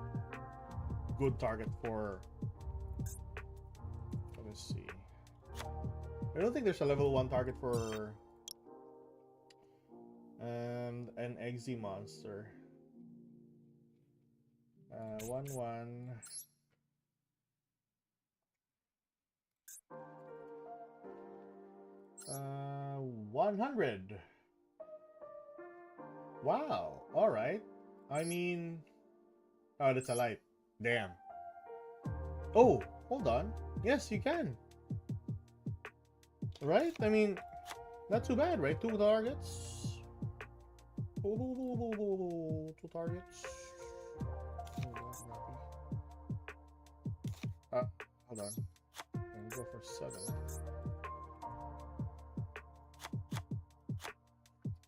Speaker 1: good target for... Let me see. I don't think there's a level 1 target for an XZ monster. 1/1. 100. Wow. All right. I mean, oh, that's a light. Damn. Oh, hold on. Yes, you can. Right? I mean, not too bad, right? 2 targets. 2 targets. Hold on. Let me go for 7.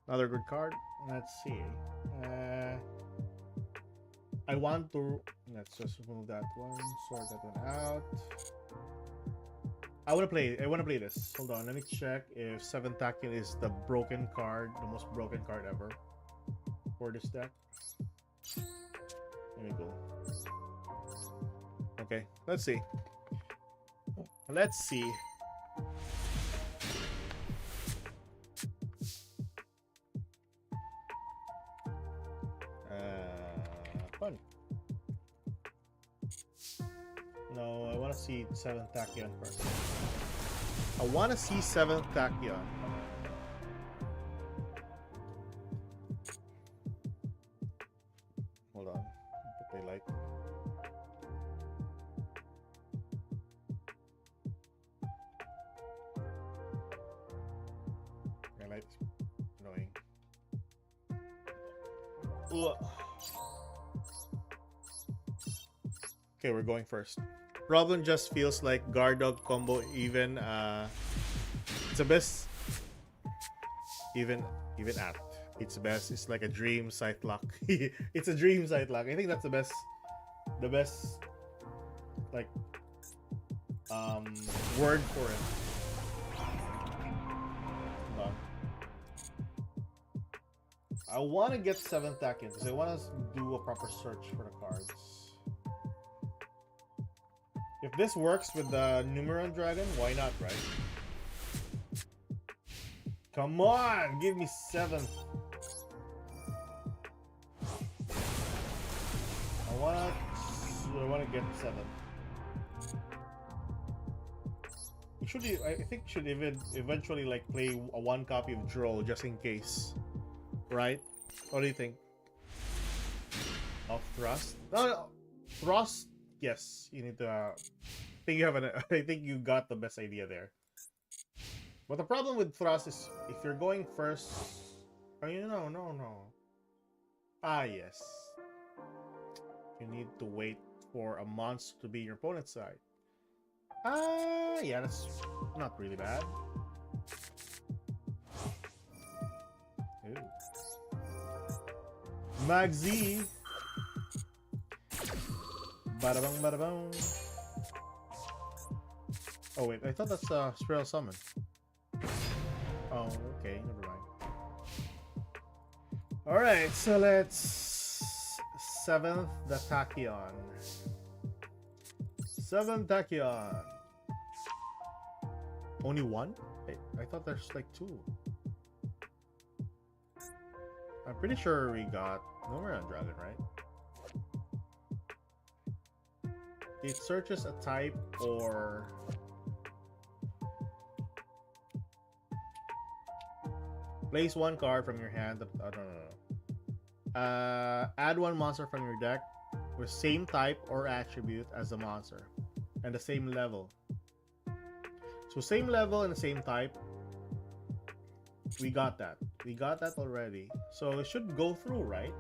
Speaker 1: Another good card. Let's see. I want to. Let's just remove that one. Sort that one out. I want to play this. Hold on. Let me check if 7th Tachyon is the broken card, the most broken card ever for this deck. Let me go. Okay. Let's see. Let's see. Fun. No, I want to see 7th Tachyon first. I want to see 7th Tachyon. Hold on. Put the light. My light's annoying. Ugh. Okay, we're going first. Problem just feels like guard dog combo even it's the best even at its best. It's like a dream sight lock. It's a dream sight lock. I think that's the best like word for it. Hold on. I want to get 7th deck in because I want to do a proper search for the cards. If this works with the Numeron Dragon, why not, right? Come on, give me 7th. I wanna get 7th. We should, I think, should even eventually like play a 1 copy of Droll just in case, right? What do you think? Of Thrust? No, Thrust. Yes, you need to. I think you have an. I think you got the best idea there. But the problem with Thrust is if you're going first. Oh, no. Ah, yes. You need to wait for a monster to be your opponent's side. Ah, yeah, that's not really bad. Ooh. Magzi. Badabang, badabang. Oh wait, I thought that's a Spiritual Summon. Oh, okay, never mind. Alright, so let's 7th the Tachyon. 7th Tachyon. Only 1? I thought there's like 2. I'm pretty sure we got Numeron Dragon, right? It searches a type or place 1 card from your hand. I don't know. Add 1 monster from your deck with same type or attribute as the monster and the same level. So same level and the same type. We got that. We got that already. So it should go through, right?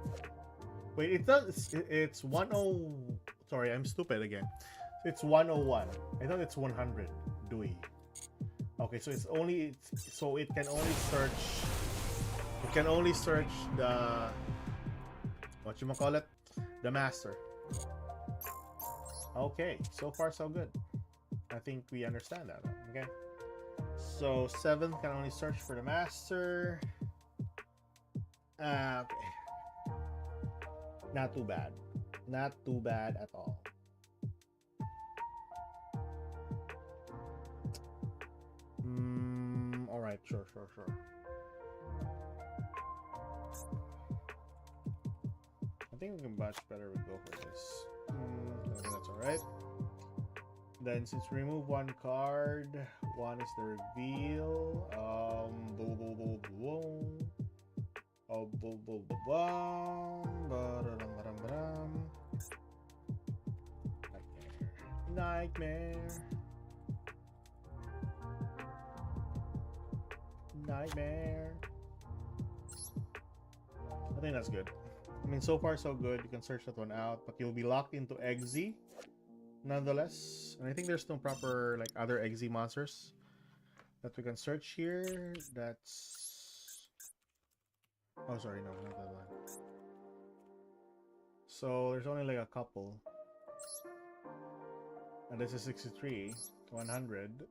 Speaker 1: Wait, it does. It's 10. Sorry, I'm stupid again. It's 101. I thought it's 100. DUEL. Okay, so it's only. So it can only search. It can only search the. What you call it? The master. Okay, so far so good. I think we understand that. Okay. So 7th can only search for the master. Okay. Not too bad. Not too bad at all. Alright, sure. I think we can much better we go for this. I think that's alright. Then since we remove 1 card, 1 is the reveal. Nightmare. I think that's good. I mean, so far so good. You can search that one out, but you'll be locked into Exe nonetheless. And I think there's no proper like other Exe monsters that we can search here. That's oh, sorry, no, not that one. So there's only like a couple. And this is 63, 100,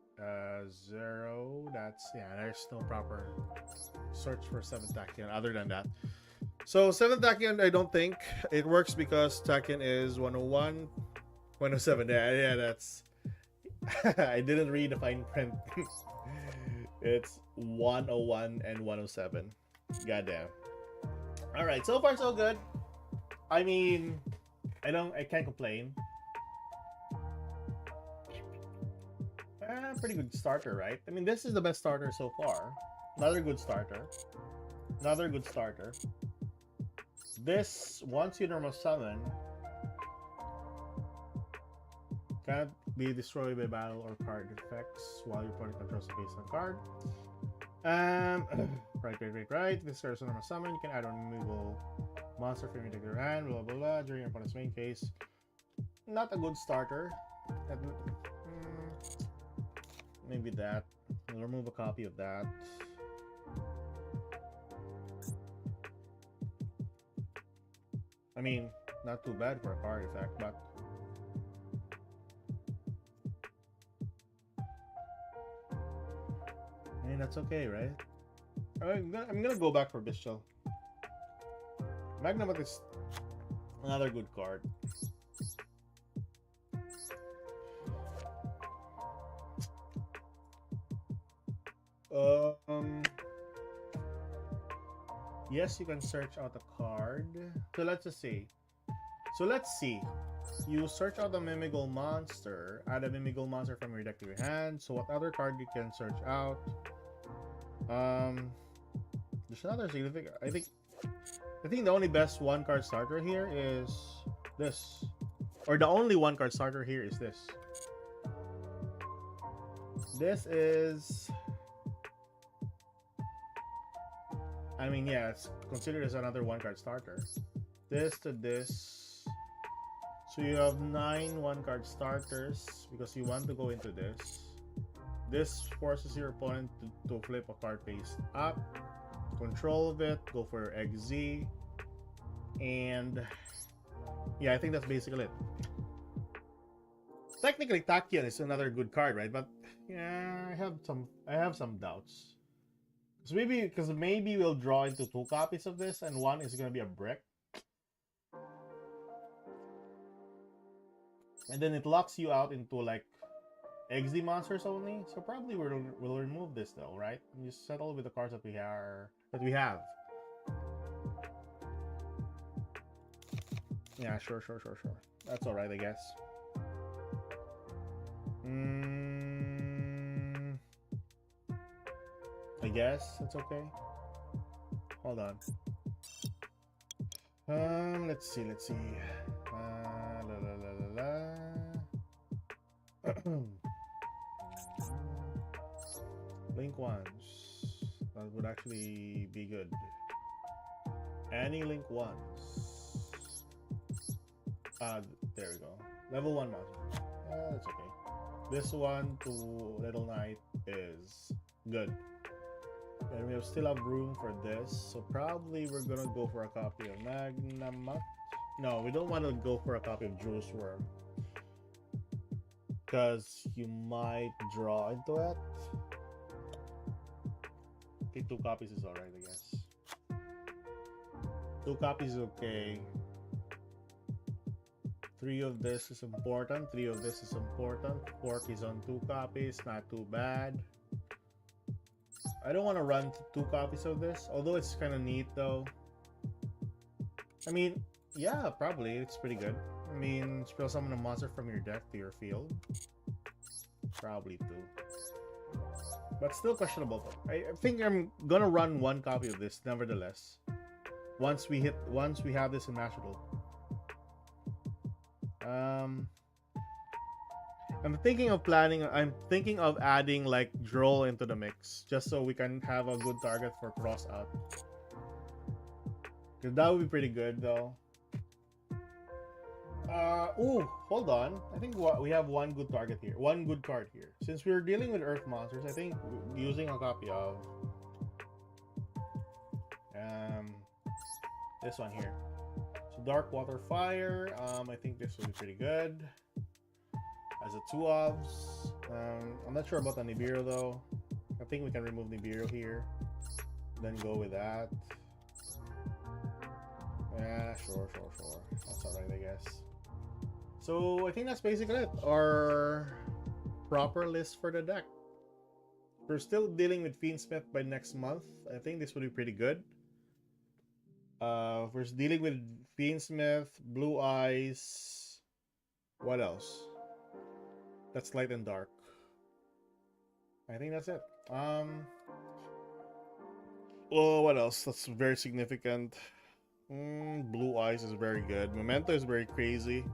Speaker 1: 0. That's, yeah, there's no proper search for 7th Tachyon other than that. So 7th Tachyon, I don't think it works because Tachyon is 101, 107. Yeah, that's. I didn't read the fine print. It's 101 and 107. Goddamn. All right, so far so good. I mean, I can't complain. Pretty good starter, right? I mean, this is the best starter so far. Another good starter. This, once you normal summon, cannot be destroyed by battle or card effects while your opponent controls the base on card. Right. This card is normal summon. You can add or removal monster from your deck or hand, blah blah blah, during your opponent's main phase. not a good starter. Maybe that. We'll remove a copy of that. I mean, not too bad for a card effect, but I mean that's okay, right? I'm gonna go back for Bishel. Magnamat is another good card. Yes, you can search out a card. So let's just see. So let's see. You search out a Mimigal monster. Add a Mimigal monster from your deck to your hand. So what other card you can search out? There's another significant. I think the only best one card starter here is this, or the only one card starter here is this. This is. I mean, yeah, it's considered as another one card starter. This to this. So you have 9 one card starters because you want to go into this. This forces your opponent to flip a card face up, control of it, go for your XZ, and yeah, I think that's basically it. Technically, Tachyon is another good card, right? But yeah, I have some doubts. Because maybe we'll draw into 2 copies of this, and one is gonna be a brick. And then it locks you out into like XD monsters only. So probably we'll remove this though, right? And just settle with the cards that we have. Yeah, sure. That's alright, I guess. I guess it's okay. Hold on. Let's see. Link ones. That would actually be good. Any link ones. There we go. Level 1 monster. That's okay. This one to Little Knight is good. And we still have room for this, so probably we're gonna go for a copy of Magnamat. No, we don't want to go for a copy of Jewel Swarm, because you might draw into it. Okay, 2 copies is alright, I guess. 2 copies is okay. 3 of this is important. 3 of this is important. Fork is on 2 copies, not too bad. I don't want to run 2 copies of this, although it's kind of neat though. I mean, yeah, probably it's pretty good. I mean, spell summon a monster from your deck to your field. Probably 2. But still questionable though. I think I'm gonna run 1 copy of this nevertheless. Once we have this in Master Duel. I'm thinking of adding like Droll into the mix, just so we can have a good target for cross out. Cause that would be pretty good though. Ooh, hold on. I think we have 1 good target here. 1 good card here. Since we're dealing with Earth monsters, I think using a copy of this one here. So Dark Water Fire. I think this will be pretty good. As a 2 ofs. I'm not sure about the Nibiru though. I think we can remove Nibiru here. Then go with that. Yeah, sure. That's alright, I guess. So I think that's basically it. Our proper list for the deck. We're still dealing with Fiendsmith by next month. I think this will be pretty good. We're dealing with Fiendsmith, Blue Eyes. What else? That's Light and Dark. I think that's it. Well, what else? That's very significant. Blue Eyes is very good. Memento is very crazy.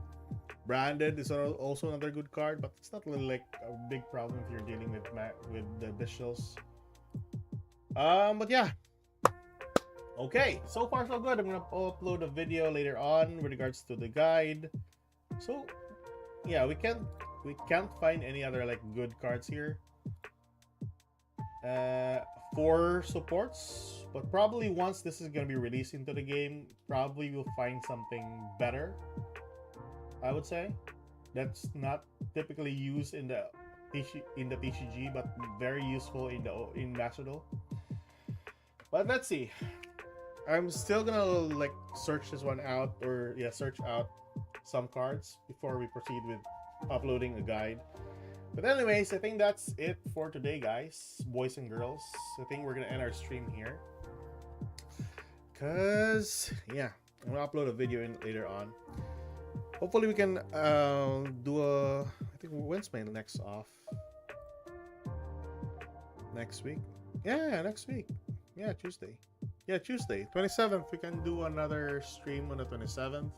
Speaker 1: Branded is also another good card, but it's not really like a big problem if you're dealing with the Bishels. But yeah. Okay, so far so good. I'm gonna upload a video later on with regards to the guide. So yeah, we can't find any other like good cards here. For supports, but probably once this is gonna be released into the game, probably we'll find something better. I would say that's not typically used in the TCG, but very useful in the Ambassador. But let's see. I'm still gonna like search this one out, or yeah, search out some cards before we proceed with uploading a guide. But anyways, I think that's it for today, guys, boys and girls. I think we're gonna end our stream here, cause yeah, I'm gonna upload a video in later on. Hopefully we can do a. I think when's my next off? Next week? Yeah, next week. Yeah, Tuesday. Yeah, Tuesday, 27th. We can do another stream on the 27th.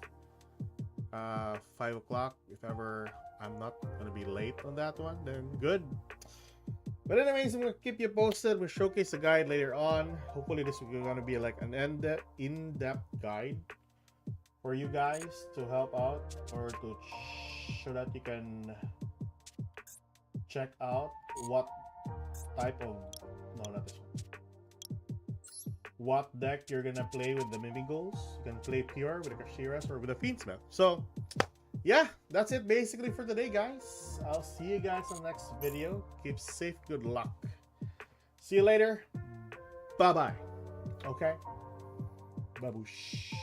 Speaker 1: 5 o'clock. If ever I'm not gonna be late on that one, then good. But anyways, I'm gonna keep you posted. We'll showcase the guide later on. Hopefully this is gonna be like an in-depth guide for you guys to help out, or to so that you can check out what type of not this one. What deck you're gonna play with the Mimigos. You can play pure with the Kashiras or with the Fiendsmith. So yeah, that's it basically for today, guys. I'll see you guys on the next video. Keep safe, good luck. See you later. Bye bye. Okay. Baboosh.